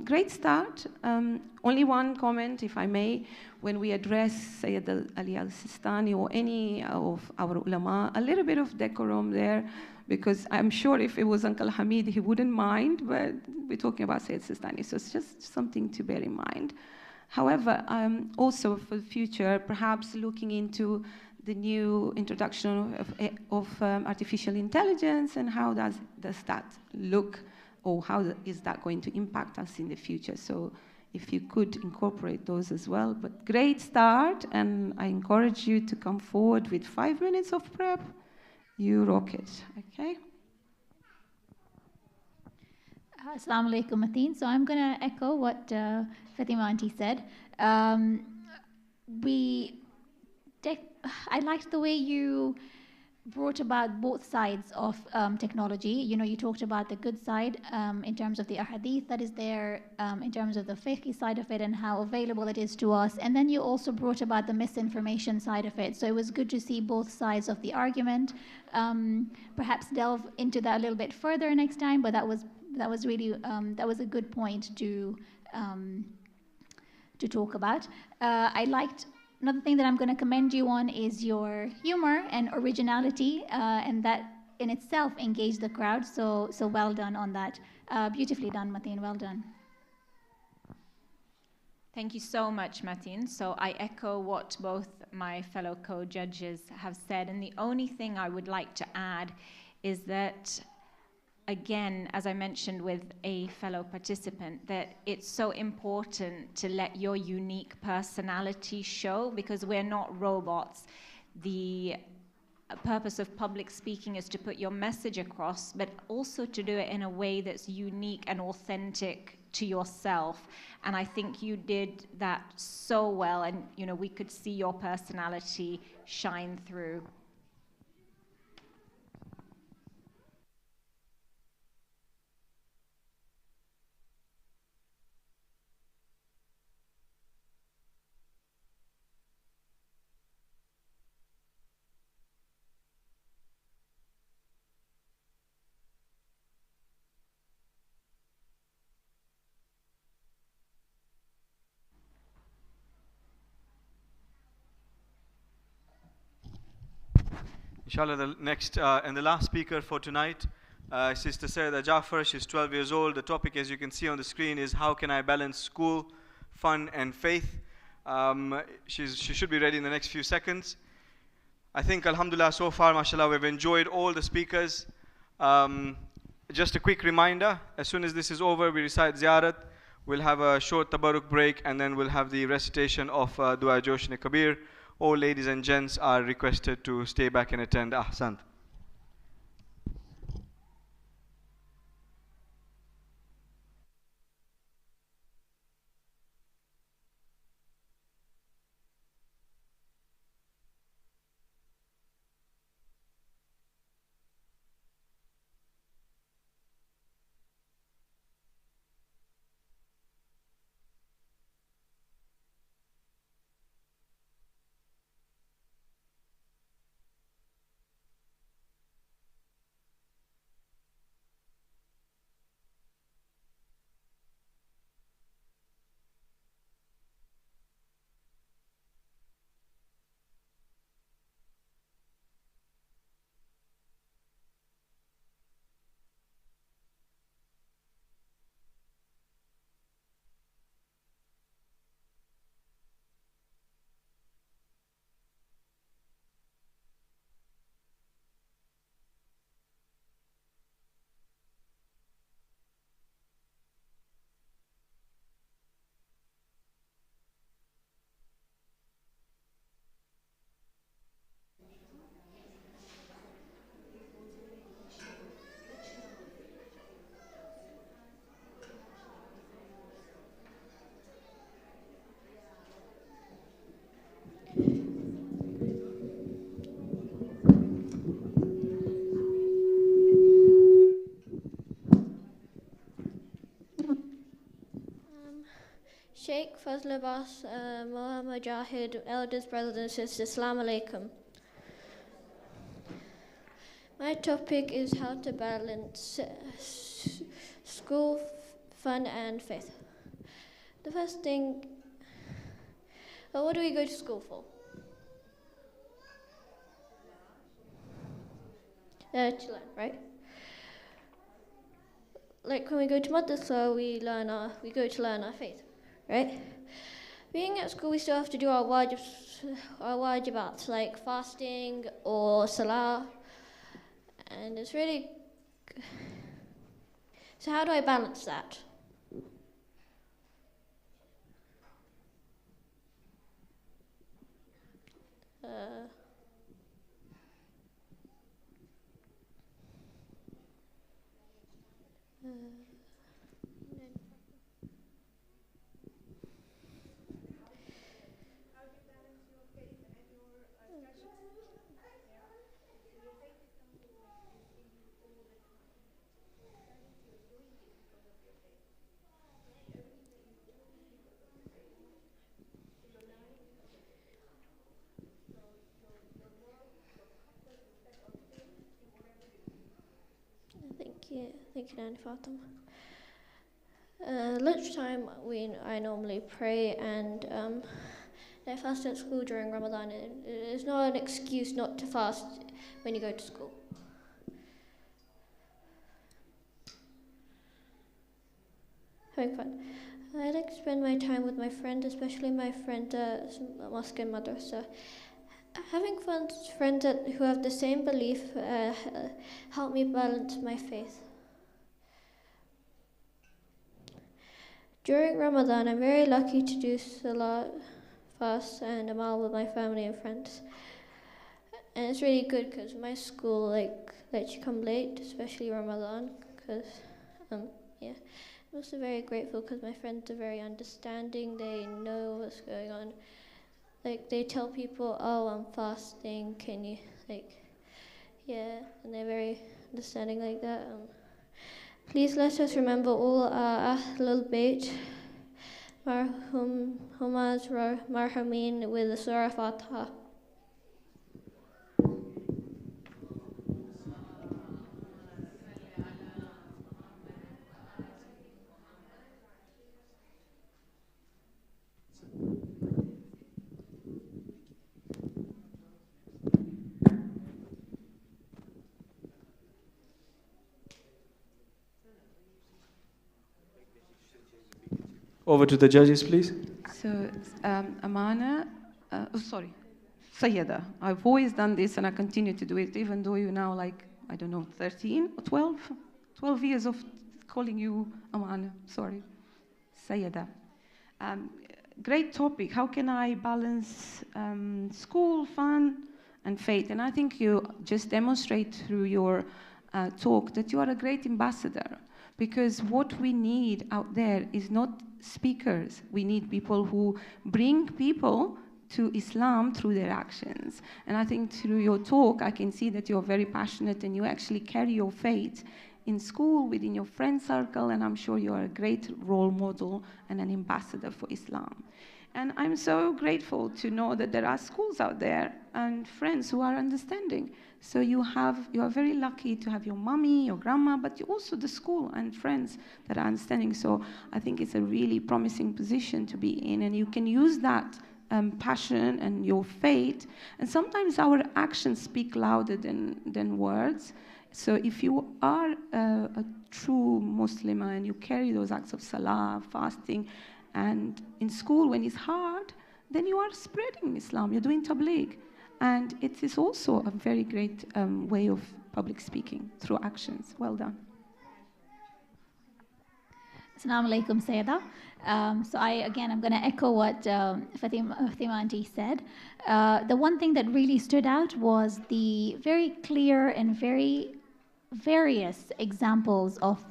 Great start. Only one comment, if I may. When we address Sayyid Ali al-Sistani or any of our ulama, a little bit of decorum there, because I'm sure if it was Uncle Hamid, he wouldn't mind, but we're talking about Sayyid Sistani, so it's just something to bear in mind. However, also for the future, perhaps looking into the new introduction of artificial intelligence and how does that look, or how is that going to impact us in the future. So if you could incorporate those as well. But great start, and I encourage you to come forward with 5 minutes of prep. You rock it, okay? Assalamu alaikum, Mateen. So I'm going to echo what Fatima Auntie said. I liked the way you brought about both sides of technology. You know, you talked about the good side in terms of the ahadith that is there, in terms of the fiqh side of it and how available it is to us. And then you also brought about the misinformation side of it. So it was good to see both sides of the argument. Perhaps delve into that a little bit further next time, but that was really that was a good point to talk about. I liked. Another thing that I'm going to commend you on is your humor and originality, and that in itself engaged the crowd. So well done on that. Beautifully done, Mateen. Well done. Thank you so much, Mateen. So I echo what both my fellow co-judges have said, and the only thing I would like to add is that, again, as I mentioned with a fellow participant, that it's so important to let your unique personality show, because we're not robots. The purpose of public speaking is to put your message across, but also to do it in a way that's unique and authentic to yourself. And I think you did that so well, and we could see your personality shine through. Inshallah, the next and the last speaker for tonight, Sister Sayyidah Jafar. She's 12 years old. The topic, as you can see on the screen, is how can I balance school, fun, and faith. She should be ready in the next few seconds. I think, alhamdulillah, so far, mashallah, we've enjoyed all the speakers. Just a quick reminder, as soon as this is over, we recite ziyarat. We'll have a short tabarruk break, and then we'll have the recitation of Dua Joshne Kabir. All ladies and gents are requested to stay back and attend. Ahsant. Fazl Abbas, Muhammad Jahid, elders, brothers and sisters, Assalamu alaikum. My topic is how to balance school, fun and faith. The first thing, what do we go to school for? To learn, right? Like when we go to madrasa, we go to learn our faith, right? Being at school, we still have to do our wajibats, like fasting or salah, and it's really. So how do I balance that? Thank you, Nani Fatima. Lunchtime, I normally pray and I fast at school during Ramadan. It's not an excuse not to fast when you go to school. Having fun. I like to spend my time with my friends, especially my friend mosque and madrasa. Having friends who have the same belief help me balance my faith. During Ramadan, I'm very lucky to do salat, fast, and amal with my family and friends. And it's really good because my school lets you come late, especially Ramadan. Because I'm also very grateful because my friends are very understanding. They know what's going on. Like they tell people, "Oh, I'm fasting. Can you and they're very understanding like that. Please let us remember all our Ahlul Bayt, Humaz Marhameen with the Surah Fatiha. Over to the judges, please. So, Amana, Sayyada. I've always done this and I continue to do it, even though you're now 13 or 12 years of calling you Amana, sorry. Sayyada. Great topic. How can I balance school, fun, and faith? And I think you just demonstrate through your talk that you are a great ambassador. Because what we need out there is not speakers. We need people who bring people to Islam through their actions. And I think through your talk, I can see that you're very passionate and you actually carry your faith in school, within your friend circle, and I'm sure you are a great role model and an ambassador for Islam. And I'm so grateful to know that there are schools out there and friends who are understanding. So you are very lucky to have your mommy, your grandma, but also the school and friends that are understanding. So I think it's a really promising position to be in, and you can use that passion and your faith. And sometimes our actions speak louder than words. So if you are a true Muslim and you carry those acts of salah, fasting, and in school when it's hard, then you are spreading Islam, you're doing tabligh. And it is also a very great way of public speaking through actions. Well done. Assalamu alaikum, Sayyida. So I'm going to echo what Fatima Aunty said. The one thing that really stood out was the very clear and very various examples of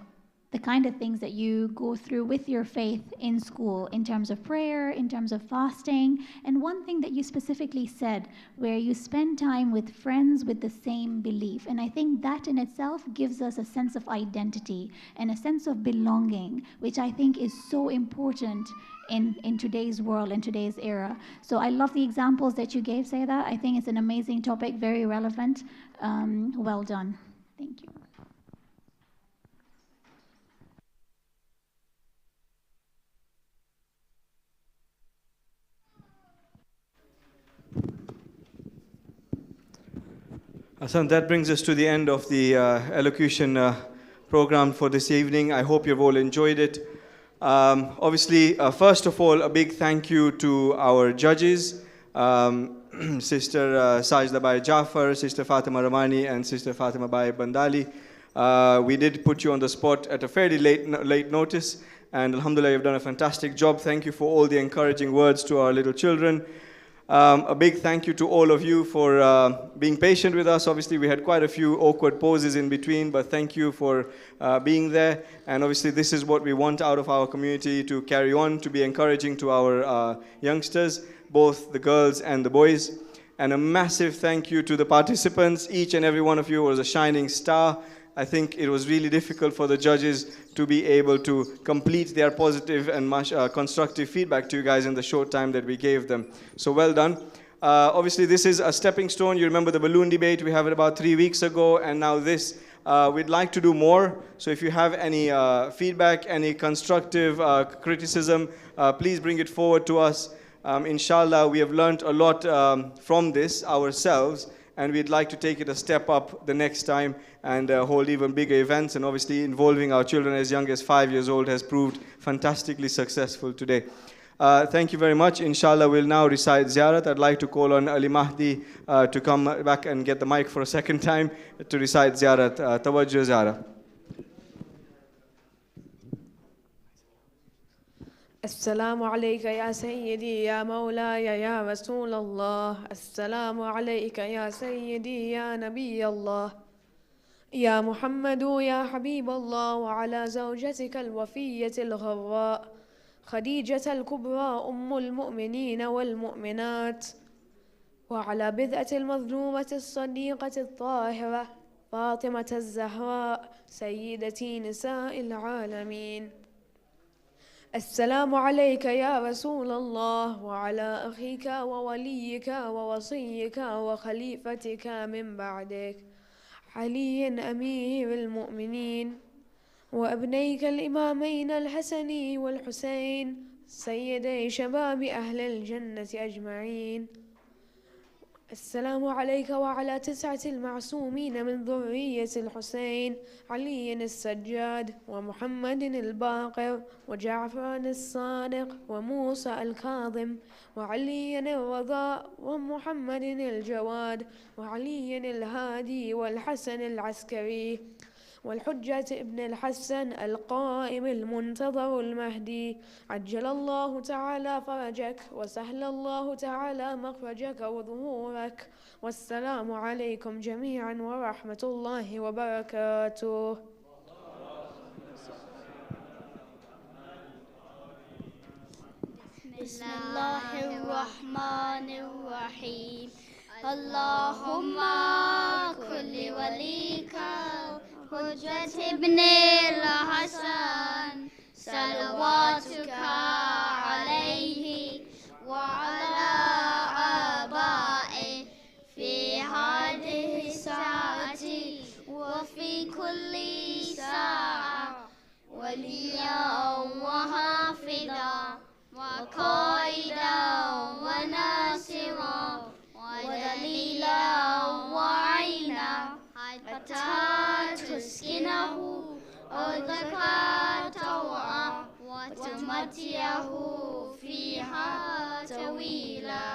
the kind of things that you go through with your faith in school, in terms of prayer, in terms of fasting. And one thing that you specifically said, where you spend time with friends with the same belief. And I think that in itself gives us a sense of identity and a sense of belonging, which I think is so important in today's world, in today's era. So I love the examples that you gave, Sayeda. I think it's an amazing topic, very relevant. Well done. Thank you. Hassan, that brings us to the end of the elocution program for this evening. I hope you've all enjoyed it. Obviously, first of all, a big thank you to our judges, Sister Sajda Bai Jafar, Sister Fatima Ramani, and Sister Fatima Bai Bandali. We did put you on the spot at a fairly late notice, and alhamdulillah, you've done a fantastic job. Thank you for all the encouraging words to our little children. A big thank you to all of you for being patient with us. Obviously, we had quite a few awkward pauses in between, but thank you for being there. And obviously, this is what we want out of our community, to carry on, to be encouraging to our youngsters, both the girls and the boys. And a massive thank you to the participants. Each and every one of you was a shining star. I think it was really difficult for the judges to be able to complete their positive and constructive feedback to you guys in the short time that we gave them. So well done. Obviously, this is a stepping stone. You remember the balloon debate we had about 3 weeks ago, and now this. We'd like to do more. So if you have any feedback, any constructive criticism, please bring it forward to us. Inshallah, we have learned a lot from this ourselves, and we'd like to take it a step up the next time and hold even bigger events. And obviously involving our children as young as 5 years old has proved fantastically successful today. Thank you very much. Inshallah, we'll now recite Ziyarat. I'd like to call on Ali Mahdi to come back and get the mic for a second time to recite Ziyarat. Tawajjuh Ziyarat. السلام عليك يا سيدي يا مولاي يا رسول الله السلام عليك يا سيدي يا نبي الله يا محمد يا حبيب الله وعلى زوجتك الوفية الغراء خديجة الكبرى أم المؤمنين والمؤمنات وعلى بذأة المظلومة الصديقة الطاهرة فاطمة الزهراء سيدتي نساء العالمين السلام عليك يا رسول الله وعلى أخيك ووليك ووصيك وخليفتك من بعدك علي أمير المؤمنين وابنيك الإمامين الحسن والحسين سيدي شباب أهل الجنة أجمعين السلام عليك وعلى 9 المعصومين من ذرية الحسين علي السجاد ومحمد الباقر وجعفر الصادق وموسى الكاظم وعلي الرضا ومحمد الجواد وعلي الهادي والحسن العسكري والحجة ابن الحسن القائم المنتظر المهدي عجل الله تعالى فرجك وسهل الله تعالى مخرجك وظهورك والسلام عليكم جميعا ورحمة الله وبركاته بسم الله الرحمن الرحيم اللهم كل وليك حجة ابن الحسن صلواتك عليه وعلى آبائه في هذه الساعة وفي كل ساعة وليا وحافظا وقائدا وناصرا ودليلا وعينا حتى تسكنه أرضك طوعا وتمتعه فيها طويلا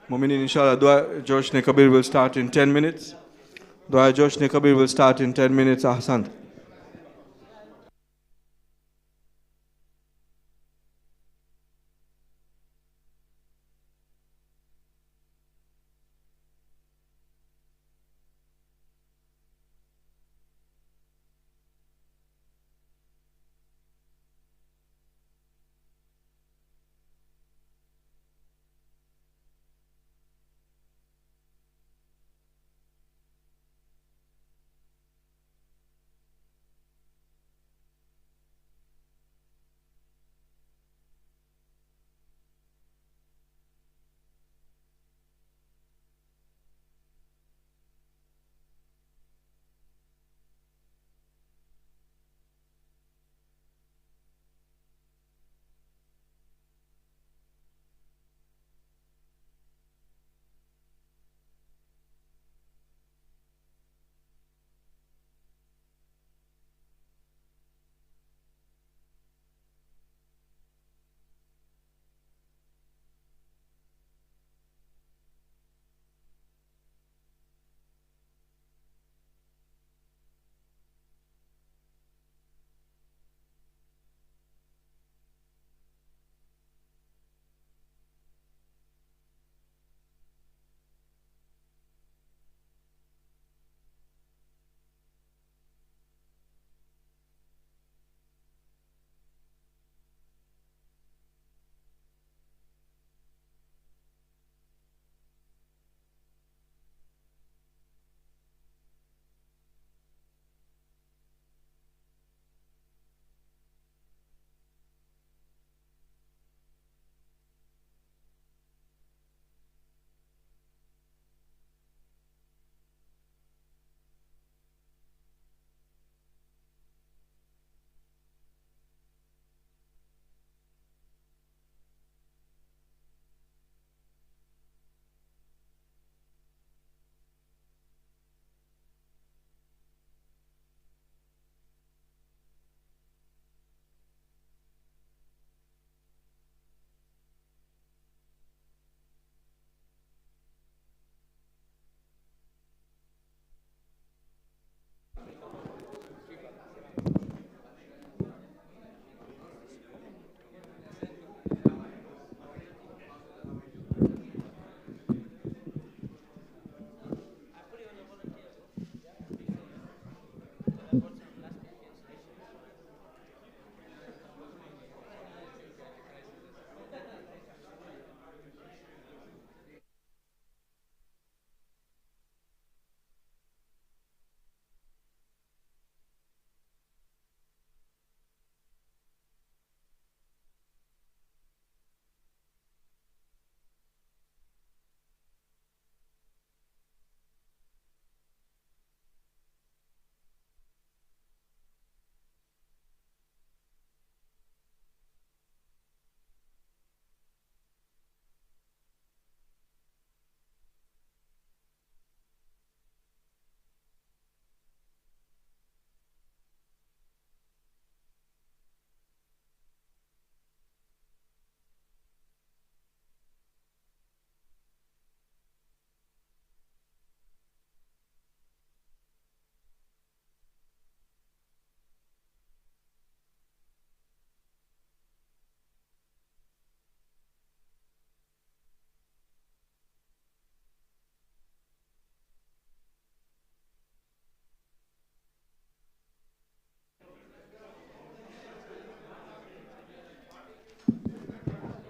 Mu'minin, inshallah, Dua Josh Kabir will start in 10 minutes. Dua Josh Kabir will start in 10 minutes. Ahsan.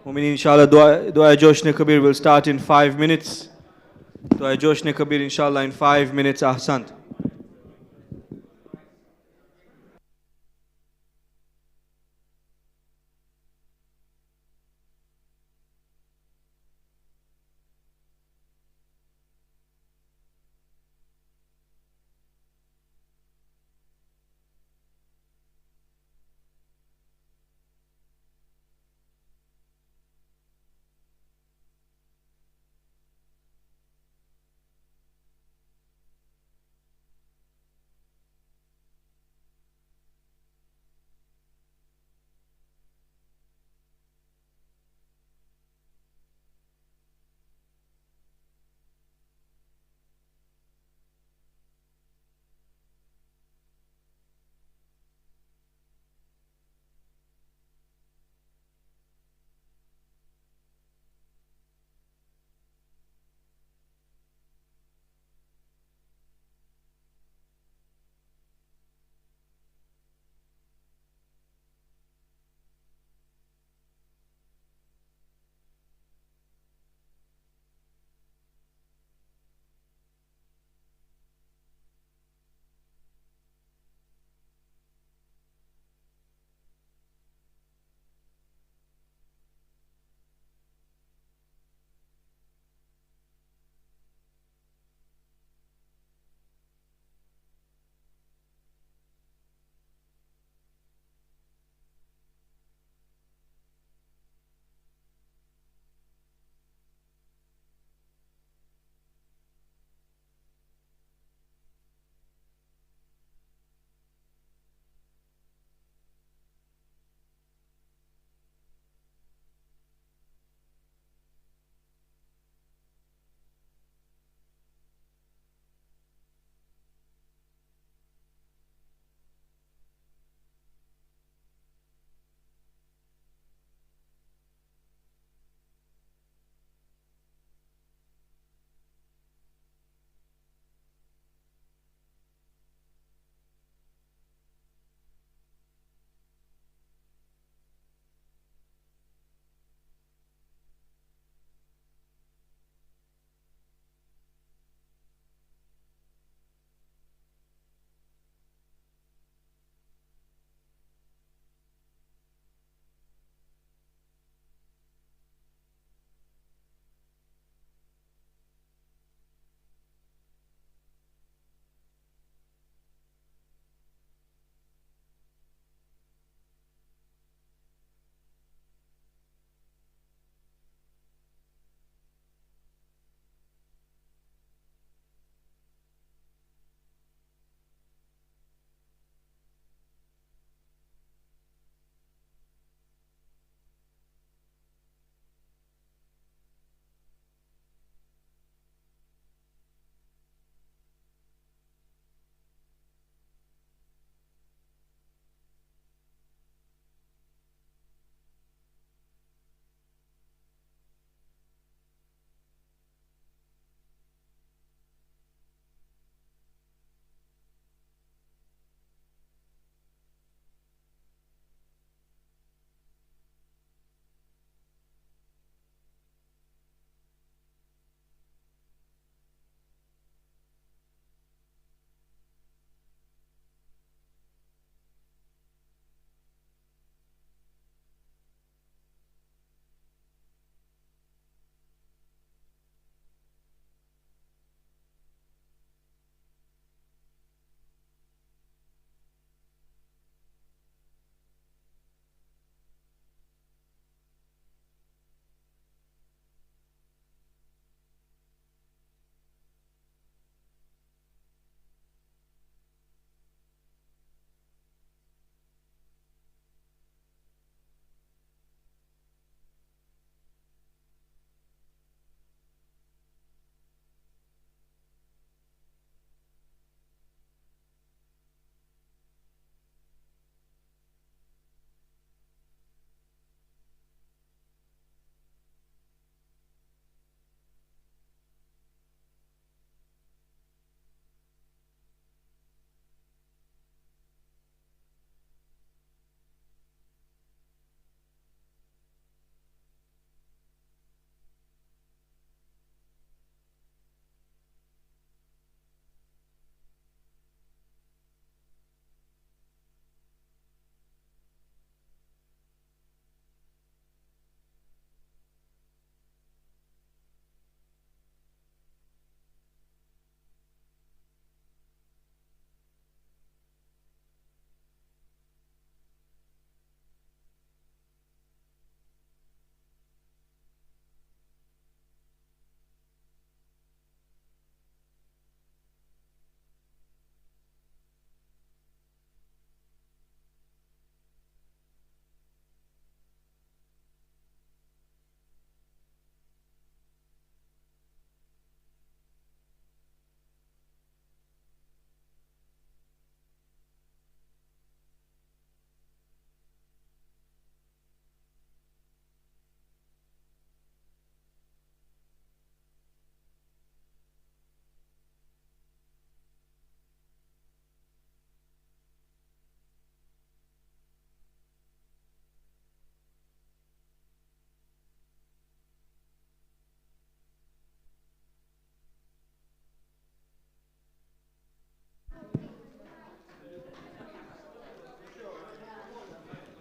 Mu'minin, inshallah, Dua Josh Kabir will start in 5 minutes. Dua Josh Kabir, inshallah, in 5 minutes. Ahsan.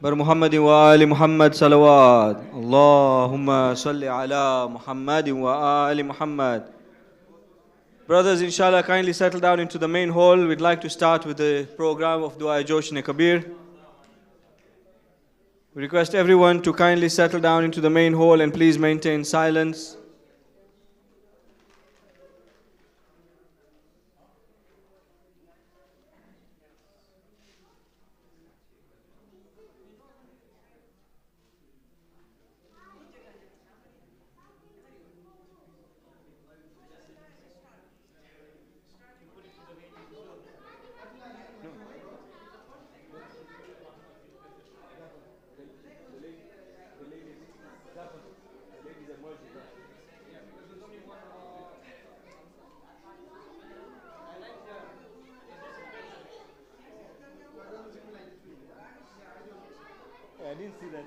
بر محمد وآل محمد صلوات اللهم صل على محمد وآل Muhammad. Brothers, inshallah, kindly settle down into the main hall. We'd like to start with the program of Dua Joshin Kabir. We request everyone to kindly settle down into the main hall and please maintain silence. I didn't see that,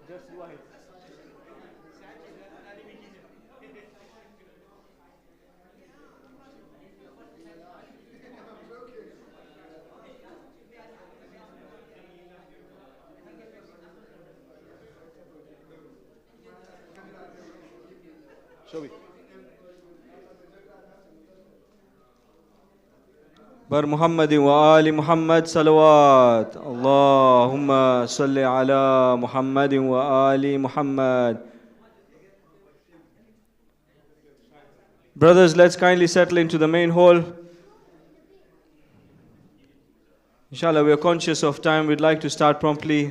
just white. Show me. بر محمد وآل محمد صلوات اللهم صل على محمد وآل محمد. Brothers, let's kindly settle into the main hall. Inshallah, we are conscious of time. We'd like to start promptly.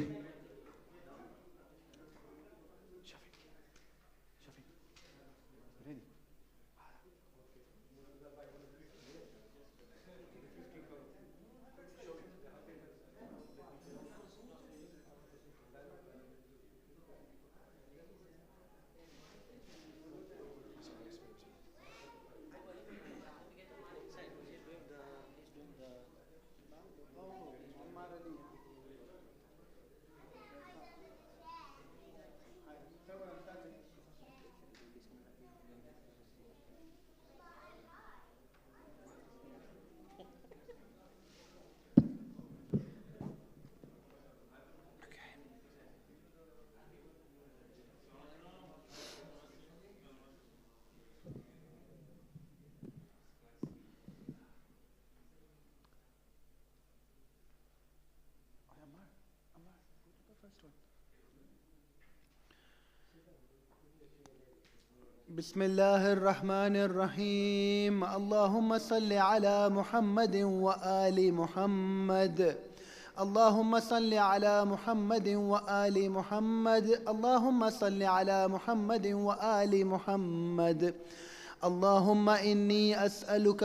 بسم الله الرحمن الرحيم اللهم صل على محمد وآل محمد اللهم صل على محمد وآل محمد اللهم صل على محمد وآل محمد اللهم إني أسألك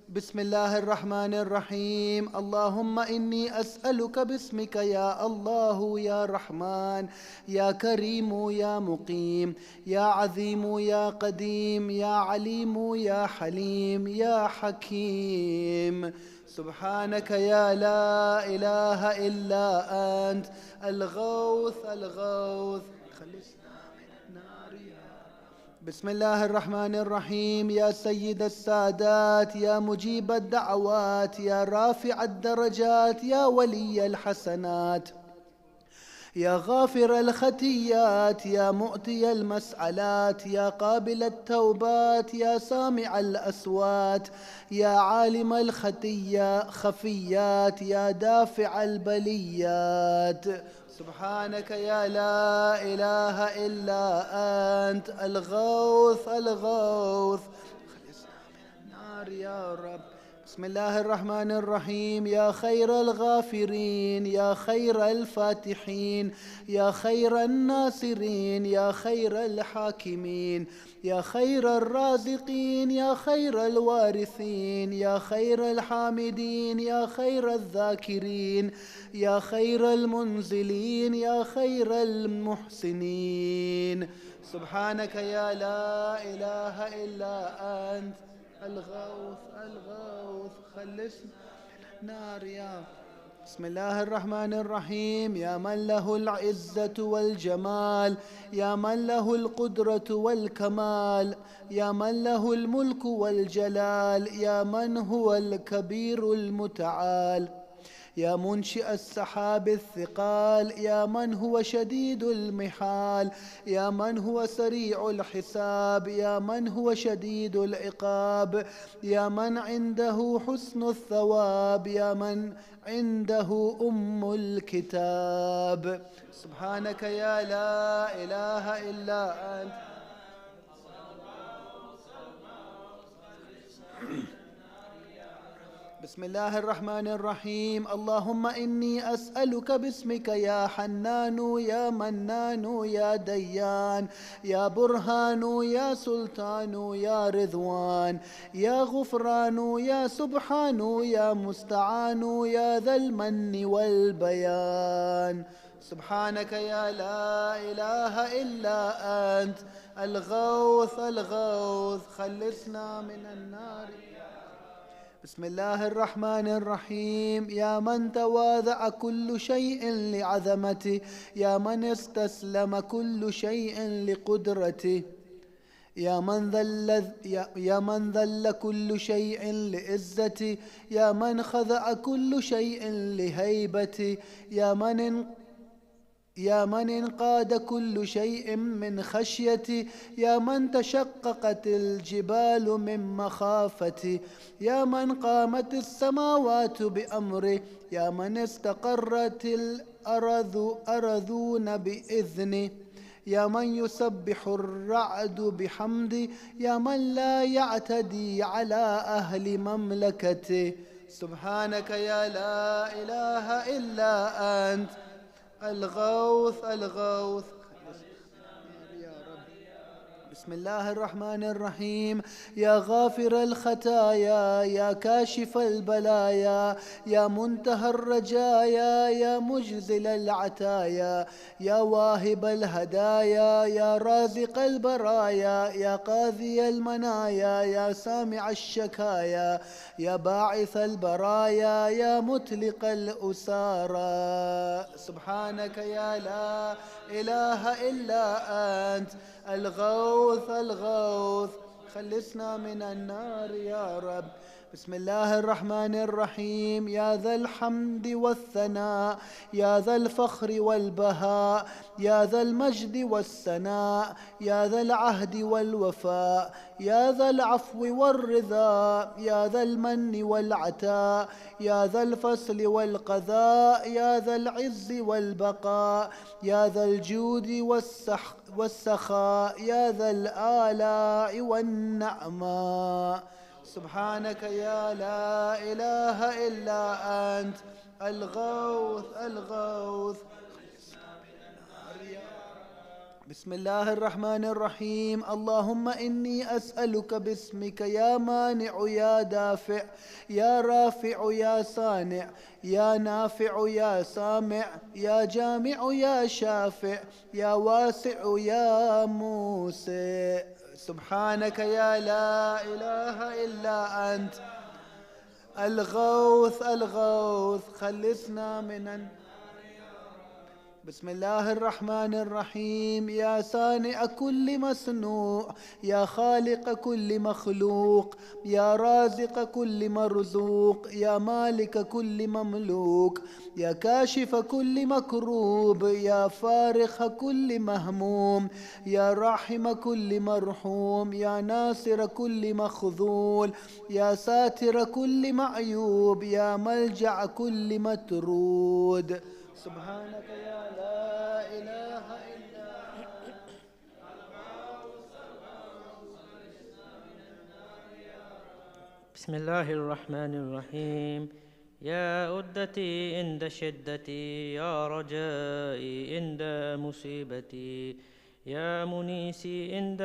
بسم الله الرحمن الرحيم اللهم إني أسألك باسمك يا الله يا رحمن يا كريم يا مقيم يا عظيم يا قديم يا عليم يا حليم يا حكيم سبحانك يا لا إله إلا أنت الغوث الغوث بسم الله الرحمن الرحيم يا سيد السادات يا مجيب الدعوات يا رافع الدرجات يا ولي الحسنات يا غافر الخطيات يا مؤتي المسألات يا قابل التوبات يا سامع الأصوات يا عالم خفيات يا دافع البليات سبحانك يا لا إله إلا أنت الغوث الغوث خلصنا من النار يا رب بسم الله الرحمن الرحيم يا خير الغافرين يا خير الفاتحين يا خير الناصرين يا خير الحاكمين يا خير الرازقين يا خير الوارثين يا خير الحامدين يا خير الذاكرين يا خير المنزلين يا خير المحسنين سبحانك يا لا إله إلا أنت الغوث الغوث خلصنا من النار يا بسم الله الرحمن الرحيم يا من له العزة والجمال يا من له القدرة والكمال يا من له الملك والجلال يا من هو الكبير المتعال يا منشئ السحاب الثقال، يا من هو شديد المحال، يا من هو سريع الحساب، يا من هو شديد العقاب، يا من عنده حسن الثواب، يا من عنده أم الكتاب. سبحانك يا لا إله إلا أنت. بسم الله الرحمن الرحيم. اللهم إني أسألك باسمك يا حنان يا منان يا ديان يا برهان يا سلطان يا رضوان يا غفران يا سبحان يا مستعان يا ذا المن والبيان. سبحانك يا لا إله إلا أنت الغوث الغوث، خلصنا من النار. بسم الله الرحمن الرحيم. يا من تواضع كل شيء لعظمته، يا من استسلم كل شيء لقدرته، يا من ذل كل شيء لعزته، يا من خضع كل شيء لهيبته، يا من انقاد كل شيء من خشيتي، يا من تشققت الجبال من مخافتي، يا من قامت السماوات بأمره، يا من استقرت الأرضون بإذنه، يا من يسبح الرعد بحمده، يا من لا يعتدي على أهل مملكته. سبحانك يا لا إله إلا أنت الغوث الغوث. بسم الله الرحمن الرحيم. يا غافر الخطايا، يا كاشف البلايا، يا منتهى الرجايا، يا مجزل العتايا، يا واهب الهدايا، يا رازق البرايا، يا قاضي المنايا، يا سامع الشكايا، يا باعث البرايا، يا مطلق الأسارى. سبحانك يا لا إله إلا أنت الغوث الغوث، خلصنا من النار يا رب. بسم الله الرحمن الرحيم. يا ذا الحمد والثناء، يا ذا الفخر والبهاء، يا ذا المجد والسناء، يا ذا العهد والوفاء، يا ذا العفو والرضا، يا ذا المن والعتاء، يا ذا الفصل والقضاء، يا ذا العز والبقاء، يا ذا الجود والسخاء، يا ذا الآلاء والنعماء. سبحانك يا لا إله إلا أنت الغوث الغوث. بسم الله الرحمن الرحيم. اللهم إني أسألك باسمك يا مانع يا دافع، يا رافع يا صانع، يا نافع يا سامع، يا جامع يا شافع، يا واسع يا موسع. سبحانك يا لا إله إلا أنت الغوث الغوث، خلصنا من بسم الله الرحمن الرحيم. يا صانع كل مصنوع، يا خالق كل مخلوق، يا رازق كل مرزوق، يا مالك كل مملوك، يا كاشف كل مكروب، يا فارخ كل مهموم، يا راحم كل مرحوم، يا ناصر كل مخذول، يا ساتر كل معيوب، يا ملجأ كل مترود. سبحانك يا لا إله إلا بسم الله الرحمن الرحيم. يا أدتي عند شدتي، يا رجائي عند مصيبتي، يا منيسي عند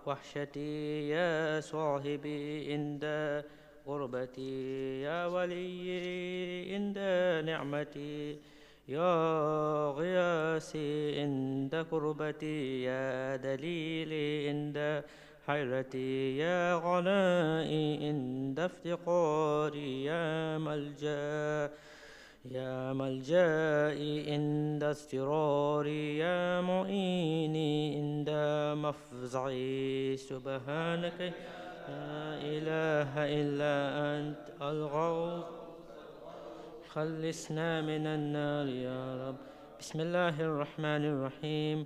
وحشتي، يا صاحبي عند غربتي، يا ولي عند نعمتي، يا غياثي عند كربتي، يا دليلي عند حيرتي، يا غنائي عند افتقاري، يا ملجائي عند اضطراري، يا معيني عند مفزعي. سبحانك لا إله إلا أنت الغوث، خلصنا من النار يا رب. بسم الله الرحمن الرحيم.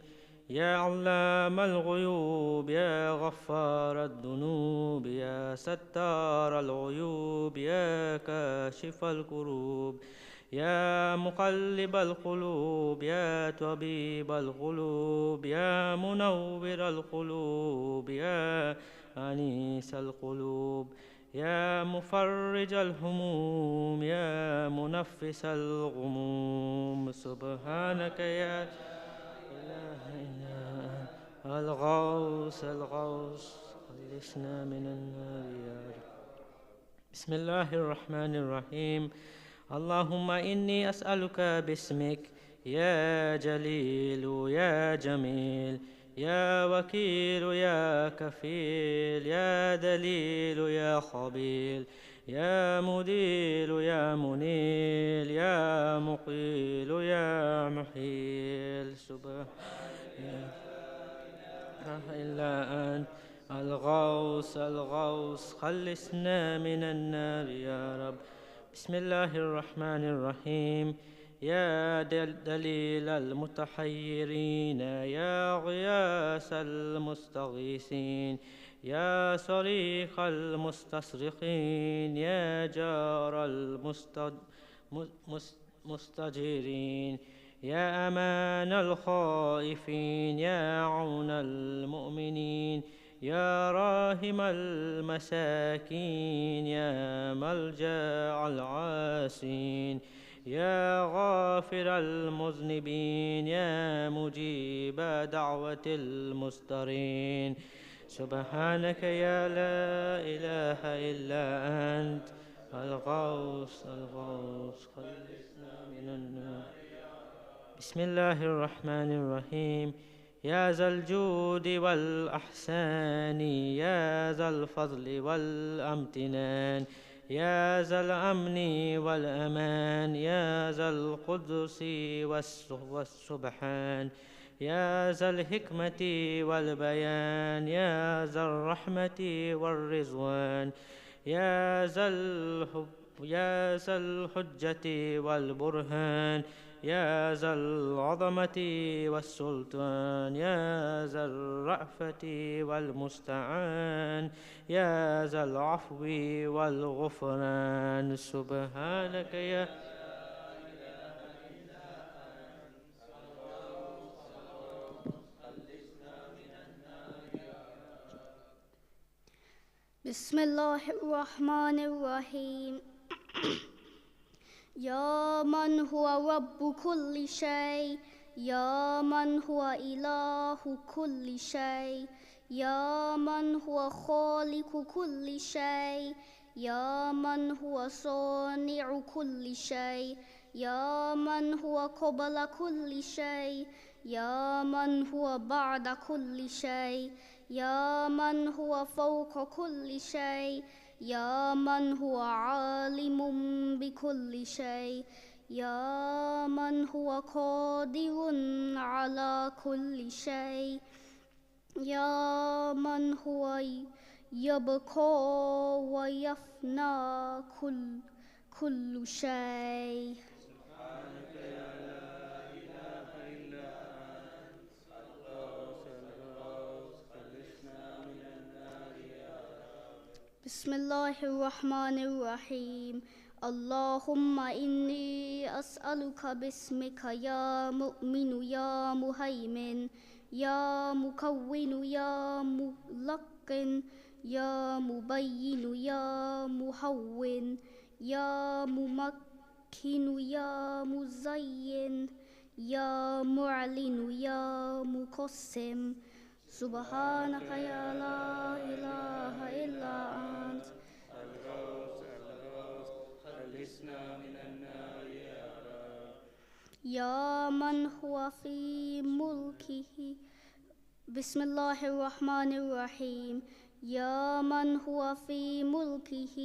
يا علام الغيوب يا غفار الذنوب يا ستار العيوب يا كاشف الكروب يا مقلب القلوب يا طبيب القلوب يا منور القلوب يا أنيس القلوب يا مفرج الهموم يا منفس الغموم سبحانك يا إله إلا أنت الغوث الغوث خلصنا من النار يا رب. بسم الله الرحمن الرحيم. اللهم إني أسألك باسمك يا جليل يا جميل يا وكيل يا كفيل يا دليل يا خبيل يا مديل يا منيل يا مقيل يا محيل سبحان لا إله إلا أنت الغوث الغوث خلصنا من النار يا رب. بسم الله الرحمن الرحيم. يا دليل المتحيرين يا غياث المستغيثين يا صريخ المستصرخين يا جار المستجيرين يا أمان الخائفين يا عون المؤمنين يا راحم المساكين يا ملجأ العاسين يا غافر المذنبين يا مجيب دعوة المضطرين سبحانك يا لا إله إلا أنت الغوث الغوث خلصنا من النار. بسم الله الرحمن الرحيم. يا ذا الجود والأحسان يا ذا الفضل والامتنان يا ذا الأمن والأمان يا ذا القدس والسبحان يا ذا الحكمة والبيان يا ذا الرحمة والرضوان يا ذا الحجة والبرهان يا ذا العظمة والسلطان يا ذا الرأفة والمستعان يا ذا العفو والغفران سبحانك يا بسم الله الرحمن الرحيم. يا من هو رب كل شيء يا من هو إله كل شيء يا من هو خالق كل شيء يا من هو صانع كل شيء يا من هو قبل كل شيء يا من هو بعد كل شيء يا من هو فوق كل شيء يا من هو عالم بكل شيء يا من هو قادر على كل شيء يا من هو يبقى ويفنى كل شيء. بسم الله الرحمن الرحيم. اللهم إني أسألك باسمك يا مؤمن يا مهيمن يا مكون يا ملقن يا مبين يا مهون يا ممكن يا مزين يا معلن يا مقسم سبحانك يا لا إله إلا أنت خلصنا من النار يا رب. يا من هو في ملكه. بسم الله الرحمن الرحيم. يا من هو في ملكه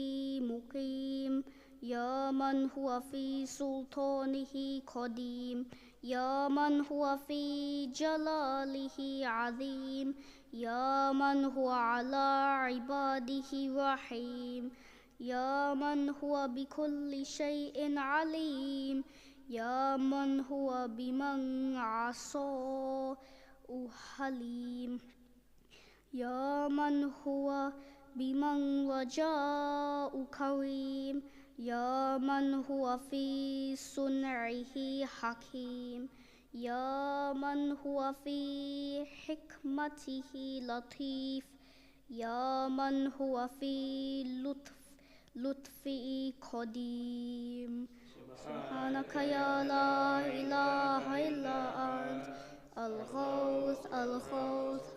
مقيم يا من هو في سلطانه قديم يا من هو في جلاله عظيم يا من هو على عباده رحيم يا من هو بكل شيء عليم يا من هو بمن عصاه حليم يا من هو بمن رجاء كريم يا من هو في صنعه حكيم يا من هو في حكمته لطيف يا من هو في لطفه قديم سبحانك يا لا إله إلا أنت الغوث الغوث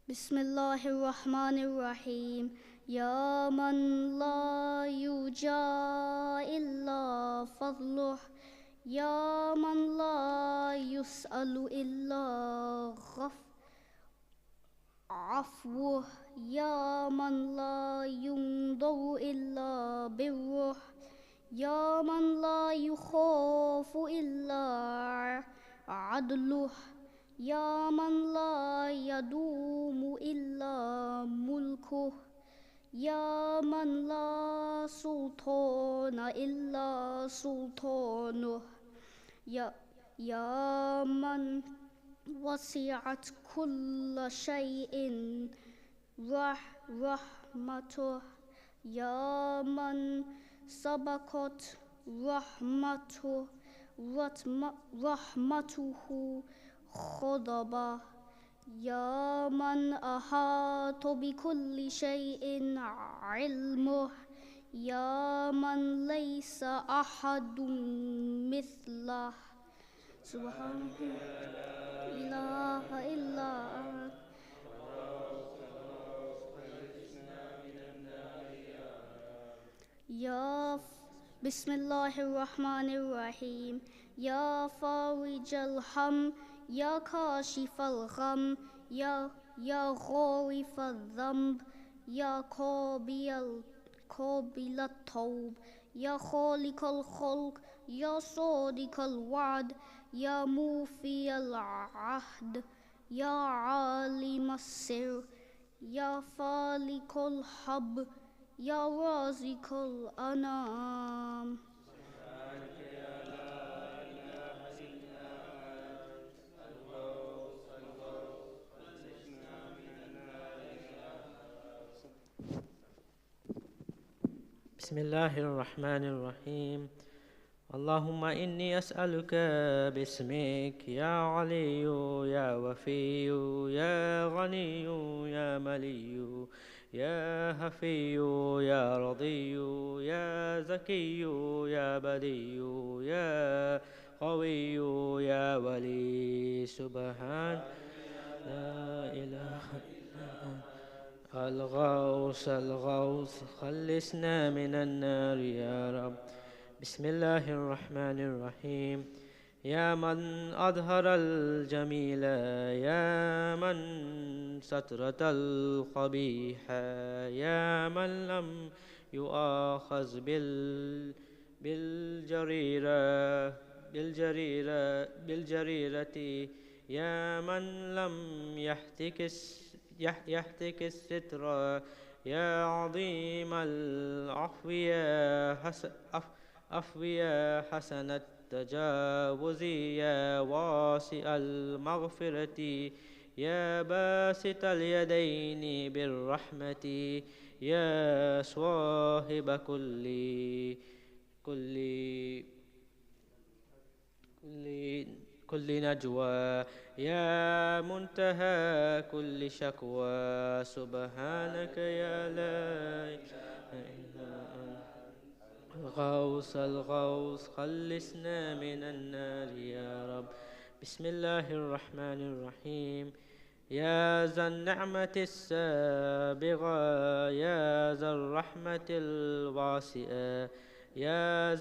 بسم الله الرحمن الرحيم يا من لا يرجى إلا فضله يا من لا يسأل إلا عفوه يا من لا ينظر إلا بره يا من لا يخاف إلا عدله يا من لا يدوم إلا ملكه يا من لا سلطان إلا سلطانه يا من وسعت كل شيء رحمته يا من سبقت رحمته غضبه يا من أحاط بكل شيء علمه يا من ليس أحد مثله سبحانك لا إله إلا أنت بسم الله الرحمن الرحيم يا فارج الهم يا كاشف الغم يا غارف الذنب يا قابل التوب يا خالق الخلق يا صادق الوعد يا موفي العهد يا عالم السر يا فالق الحب يا رازق الأنام بسم الله الرحمن الرحيم اللهم إني أسألك باسمك يا علي يا وفي يا غني يا ملي يا هفي يا رضي يا زكي يا بدي يا قوي يا ولي سبحان لا إله إلا أنت الغوث الغوث خلصنا من النار يا رب بسم الله الرحمن الرحيم يا من أظهر الجميل يا من سترة القبيح يا من لم يؤاخذ بالجريرة يا من لم يحتك الستر يا عظيم العفو يا حسن التجاوز يا واسع المغفرة يا باسط اليدين بالرحمة يا صاحب كل نجوى يا منتهى كل شكوى سبحانك يا لا إله إلا أنت الغوث الغوث خلصنا من النار يا رب بسم الله الرحمن الرحيم يا ذا النعمة السابغة يا ذا الرحمة الواسعة يا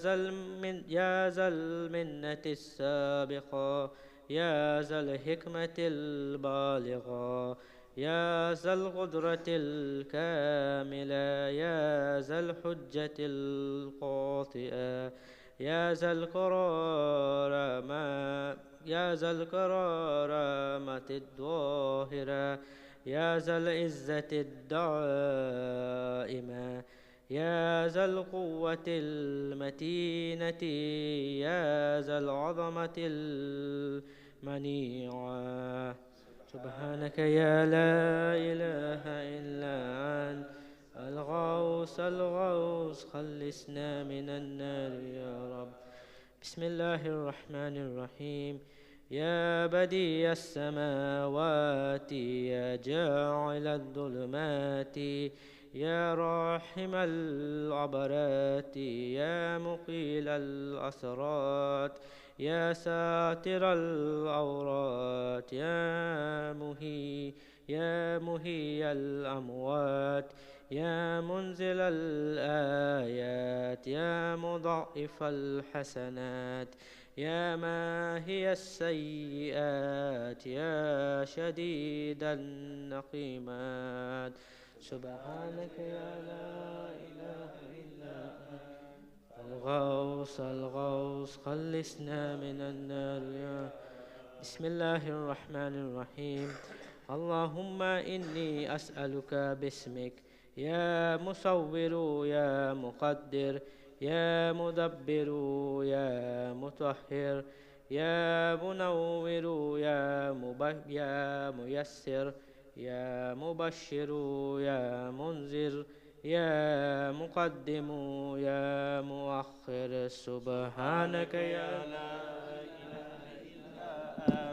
ذا المنة السابقة يا ذا الحكمة البالغة يا ذا القدرة الكاملة يا ذا الحجة القاطئة يا ذا الكرامة الظاهرة يا ذا العزة الدائمة يا ذا القوة المتينة يا ذا العظمة المنيعة سبحانك يا لا إله إلا أنت الغوث الغوث خلصنا من النار يا رب. بسم الله الرحمن الرحيم. يا بديع السماوات يا جاعل الظلمات يا راحم العبرات يا مقيل الأسرات يا ساتر العورات يا مهي الأموات يا منزل الآيات يا مضاعف الحسنات يا ماهي السيئات يا شديد النقيمات سبحانك يا لا إله إلا أنت الغوث الغوث خلصنا من النار يا بسم الله الرحمن الرحيم. اللهم إني أسألك باسمك يا مصور يا مقدر يا مدبر يا مطهر يا منور يا ميسر يا مبشر يا منذر يا مقدم يا مؤخر سبحانك يا لا إله إلا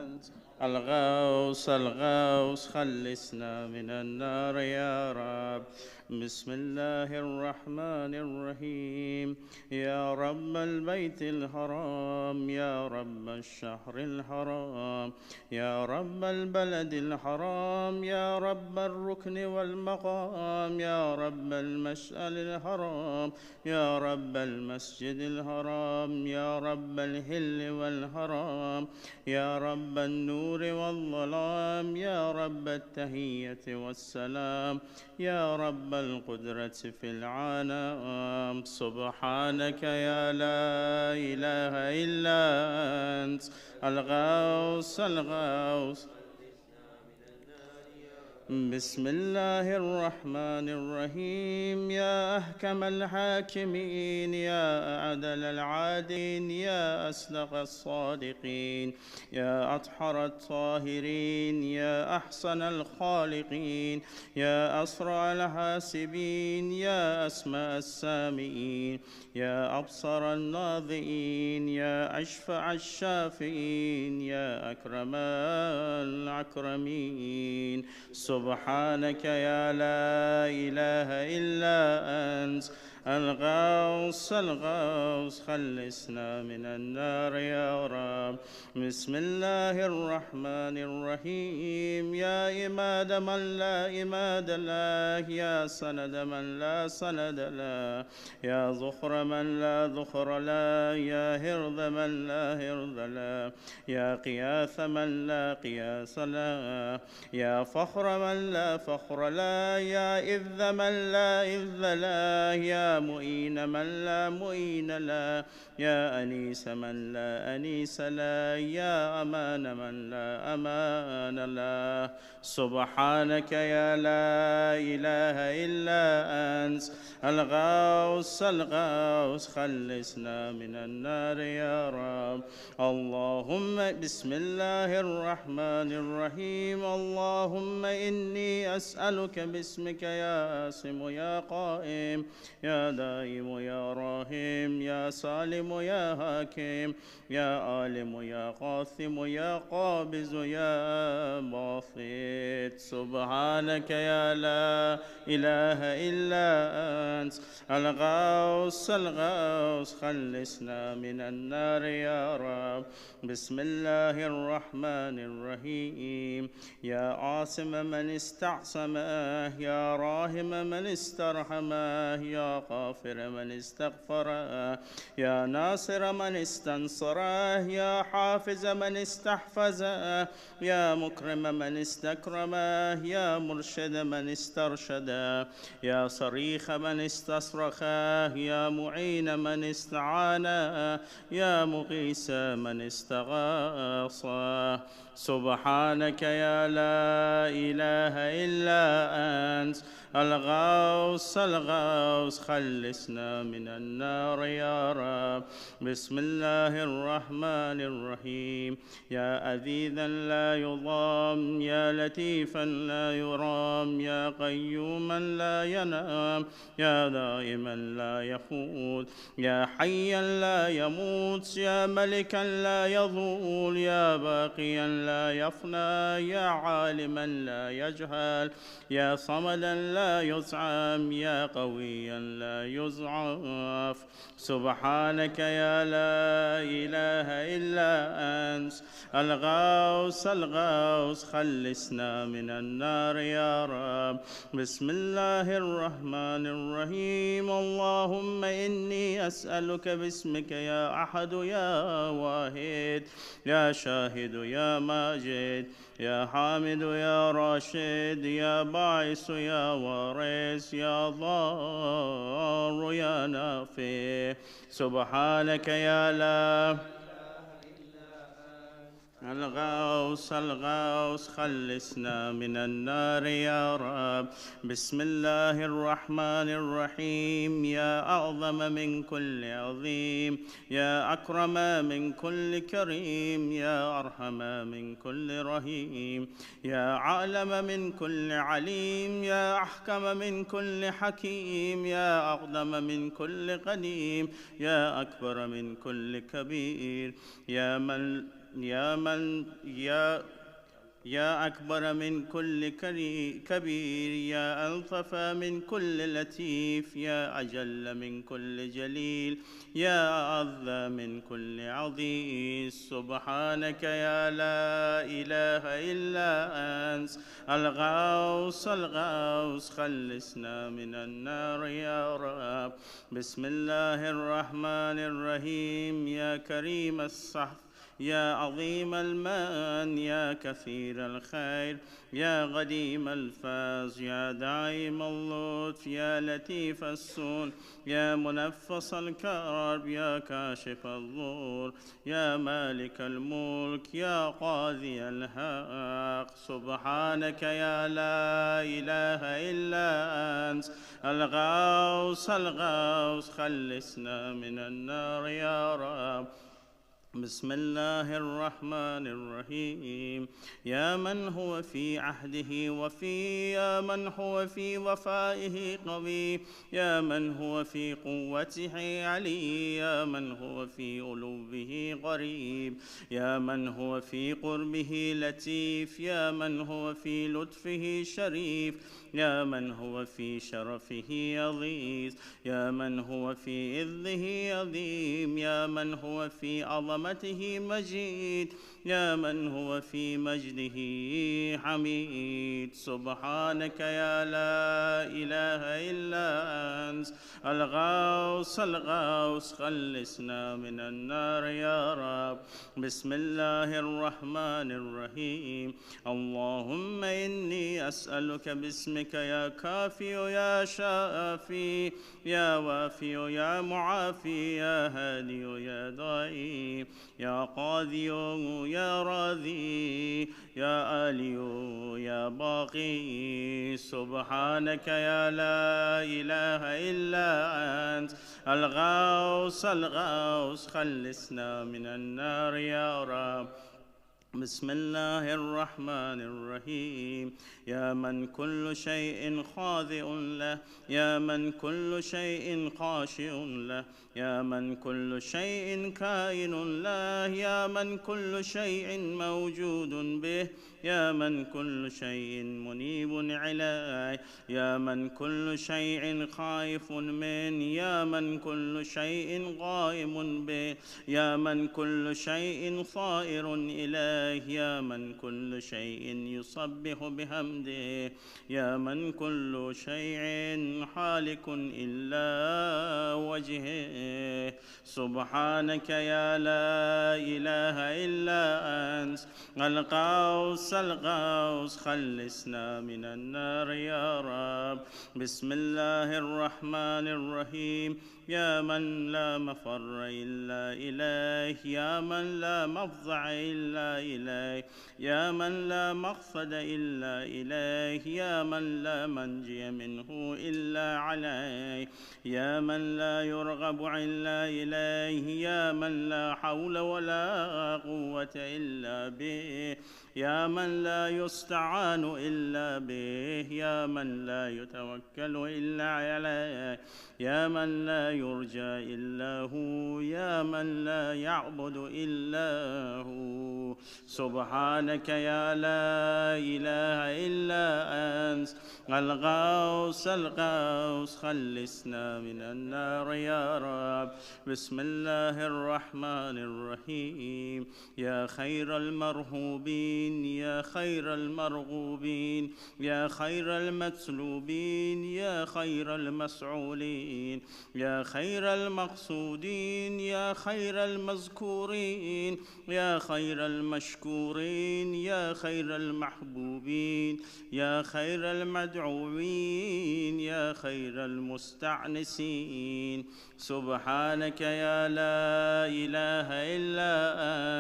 أنت الغوث الغوث خلصنا من النار يا رب. بسم الله الرحمن الرحيم. يا رب البيت الحرام يا رب الشهر الحرام يا رب البلد الحرام يا رب الركن والمقام يا رب المشعر الحرام يا رب المسجد الحرام يا رب الهل والحرام يا رب النور والظلام يا رب التحية والسلام يا رب القدرة في العنام سبحانك يا لا إله إلا أنت الغوث الغوث. بسم الله الرحمن الرحيم. يا أحكم الحاكمين يا أعدل العادين يا أصدق الصادقين يا أطهر الطاهرين يا أحسن الخالقين يا أسرع الحاسبين يا أسمع السامعين يا أبصر الناظرين يا أشفع الشافعين يا أكرم الأكرمين سبحانك يا لا إله إلا أنت الغوث الغوث خلصنا من النار يا رب. بسم الله الرحمن الرحيم. يا إماد من لا إماد له يا سند من لا سند له يا ذخر من لا ذخر له يا هرذ من لا هرذ له يا قياث من لا قياس له يا فخر من لا فخر له يا إذ من لا إذ له يا مؤين من لا مؤين له يا أنيس من لا أنيس له يا أمان من لا أمان له سبحانك يا لا إله إلا أنت الغوث الغوث خلصنا من النار يا رب. اللهم بسم الله الرحمن الرحيم. اللهم إني أسألك باسمك يا آسم يا قائم يا دائم يا راحم يا سالم يا حاكم يا عالم يا قاسم يا قابض يا باسط سبحانك يا لا إله إلا أنت الغوث الغوث خلصنا من النار يا رب. بسم الله الرحمن الرحيم. يا عاصم من استعصمه يا راحم من استرحمه يا غافر من استغفره يا ناصر من استنصره، يا حافظ من استحفظه، يا مكرم من استكرمه، يا مرشد من استرشده، يا صريخ من استصرخه، يا معين من استعانه، يا مغيث من استغاثه. سبحانك يا لا إله إلا أنت الغوث الغوث، خلصنا من النار يا رب. بسم الله الرحمن الرحيم. يا أذيذا لا يضام، يا لطيفا لا يرام، يا قيوما لا ينام، يا دائما لا يفوت، يا حيا لا يموت، يا ملكا لا يضول، يا باقيا لا يفنى، يا عالما لا يجهل، يا صمدا لا يزعم، يا قويا لا يضعف. سبحانك يا لا إله إلا أنت الغوث الغوث، خلصنا من النار يا رب. بسم الله الرحمن الرحيم. اللهم إني أسألك باسمك يا أحد يا واحد، يا شاهد يا ماجد، يا حامد يا راشد، يا باعث يا وارث، يا ضار يا نافع. سبحانك يا لا الغوث الغوث، خلصنا من النار يا رب. بسم الله الرحمن الرحيم. يا أعظم من كل عظيم، يا أكرم من كل كريم، يا أرحم من كل رحيم، يا عالم من كل عليم، يا أحكم من كل حكيم، يا أقدم من كل قديم، يا أكبر من كل كبير، يا أكبر من كل كبير، يا ألطف من كل لطيف، يا أجل من كل جليل، يا أعظ من كل عظيم. سبحانك يا لا إله إلا أنت الغوث الغوث، خلصنا من النار يا رب. بسم الله الرحمن الرحيم. يا كريم الصحف، يا عظيم المن، يا كثير الخير، يا قديم الفاز، يا دائم اللطف، يا لطيف السون، يا منفس الكرب، يا كاشف الضر، يا مالك الملك، يا قاضي الحق. سبحانك يا لا إله إلا أنت الغوث الغوث، خلصنا من النار يا رب. بسم الله الرحمن الرحيم. يا من هو في عهده وفي، يا من هو في وفائه قوي، يا من هو في قوته علي، يا من هو في علوه قريب، يا من هو في قربه لطيف، يا من هو في لطفه شريف، يا من هو في شرفه يغيث، يا من هو في عظه عظيم، يا من هو في عظمته مجيد، يا من هو في مجده حميد. سبحانك يا لا إله إلا أنت الغوث الغوث، خلصنا من النار يا رب. بسم الله الرحمن الرحيم. اللهم إني أسألك باسمك يا كافي يا شافي، يا وافي يا معافي، يا هادي يا داعي، يا قاضي يا راضي، يا آلي يا باقي. سبحانك يا لا إله إلا أنت الغوث الغوث، خلصنا من النار يا رب. بسم الله الرحمن الرحيم. يا من كل شيء خاضع له، يا من كل شيء خاشع له، يا من كل شيء كائن له، يا من كل شيء موجود به، يا من كل شيء منيب عليه، يا من كل شيء خائف من، يا من كل شيء قائم به، يا من كل شيء صائر إليه، يا من كل شيء يسبح بحمده، يا من كل شيء حالك إلا وجهه. سبحانك يا لا إله إلا أنت الغوث الغوث خلصنا من النار يا رب. بسم الله الرحمن الرحيم. يا من لا مفر إلا إليه، يا من لا مفزع إلا إليه، يا من لا مقصد إلا إليه، يا من لا منجي منه إلا عليه، يا من لا يرغب إلا إليه، يا من لا حول ولا قوة إلا به، يا من لا يستعان إلا به، يا من لا يتوكل إلا عليه، يا من لا يرجى إلا هو، يا من لا يعبد إلا هو. سبحانك يا لا إله إلا أنت الغوث الغوث خلصنا من النار يا رب. بسم الله الرحمن الرحيم. يا خير المرهوبين، يا خير المرغوبين، يا خير المسلوبين، يا خير المسعولين، يا خير المقصودين، يا خير المذكورين، يا خير المشكورين، يا خير المحبوبين، يا خير المدعوين، يا خير المستعنسين. سبحانك يا لا إله إلا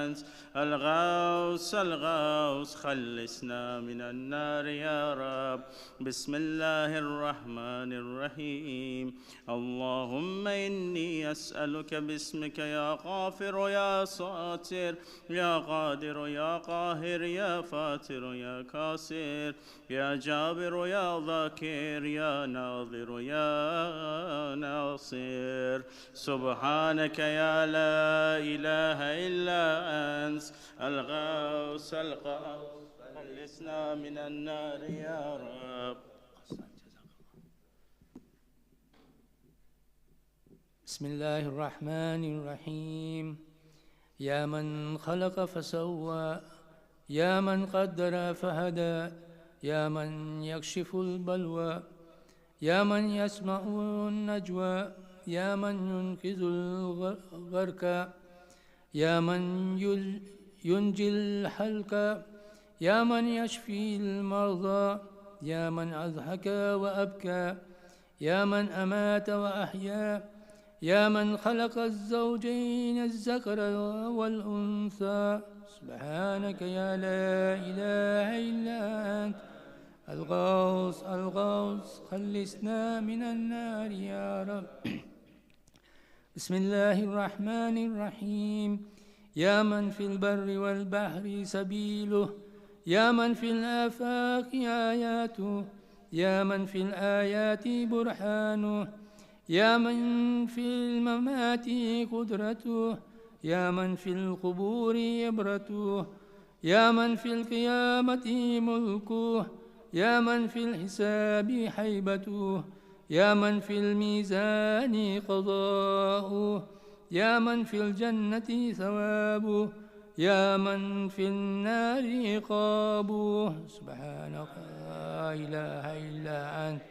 أنت الغوث الغوث خلصنا من النار يا رب. بسم الله الرحمن الرحيم. اللهم إني أسألك باسمك يا غافر يا ساتر يا قادر يا قاهر يا فاتر يا كاسر يا جابر يا ذاكر يا ناظر يا ناصر. سبحانك يا لا إله إلا أنت الغوث الغوث خلصنا من النار يا رب. بسم الله الرحمن الرحيم. يا من خلق فسوى، يا من قدر فهدى، يا من يكشف البلوى، يا من يسمع النجوى، يا من ينقذ الغرق، يا من ينجي الحلق، يا من يشفي المرضى، يا من أضحك وأبكى، يا من أمات وأحيا، يا من خلق الزوجين الذكر والأنثى. سبحانك يا لا إله إلا أنت الغوث الغوث خلصنا من النار يا رب. بسم الله الرحمن الرحيم. يا من في البر والبحر سبيله، يا من في الآفاق آياته، يا من في الآيات برهانه، يا من في الممات قدرته، يا من في القبور عبرته، يا من في القيامة ملكه، يا من في الحساب حيبته، يا من في الميزان قضاؤه، يا من في الجنة ثوابه، يا من في النار عقابه. سبحانك لا إله إلا أنت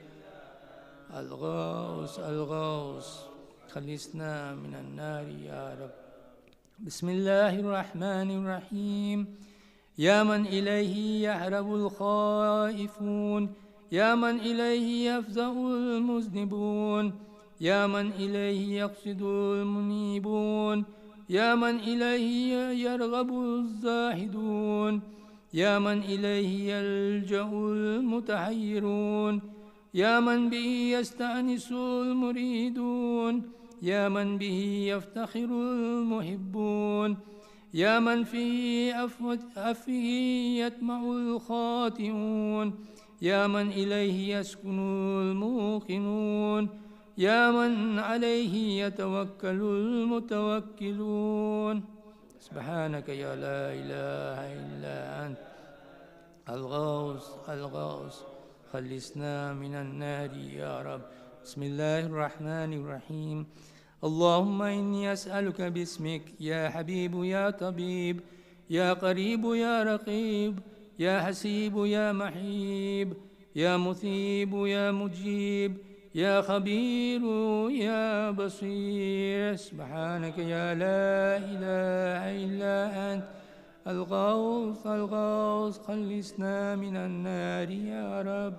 الغوث الغوث خلصنا من النار يا رب. بسم الله الرحمن الرحيم. يا من إليه يهرب الخائفون، يا من إليه يفزع المذنبون، يا من إليه يقصد المنيبون، يا من إليه يرغب الزاهدون، يا من إليه يلجأ المتحيرون، يا من به يستأنس المريدون، يا من به يفتخر المحبون، يا من في أفه يطمع الخاطئون، يا من إليه يسكن الموقنون، يا من عليه يتوكل المتوكلون. سبحانك يا لا إله إلا أنت الغوث الغوث خلصنا من النار يا رب. بسم الله الرحمن الرحيم. اللهم إني أسألك باسمك يا حبيب يا طبيب يا قريب يا رقيب يا حسيب يا محيب يا مثيب يا مجيب يا خبير يا بصير. سبحانك يا لا إله إلا أنت الغوث الغوث خلصنا من النار يا رب.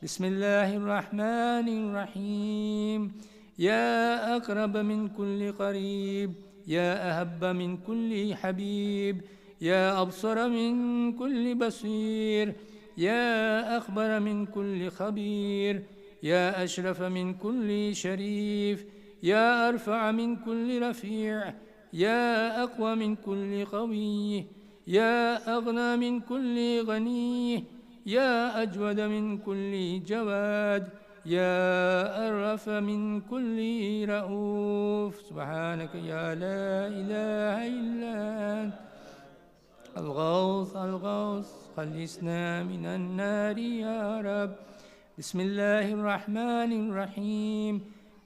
بسم الله الرحمن الرحيم. يا أقرب من كل قريب، يا أهب من كل حبيب، يا أبصر من كل بصير، يا أخبر من كل خبير، يا أشرف من كل شريف، يا أرفع من كل رفيع، يا أقوى من كل قوي، يا أغنى من كل غني، يا أجود من كل جواد، يا أرف من كل رؤوف. سبحانك يا لا إله إلا أنت الغوث الغوث خلصنا من النار يا رب. بسم الله الرحمن الرحيم.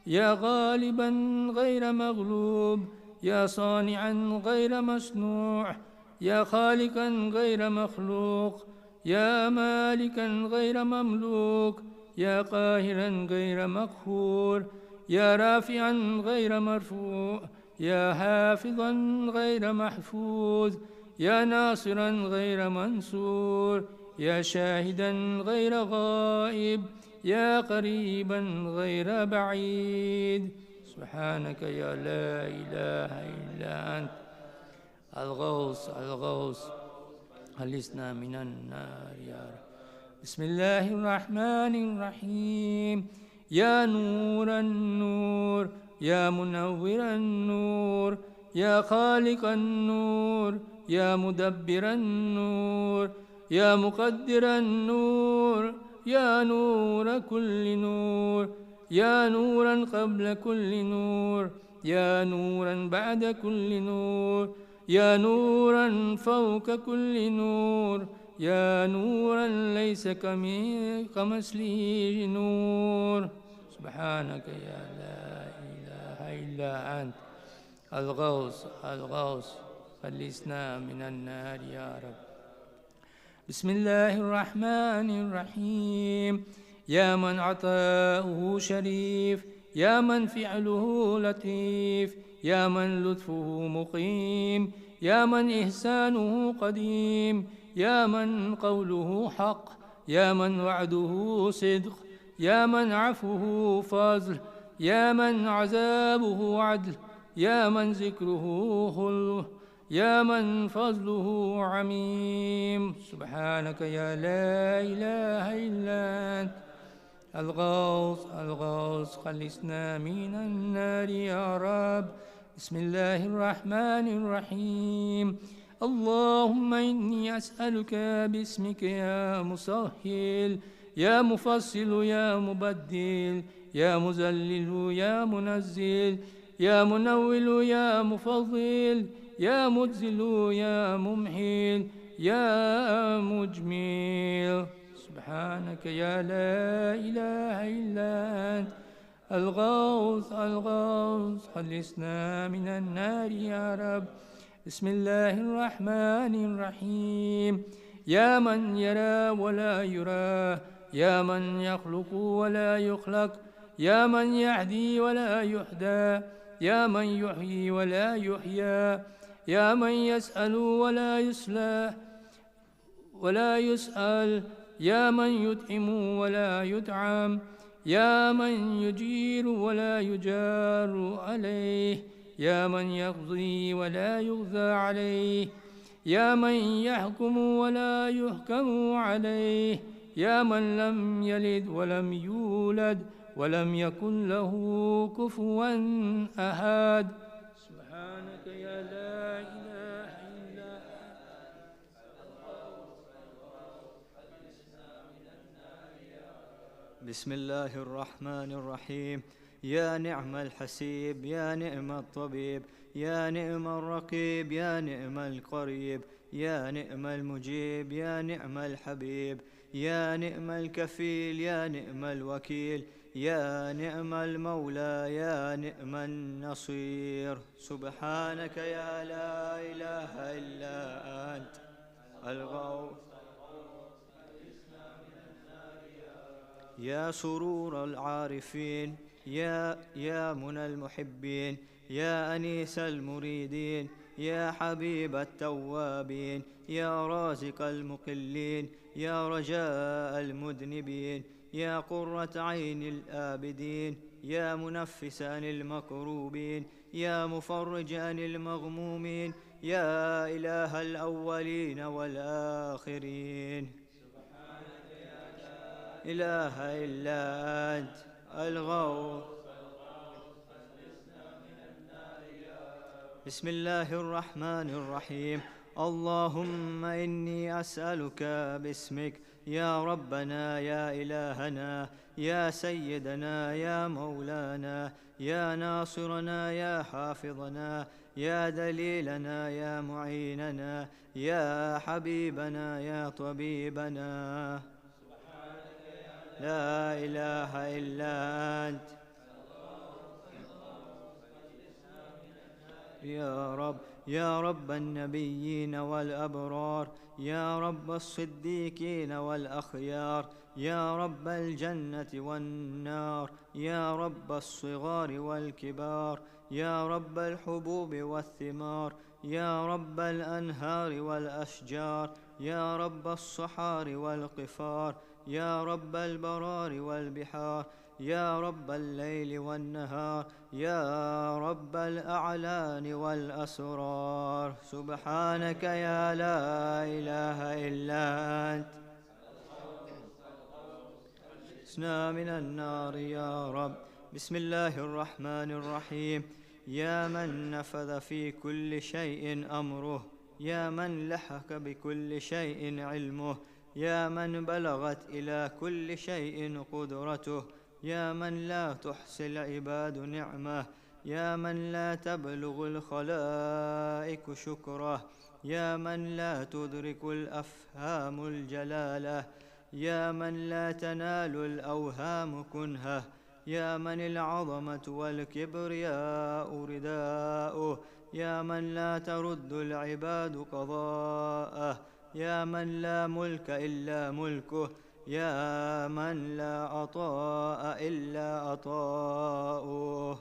يا غالبا غير مغلوب، يا صانعا غير مصنوع، يا خالقا غير مخلوق، يا مالكا غير مملوك، يا قاهرا غير مقهور، يا رافعا غير مرفوع، يا حافظا غير محفوظ، يا ناصرا غير منصور، يا شاهدا غير غائب، يا قريبا غير بعيد. سبحانك يا لا إله إلا أنت الغوث الغوث خلصنا من النار يا رب. بسم الله الرحمن الرحيم. يا نور النور، يا منور النور، يا خالق النور، يا مدبر النور، يا مقدر النور، يا نور كل نور، يا نورا قبل كل نور، يا نورا بعد كل نور، يا نورا فوق كل نور، يا نورا ليس كمثله نور. سبحانك يا لا إله إلا أنت الغوث الغوث خلصنا من النار يا رب. بسم الله الرحمن الرحيم. يا من عطاؤه شريف، يا من فعله لطيف، يا من لطفه مقيم، يا من إحسانه قديم، يا من قوله حق، يا من وعده صدق، يا من عفوه فضل، يا من عذابه عدل، يا من ذكره خلق، يا من فضله عميم. سبحانك يا لا إله إلا أنت الغوث الغوث خلصنا من النار يا رب. بسم الله الرحمن الرحيم. اللهم إني أسألك باسمك يا مسهل، يا مفصل يا مبدل، يا مذلل يا منزل، يا منول يا مفضل، يا مجزل يا ممحل، يا مجمل. سبحانك يا لا إله إلا أنت الغوث الغوث خلصنا من النار يا رب. بسم الله الرحمن الرحيم. يا من يرى ولا يرى، يا من يخلق ولا يخلق، يا من يهدي ولا يهدى، يا من يحيي ولا يحيى، يا من يسأل ولا يسأل، يا من يطعم ولا يطعم، يا من يجير ولا يجار عليه، يا من يقضي ولا يقضى عليه، يا من يحكم ولا يحكم عليه، يا من لم يلد ولم يولد ولم يكن له كفوا أحد. سبحانك يا لا إله إلا بسم الله الرحمن الرحيم. يا نعم الحسيب، يا نعم الطبيب، يا نعم الرقيب، يا نعم القريب، يا نعم المجيب، يا نعم الحبيب، يا نعم الكفيل، يا نعم الوكيل، يا نعم المولى، يا نعم النصير. سبحانك يا لا إله إلا أنت الغوث. يا سرور العارفين، يا منى المحبين، يا أنيس المريدين، يا حبيب التوابين، يا رازق المقلين، يا رجاء المذنبين، يا قرة عين الآبدين، يا منفس عن المكروبين، يا مفرج عن المغمومين، يا إله الأولين والآخرين. إله إلا أنت الغوث. بسم الله الرحمن الرحيم. اللهم إني أسألك باسمك يا ربنا يا إلهنا يا سيدنا يا مولانا يا ناصرنا يا حافظنا يا دليلنا يا معيننا يا حبيبنا يا طبيبنا. لا إله إلا أنت. يا رب النبيين والأبرار، يا رب الصديقين والأخيار، يا رب الجنة والنار، يا رب الصغار والكبار، يا رب الحبوب والثمار، يا رب الأنهار والأشجار، يا رب الصحار والقفار، يا رب البرار والبحار، يا رب الليل والنهار، يا رب الأعلان والأسرار. سبحانك يا لا إله إلا أنت. اسنا من النار يا رب. بسم الله الرحمن الرحيم. يا من نفذ في كل شيء أمره، يا من لحق بكل شيء علمه، يا من بلغت إلى كل شيء قدرته، يا من لا تحصي العباد نعمه، يا من لا تبلغ الخلائق شكره، يا من لا تدرك الأفهام الجلاله، يا من لا تنال الأوهام كنهه، يا من العظمة والكبرياء رداؤه، يا من لا ترد العباد قضاءه، يا من لا ملك إلا ملكه، يا من لا عطاء إلا عطاؤه.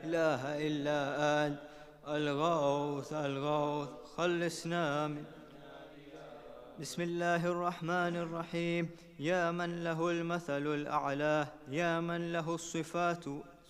إله إلا أنت الغوث الغوث خلصنا من. بسم الله الرحمن الرحيم. يا من له المثل الأعلى، يا من له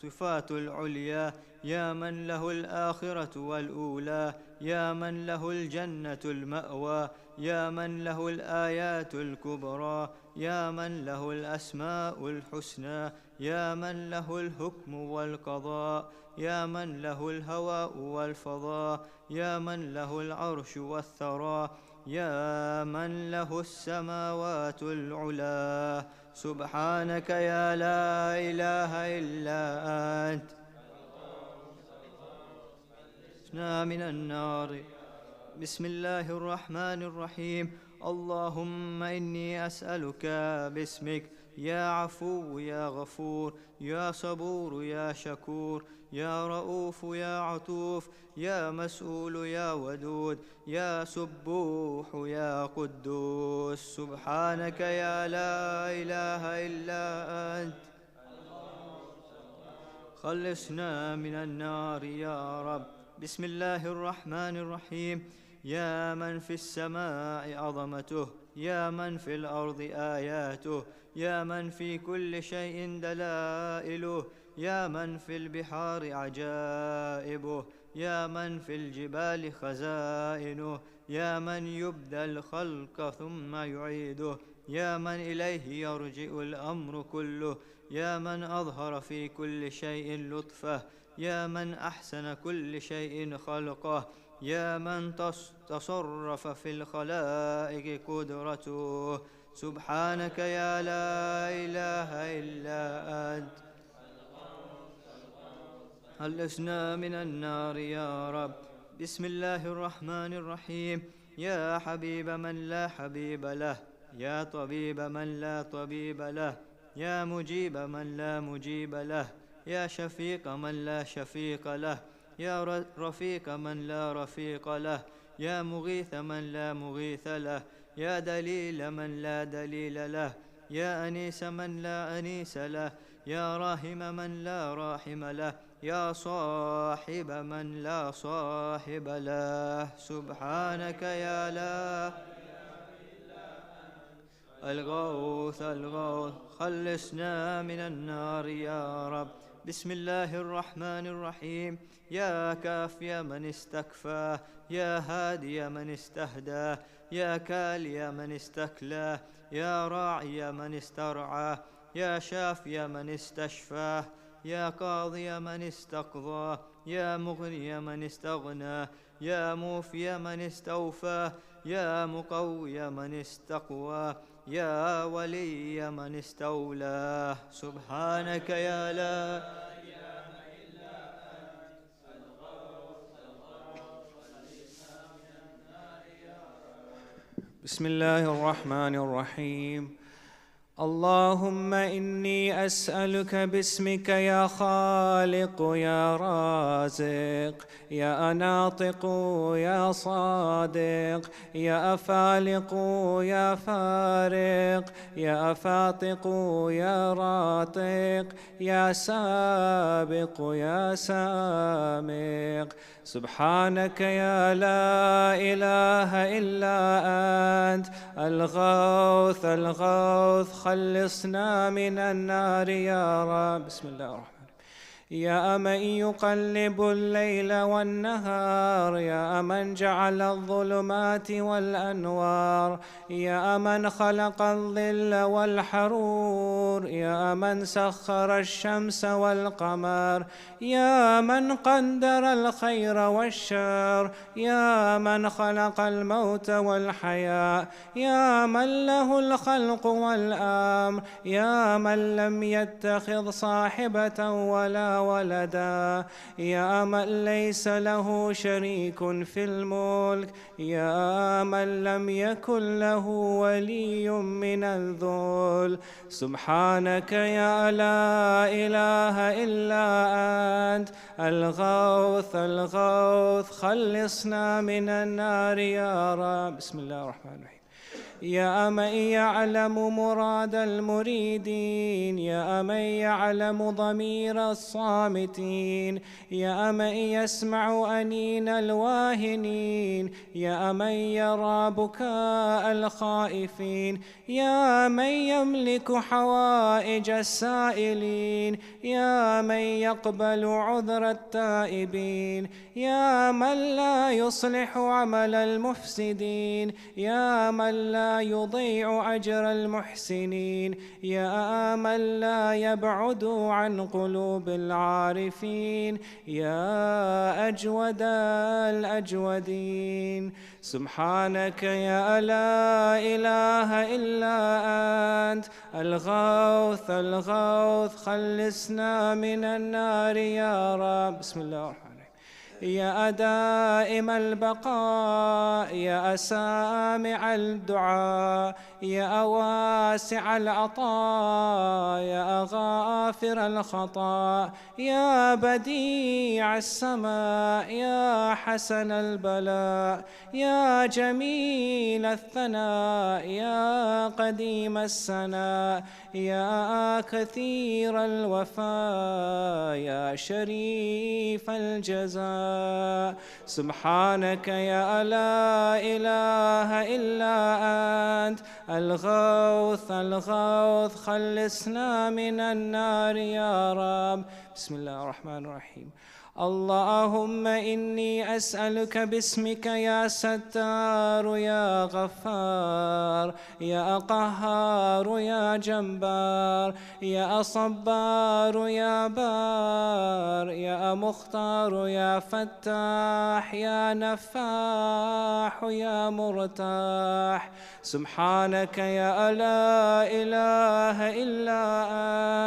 صفات العليا، يا من له الآخرة والأولى، يا من له الجنة المأوى، يا من له الآيات الكبرى، يا من له الأسماء الحسنى، يا من له الحكم والقضاء، يا من له الهواء والفضاء، يا من له العرش والثرى، يا من له السماوات العلا. سبحانك يا لا إله إلا أنت. اسنا من النار. بسم الله الرحمن الرحيم. اللهم إني أسألك باسمك يا عفو يا غفور، يا صبور يا شكور، يا رؤوف يا عطوف، يا مسؤول يا ودود، يا سبوح يا قدوس. سبحانك يا لا إله إلا أنت. خلصنا من النار يا رب. بسم الله الرحمن الرحيم. يا من في السماء عظمته، يا من في الأرض آياته، يا من في كل شيء دلائله، يا من في البحار عجائبه، يا من في الجبال خزائنه، يا من يبدأ الخلق ثم يعيده، يا من إليه يرجع الأمر كله، يا من أظهر في كل شيء لطفه، يا من أحسن كل شيء خلقه، يا من تصرف في الخلائق قدرته. سبحانك يا لا إله إلا أنت. خلصنا من النار يا رب. بسم الله الرحمن الرحيم. يا حبيب من لا حبيب له، يا طبيب من لا طبيب له، يا مجيب من لا مجيب له، يا شفيق من لا شفيق له، يا رفيق من لا رفيق له، يا مغيث من لا مغيث له، يا دليل من لا دليل له، يا أنيس من لا أنيس له، يا راحم من لا راحم له، يا صاحب من لا صاحب له. سبحانك يا لا الغوث الغوث خلصنا من النار يا رب. بسم الله الرحمن الرحيم. يا كافي من استكفى، يا هادي من استهدى، يا كالي من استكلى، يا راعي من استرعى، يا شافي من استشفى، يا قاضي من استقضى، يا مغني من استغنى، يا موفي من استوفى، يا مقوي من استقوى، يا ولي من استولى. سبحانك يا لا بسم الله الرحمن الرحيم. اللهم إني أسألك باسمك يا خالق يا رازق يا ناطق يا صادق يا أفالق يا فارق يا أفاطق يا راتق يا سابق يا سامق. سبحانك يا لا إله إلا أنت الغوث الغوث خلصنا من النار يا رب. بسم الله الرحمن الرحيم. يا من يقلب الليل والنهار، يا من جعل الظلمات والأنوار، يا من خلق الظل والحرور، يا من سخر الشمس والقمر، يا من قدر الخير والشر، يا من خلق الموت والحياة، يا من له الخلق والأمر، يا من لم يتخذ صاحبة ولا ولدا، يا من ليس له شريك في الملك، يا من لم يكن له ولي من الذل. سبحانك يا لا إله إلا أنت الغوث الغوث خلصنا من النار يا رب. بسم الله الرحمن الرحيم. يا من يعلم مراد المريدين، يا من يعلم ضمير الصامتين، يا من يسمع أنين الواهنين، يا من يرى بكاء الخائفين، يا من يملك حوائج السائلين، يا من يقبل عذر التائبين، يا من لا يصلح عمل المفسدين، يا من لا يضيع أجر المحسنين، يا من لا يبعد عن قلوب العارفين، يا أجود الأجودين. سبحانك يا لا إله إلا أنت الغوث الغوث خلصنا من النار يا رب. بسم الله الرحمن الرحيم. يا دائم البقاء، يا سامع الدعاء، يا واسع العطاء، يا غافر الخطا، يا بديع السماء، يا حسن البلاء، يا جميل الثناء، يا قديم السناء، يا كثير الوفاء، يا شريف الجزاء. سبحانك يا لا إله إلا أنت الغوث الغوث خلصنا من النار يا رب. بسم الله الرحمن الرحيم. اللهم إني أسألك باسمك يا ستار يا غفار يا قهار يا جبار يا صبار يا بار يا مختار يا فتاح يا نفاح يا مرتاح. سبحانك يا لا إله إلا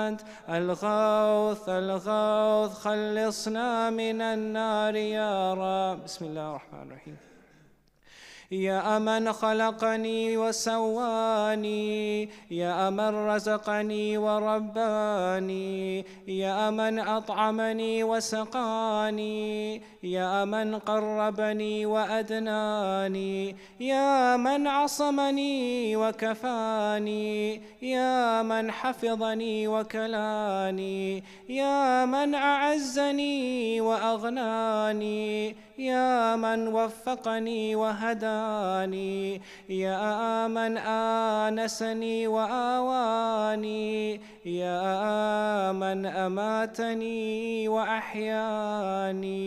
أنت الغوث الغوث خلصنا من النار يا رب. بسم الله الرحمن الرحيم. يا من خلقني وسواني، يا من رزقني ورباني، يا من أطعمني وسقاني، يا من قربني وأدناني، يا من عصمني وكفاني، يا من حفظني وكلاني، يا من أعزني وأغناني، يا من وفقني وهداني، يا من آنسني وآواني، يا من أماتني وأحياني.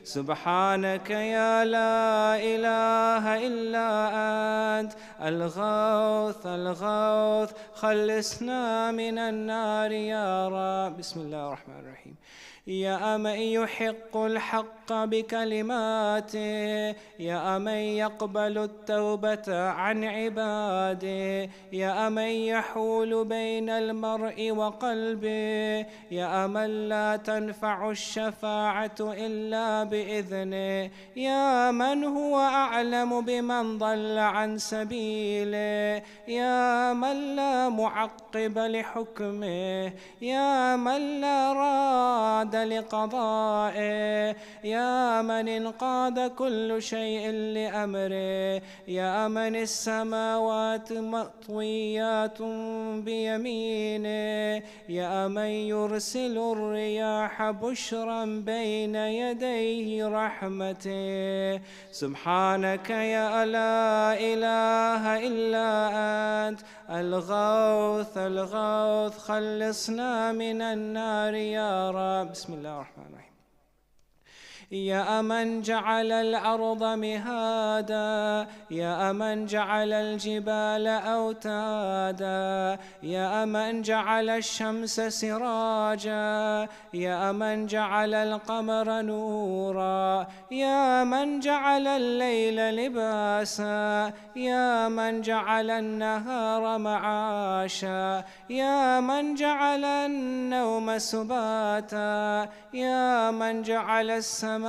سبحانك يا لا إله إلا أنت الغوث الغوث، خلصنا من النار يا رب. بسم الله الرحمن الرحيم. يا من يحق الحق بكلماته، يا من يقبل التوبة عن عباده، يا من يحول بين المرء وقلبه، يا من لا تنفع الشفاعة إلا بإذنه، يا من هو أعلم بمن ضل عن سبيله، يا من لا معقب لحكمه، يا من لا راد لقضائه، يا من انقاد كل شيء لأمره، يا من السماوات مطويات بيمينه، يا من يرسل الرياح بشرا بين يديه رحمته. سبحانك يا لا إله إلا أنت الغوث الغوث، خلصنا من النار يا رب. بسم الله الرحمن الرحيم. يا من جعل الأرض مهادا، يا من جعل الجبال أوتادا، يا من جعل الشمس سراجا، يا من جعل القمر نورا، يا من جعل الليل لباسا، يا من جعل النهار معاشا، يا من جعل النوم سباتا، يا من جعل السماء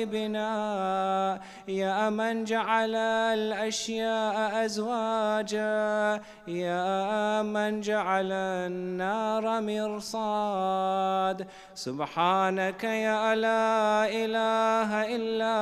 بناء، يا من جعل الأشياء أزواجا، يا من جعل النار مرصاد. سبحانك يا لا إله إلا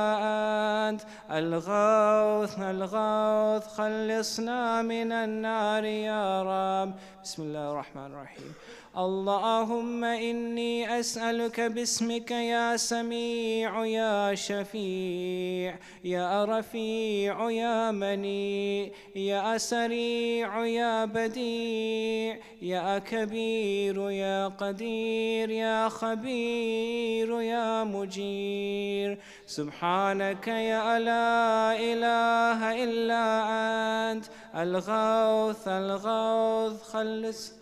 أنت الغوث الغوث، خلصنا من النار يا رب. بسم الله الرحمن الرحيم. اللهم إني أسألك باسمك يا سميع يا شفيع يا رفيع يا منيع يا سريع يا بديع يا كبير يا قدير يا خبير يا مجير. سبحانك يا لا إله إلا أنت الغوث الغوث، خلص.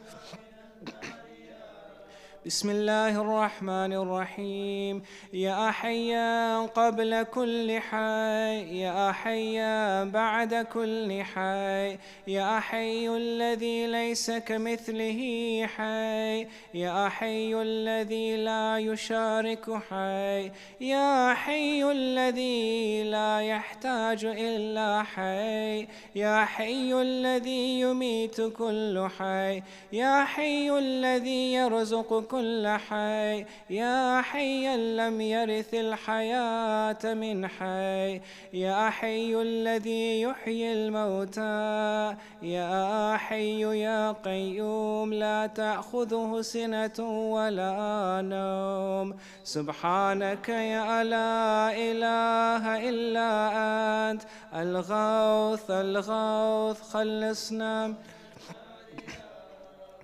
بسم الله الرحمن الرحيم. يا حيا قبل كل حي، يا حيا بعد كل حي، يا حي الذي ليس كمثله حي، يا حي الذي لا يشارك حي، يا حي الذي لا يحتاج إلا حي، يا حي الذي يميت كل حي، يا حي الذي يرزق كل حي، يا حيا لم يرث الحياة من حي، يا حي الذي يحيي الموتى، يا حي يا قيوم لا تأخذه سنة ولا نوم. سبحانك يا لا إله إلا أنت الغوث الغوث، خلصنا.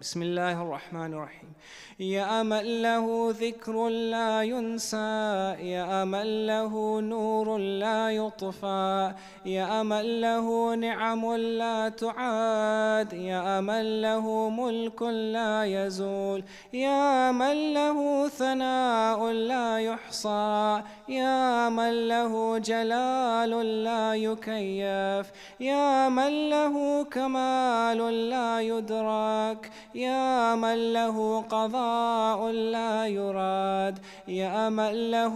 بسم الله الرحمن الرحيم. يا من له ذكر لا ينسى، يا من له نور لا يطفى، يا من له نعم لا تعاد، يا من له ملك لا يزول، يا من له ثناء لا يحصى، يا من له جلال لا يكيف، يا من له كمال لا يدرك، يا من له قضاء بقاء لا يراد، يا من له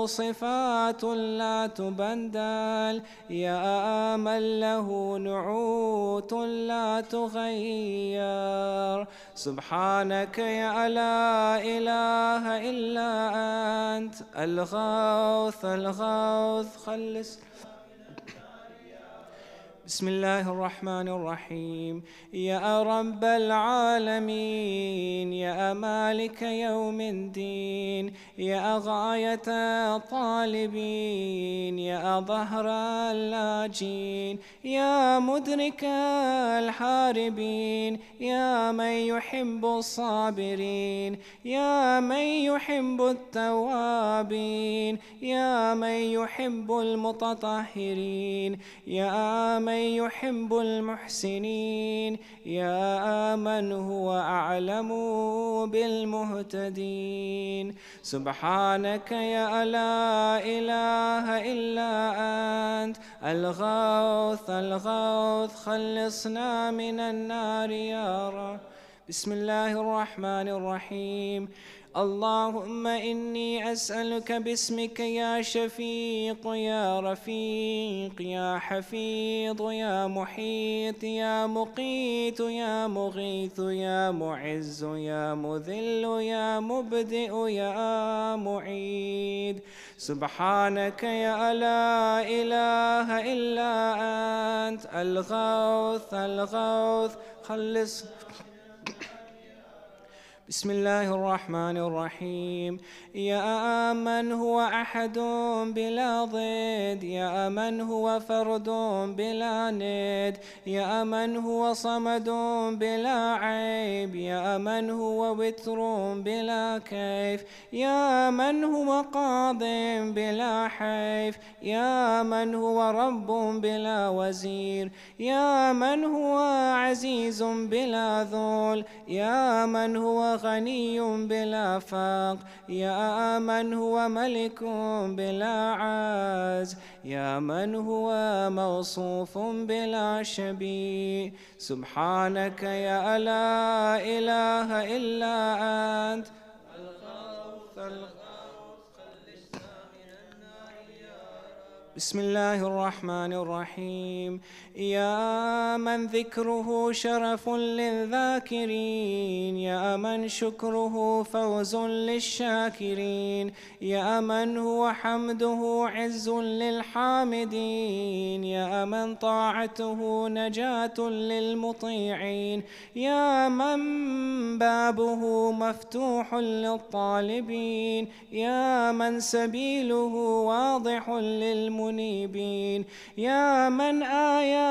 صفات لا تبدل، يا من له نعوت لا تغير. سبحانك يا لا إله إلا أنت الغوث الغوث خلص. بسم الله الرحمن الرحيم. يا رب العالمين، يا مالك يوم الدين، يا غاية الطالبين، يا ظهر اللاجين، يا مدرك الحاربين، يا من يحب الصابرين، يا من يحب التوابين، يا من يحب المتطهرين، يا من يحب المحسنين، يا من هو أعلم بالمهتدين. سبحانك يا لا إله إلا أنت الغوث الغوث خلصنا من النار يا رب. بسم الله الرحمن الرحيم. اللهم إني أسألك باسمك يا شفيق يا رفيق يا حفيظ يا محيط يا مقيت يا مغيث يا معز يا مذل يا مبدئ يا معيد. سبحانك يا لا إله إلا أنت الغوث الغوث خلص. بسم الله الرحمن الرحيم. يا من هو أحد بلا ضد، يا من هو فرد بلا ند، يا من هو صمد بلا عيب، يا من هو وتر بلا كيف، يا من هو قاض بلا حيف، يا من هو رب بلا وزير، يا من هو عزيز بلا ذل، يا من هو غني بلا فاق، يا من هو ملك بلا عاز، يا من هو موصوف بلا شبيه. سبحانك يا لا إله إلا أنت بسم الله الرحمن الرحيم. يا من ذكره شرف للذاكرين، يا من شكره فوز للشاكرين، يا من هو حمده عز للحامدين، يا من طاعته نجاة للمطيعين، يا من بابه مفتوح للطالبين، يا من سبيله واضح للمنيبين، يا من آياته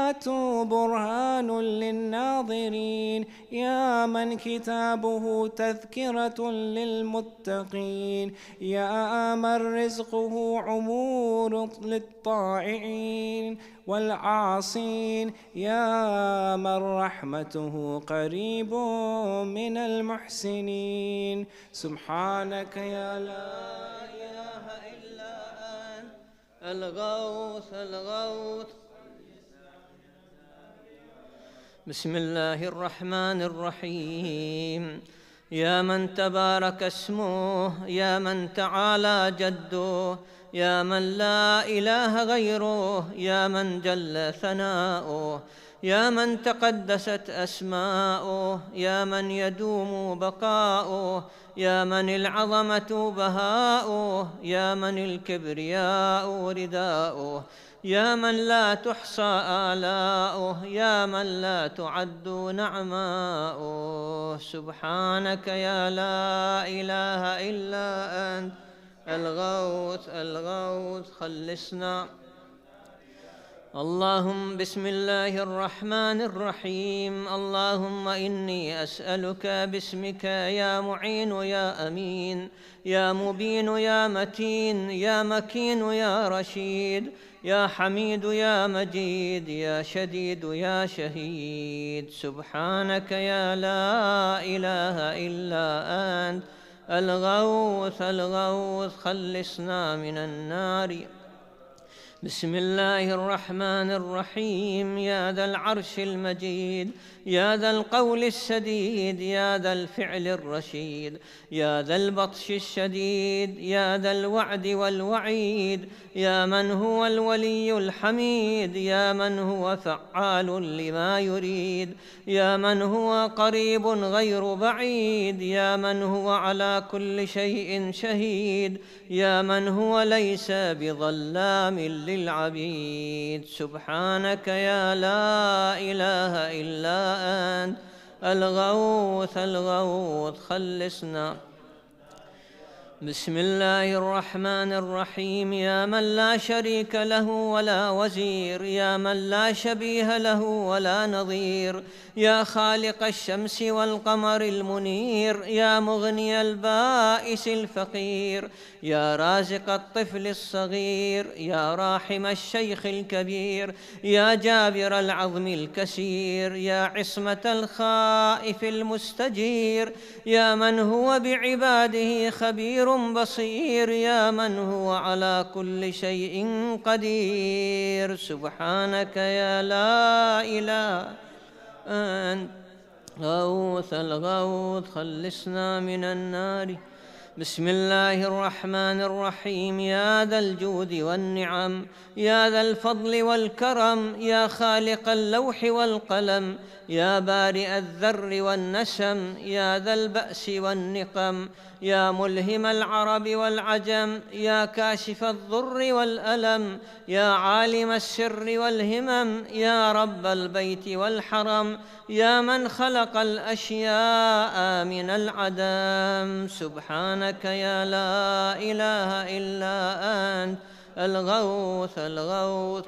برهان للناظرين، يا من كتابه تذكرة للمتقين، يا من رزقه عمور للطائعين والعاصين، يا من رحمته قريب من المحسنين. سبحانك يا لا إله إلا أنت الغوث الغوث. بسم الله الرحمن الرحيم. يا من تبارك اسمه، يا من تعالى جده، يا من لا إله غيره، يا من جل ثناؤه، يا من تقدست أسماؤه، يا من يدوم بقاؤه، يا من العظمة بهاؤه، يا من الكبرياء رداؤه، يا من لا تحصى آلاؤه، يا من لا تعد نعماؤه. سبحانك يا لا إله إلا أنت الغوث الغوث خلصنا. اللهم بسم الله الرحمن الرحيم. اللهم إني أسألك باسمك يا معين يا أمين يا مبين يا متين يا مكين يا رشيد يا حميد يا مجيد يا شديد يا شهيد. سبحانك يا لا إله إلا أنت الغوث الغوث خلصنا من النار. بسم الله الرحمن الرحيم. يا ذا العرش المجيد، يا ذا القول السديد يا ذا الفعل الرشيد يا ذا البطش الشديد يا ذا الوعد والوعيد يا من هو الولي الحميد يا من هو فعال لما يريد يا من هو قريب غير بعيد يا من هو على كل شيء شهيد يا من هو ليس بظلام للعبيد سبحانك يا لا إله إلا أنت الغوث الغوث خلصنا. بسم الله الرحمن الرحيم يا من لا شريك له ولا وزير يا من لا شبيه له ولا نظير يا خالق الشمس والقمر المنير يا مغني البائس الفقير يا رازق الطفل الصغير يا راحم الشيخ الكبير يا جابر العظم الكسير يا عصمة الخائف المستجير يا من هو بعباده خبير بصير يا من هو على كل شيء قدير سبحانك يا لا إله أنت غوث الغوث خلصنا من النار. بسم الله الرحمن الرحيم يا ذا الجود والنعم يا ذا الفضل والكرم يا خالق اللوح والقلم يا بارئ الذر والنسم يا ذا البأس والنقم يا ملهم العرب والعجم يا كاشف الضر والألم يا عالم السر والهمم يا رب البيت والحرم يا من خلق الأشياء من العدم سبحانك يا لا إله إلا أنت الغوث الغوث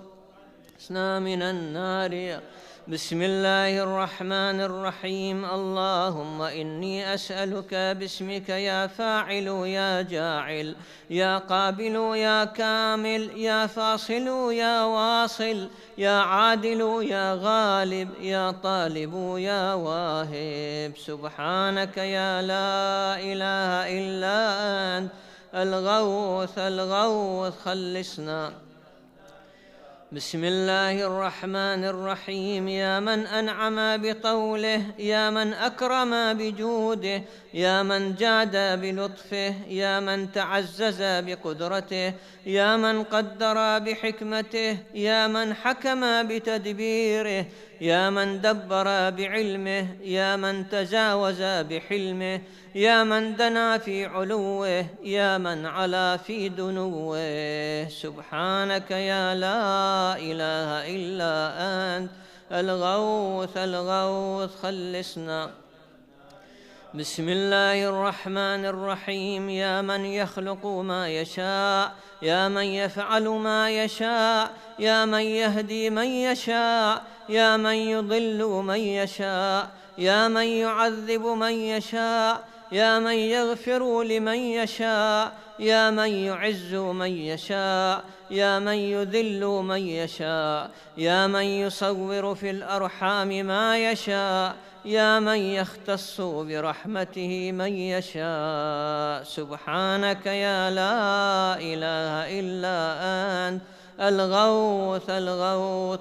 اسنا من النار. بسم الله الرحمن الرحيم اللهم إني أسألك باسمك يا فاعل يا جاعل يا قابل يا كامل يا فاصل يا واصل يا عادل يا غالب يا طالب يا واهب سبحانك يا لا إله إلا أنت الغوث الغوث خلصنا. بسم الله الرحمن الرحيم يا من أنعم بطوله يا من أكرم بجوده يا من جاد بلطفه يا من تعزز بقدرته يا من قدر بحكمته يا من حكم بتدبيره يا من دبر بعلمه يا من تجاوز بحلمه يا من دنا في علوه يا من علا في دنوه سبحانك يا لا إله إلا أنت الغوث الغوث خلصنا. بسم الله الرحمن الرحيم يا من يخلق ما يشاء يا من يفعل ما يشاء يا من يهدي من يشاء يا من يضل من يشاء يا من يعذب من يشاء يا من يغفر لمن يشاء يا من يعز من يشاء يا من يذل من يشاء يا من يصور في الأرحام ما يشاء يا من يختص برحمته من يشاء سبحانك يا لا إله إلا أنت الغوث الغوث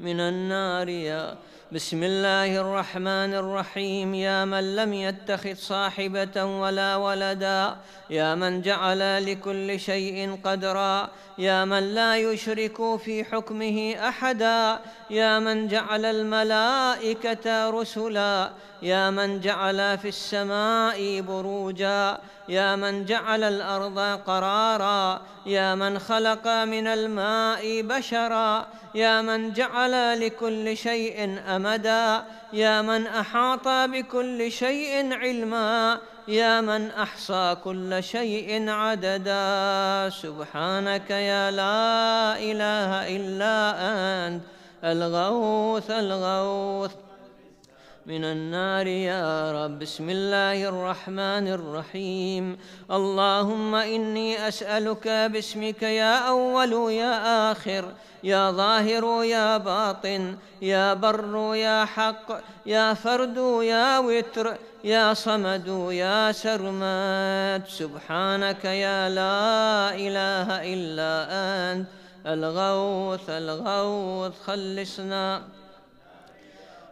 من النار. يا بسم الله الرحمن الرحيم يا من لم يتخذ صاحبة ولا ولدا يا من جعل لكل شيء قدرا يا من لا يشرك في حكمه أحدا يا من جعل الملائكة رسلا يا من جعل في السماء بروجا يا من جعل الأرض قرارا يا من خلق من الماء بشرا يا من جعل لكل شيء أمدا يا من أحاط بكل شيء علما يا من أحصى كل شيء عددا سبحانك يا لا إله إلا أنت الغوث الغوث من النار. يا رب بسم الله الرحمن الرحيم اللهم إني أسألك باسمك يا أول يا آخر يا ظاهر يا باطن يا بر يا حق يا فرد يا وتر يا صمد يا سرمد سبحانك يا لا إله إلا أنت الغوث الغوث خلصنا.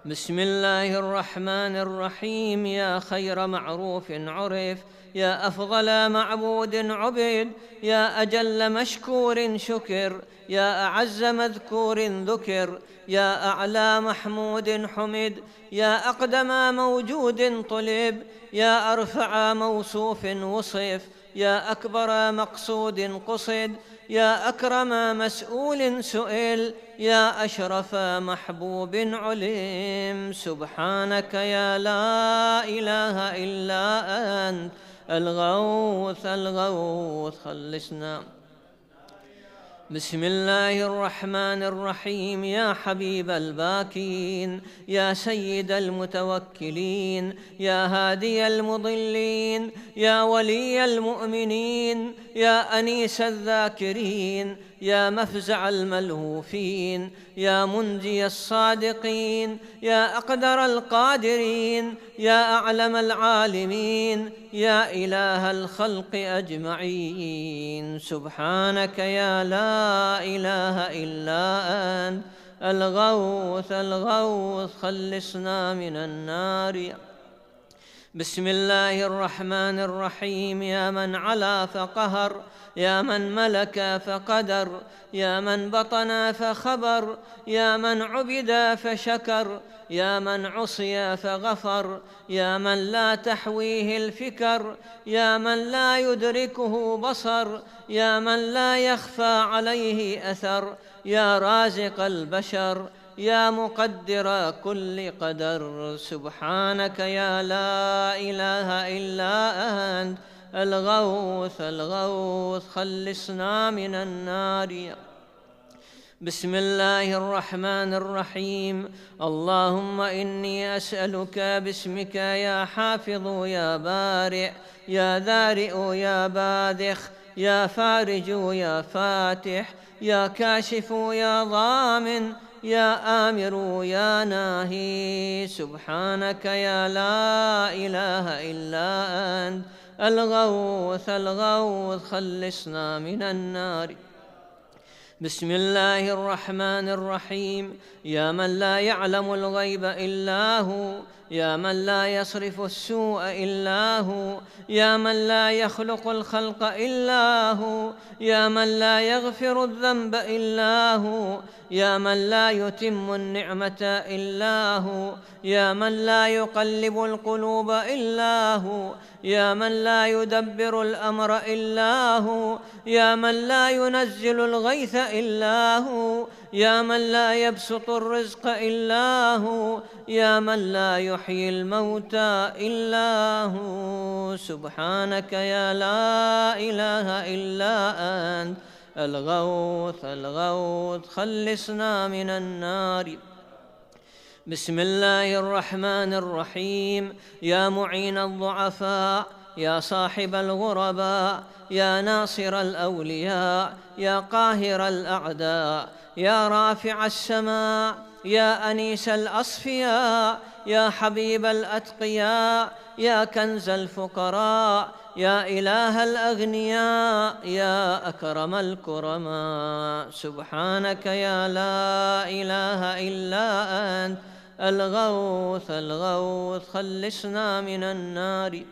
بسم الله الرحمن الرحيم. يا خير معروف عرف، يا أفضل معبود عبد، يا أجل مشكور شكر، يا أعز مذكور ذكر، يا أعلى محمود حمد، يا أقدم موجود طلب، يا أرفع موصوف وصف، يا أكبر مقصود قصد، يا أكرم مسؤول سئل، يا أشرف محبوب علم. سبحانك يا لا إله إلا أنت الغوث الغوث خلصنا. بسم الله الرحمن الرحيم. يا حبيب الباكين، يا سيد المتوكلين، يا هادي المضلين، يا ولي المؤمنين، يا أنيس الذاكرين، يا مفزع الملهوفين، يا منجي الصادقين، يا أقدر القادرين، يا أعلم العالمين، يا إله الخلق أجمعين. سبحانك يا لا إله إلا أنت الغوث الغوث خلصنا من النار. بسم الله الرحمن الرحيم. يا من علا فقهر، يا من ملك فقدر، يا من بطن فخبر، يا من عبد فشكر، يا من عصي فغفر، يا من لا تحويه الفكر، يا من لا يدركه بصر، يا من لا يخفى عليه أثر، يا رازق البشر، يا مقدر كل قدر. سبحانك يا لا إله إلا أنت الغوث الغوث خلصنا من النار. بسم الله الرحمن الرحيم. اللهم إني أسألك باسمك يا حافظ يا بارئ، يا ذارئ يا باذخ، يا فارج يا فاتح، يا كاشف يا ضامن، يا آمر يا ناهي. سبحانك يا لا إله إلا أنت الغوث الغوث خلصنا من النار. بسم الله الرحمن الرحيم. يا من لا يعلم الغيب إلا هو، يا من لا يصرف السوء إلا هو، يا من لا يخلق الخلق إلا هو، يا من لا يغفر الذنب إلا هو، يا من لا يتم النعمة إلا هو، يا من لا يقلب القلوب إلا هو، يا من لا يدبر الأمر إلا هو، يا من لا ينزل الغيث إلا هو، يا من لا يبسط الرزق إلا هو، يا من لا يحيي الموتى إلا هو. سبحانك يا لا إله إلا أنت الغوث الغوث خلصنا من النار. بسم الله الرحمن الرحيم. يا معين الضعفاء، يا صاحب الغرباء، يا ناصر الأولياء، يا قاهر الأعداء، يا رافع السماء، يا أنيس الأصفياء، يا حبيب الأتقياء، يا كنز الفقراء، يا إله الأغنياء، يا أكرم الكرماء. سبحانك يا لا إله إلا أنت الغوث الغوث خلصنا من النار.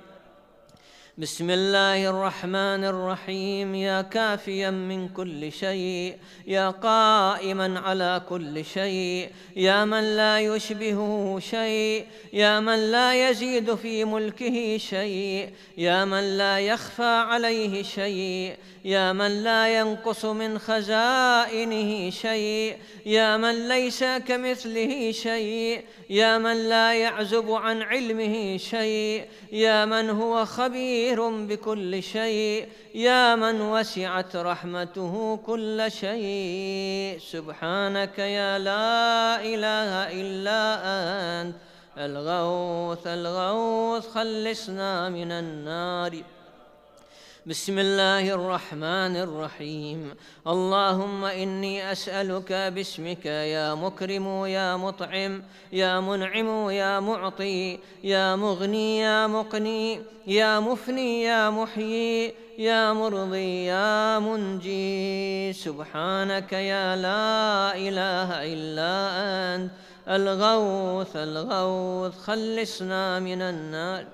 بسم الله الرحمن الرحيم. يا كافيا من كل شيء، يا قائما على كل شيء، يا من لا يشبهه شيء، يا من لا يزيد في ملكه شيء، يا من لا يخفى عليه شيء، يا من لا ينقص من خزائنه شيء، يا من ليس كمثله شيء، يا من لا يعزب عن علمه شيء، يا من هو خبير بكل شيء، يا من وسعت رحمته كل شيء. سبحانك يا لا إله إلا أنت الغوث الغوث خلصنا من النار. بسم الله الرحمن الرحيم. اللهم إني أسألك باسمك يا مكرم يا مطعم، يا منعم يا معطي، يا مغني يا مقني، يا مفني يا محيي، يا مرضي يا منجي. سبحانك يا لا إله إلا أنت الغوث الغوث خلصنا من النار.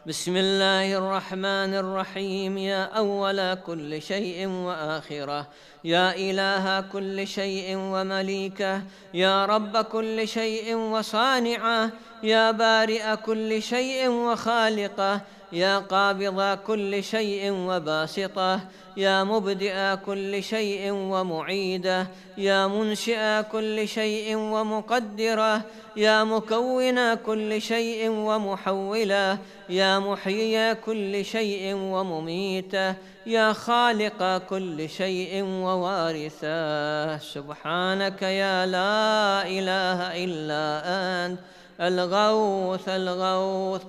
بسم الله الرحمن الرحيم. يا أول كل شيء وآخره، يا إله كل شيء ومليكه، يا رب كل شيء وصانعه، يا بارئ كل شيء وخالقه، يا قابض كل شيء وباسطه، يا مبدئ كل شيء ومعيده، يا منشئ كل شيء ومقدره، يا مكون كل شيء ومحوله، يا محيي كل شيء ومميته، يا خالق كل شيء ووارثه. سبحانك يا لا إله إلا أنت الغوث الغوث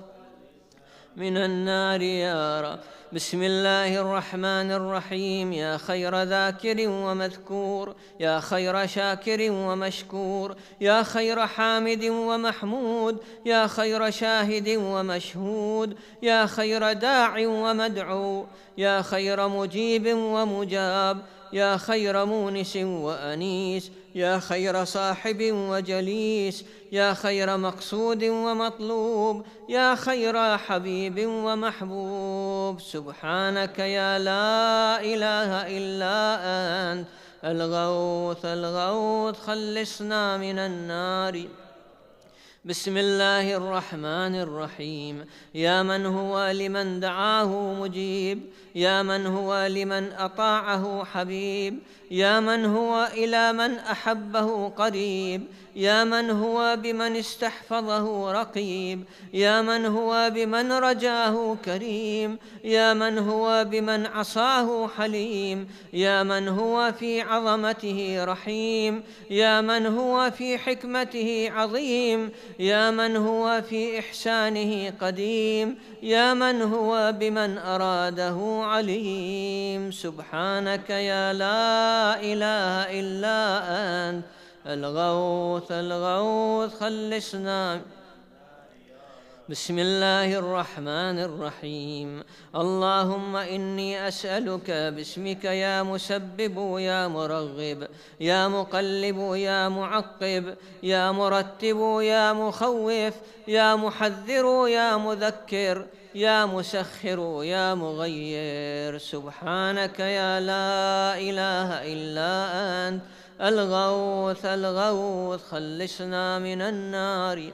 من النار يا رب. بسم الله الرحمن الرحيم. يا خير ذاكر ومذكور، يا خير شاكر ومشكور، يا خير حامد ومحمود، يا خير شاهد ومشهود، يا خير داع ومدعو، يا خير مجيب ومجاب، يا خير مونس وأنيس، يا خير صاحب وجليس، يا خير مقصود ومطلوب، يا خير حبيب ومحبوب. سبحانك يا لا إله إلا أنت الغوث الغوث خلصنا من النار. بسم الله الرحمن الرحيم. يا من هو لمن دعاه مجيب، يا من هو لمن أطاعه حبيب، يا من هو إلى من أحبه قريب، يا من هو بمن استحفظه رقيب، يا من هو بمن رجاه كريم، يا من هو بمن عصاه حليم، يا من هو في عظمته رحيم، يا من هو في حكمته عظيم، يا من هو في إحسانه قديم، يا من هو بمن أراده عليم. سبحانك يا لا إله إلا أنت الغوث الغوث خلصنا. بسم الله الرحمن الرحيم. اللهم إني أسألك باسمك يا مسبب يا مرغب، يا مقلب يا معقب، يا مرتب يا مخوف، يا محذر يا مذكر، يا مسخر يا مغير. سبحانك يا لا إله إلا أنت الغوث الغوث خلصنا من النار.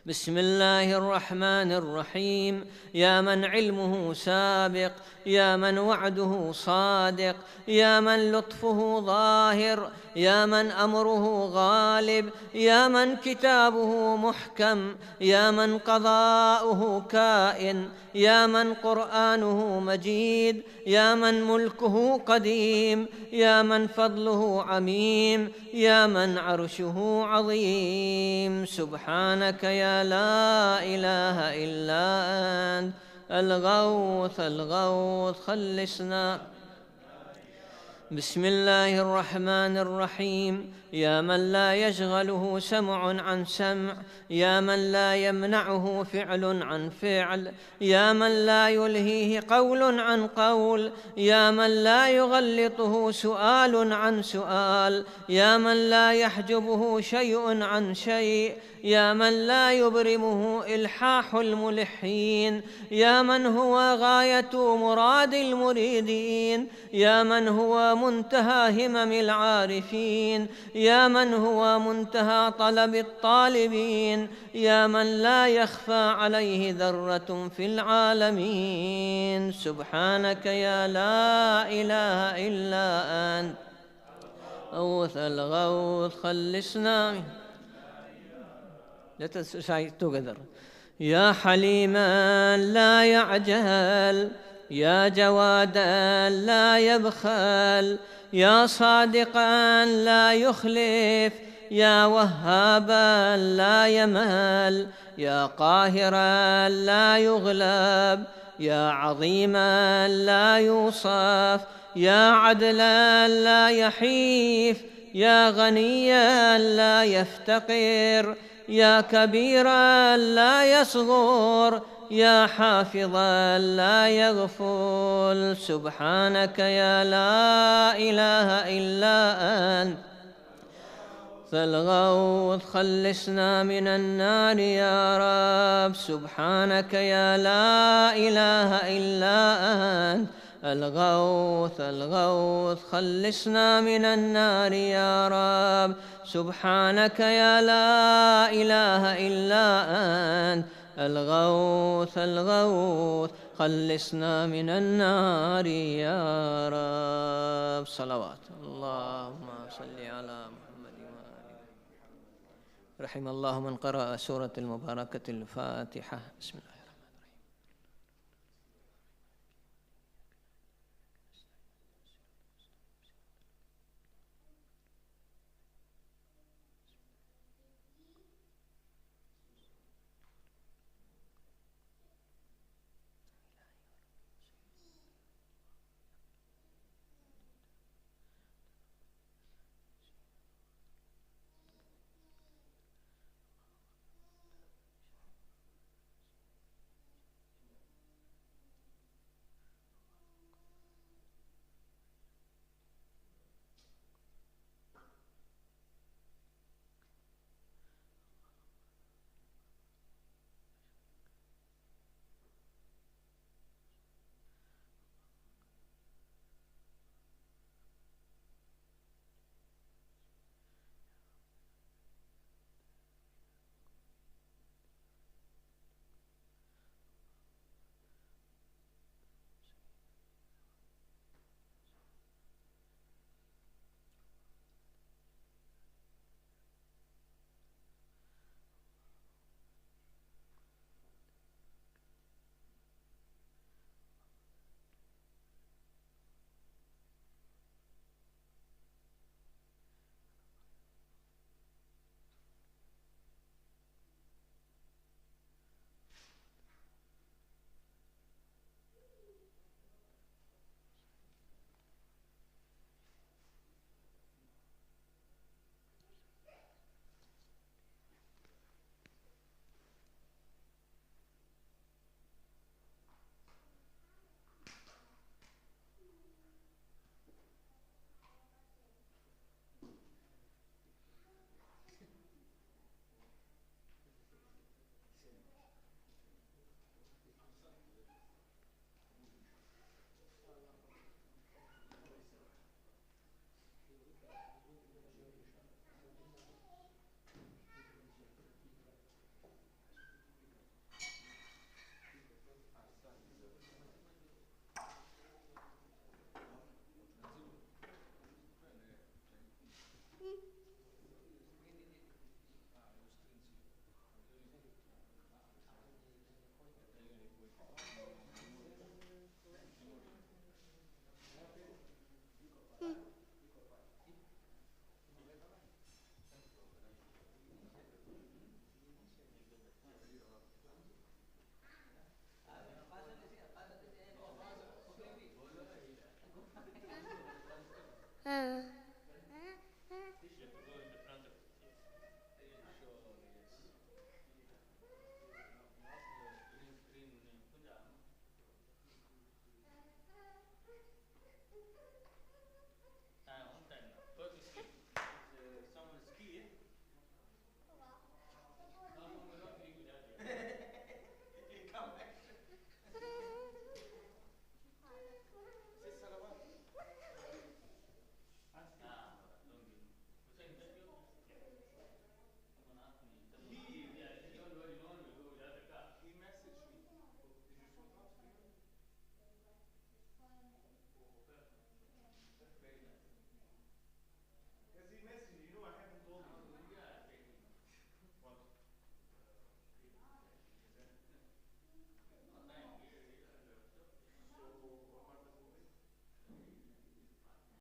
بسم الله الرحمن الرحيم. يا من علمه سابق، يا من وعده صادق، يا من لطفه ظاهر، يا من أمره غالب، يا من كتابه محكم، يا من قضاؤه كائن، يا من قرآنه مجيد، يا من ملكه قديم، يا من فضله عميم، يا من عرشه عظيم. سبحانك يا لا إله إلا أنت الغوث الغوث خلصنا. بسم الله الرحمن الرحيم. يا من لا يشغله سمع عن سمع، يا من لا يمنعه فعل عن فعل، يا من لا يلهيه قول عن قول، يا من لا يغلطه سؤال عن سؤال، يا من لا يحجبه شيء عن شيء، يا من لا يبرمه إلحاح الملحين، يا من هو غاية مراد المريدين، يا من هو منتهى همم العارفين، يا من هو منتهى طلب الطالبين، يا من لا يخفى عليه ذرة في العالمين. سبحانك يا لا إله إلا أنت غوث الغوث خلصنا منه. Let us recite together. يا حليما لا يعجل، يا جوادا لا يبخل، يا صادقا لا يخلف، يا وهابا لا يمل، يا قاهرا لا يغلب، يا عظيما لا يوصف، يا عدلا لا يحيف، يا غنيا لا يفتقر، يا كبيرا لا يصغر، يا حافظا لا يغفل. سبحانك يا لا إله إلا أنت الغوث خلصنا من النار يا رب سبحانك يا لا إله إلا أنت الغوث الغوث خلصنا من النار يا رب سبحانك يا لا إله إلا أنت الغوث الغوث خلصنا من النار يا رب صلوات اللهم صل على محمد وآله رحم الله من قرأ سورة المباركة الفاتحة بسم الله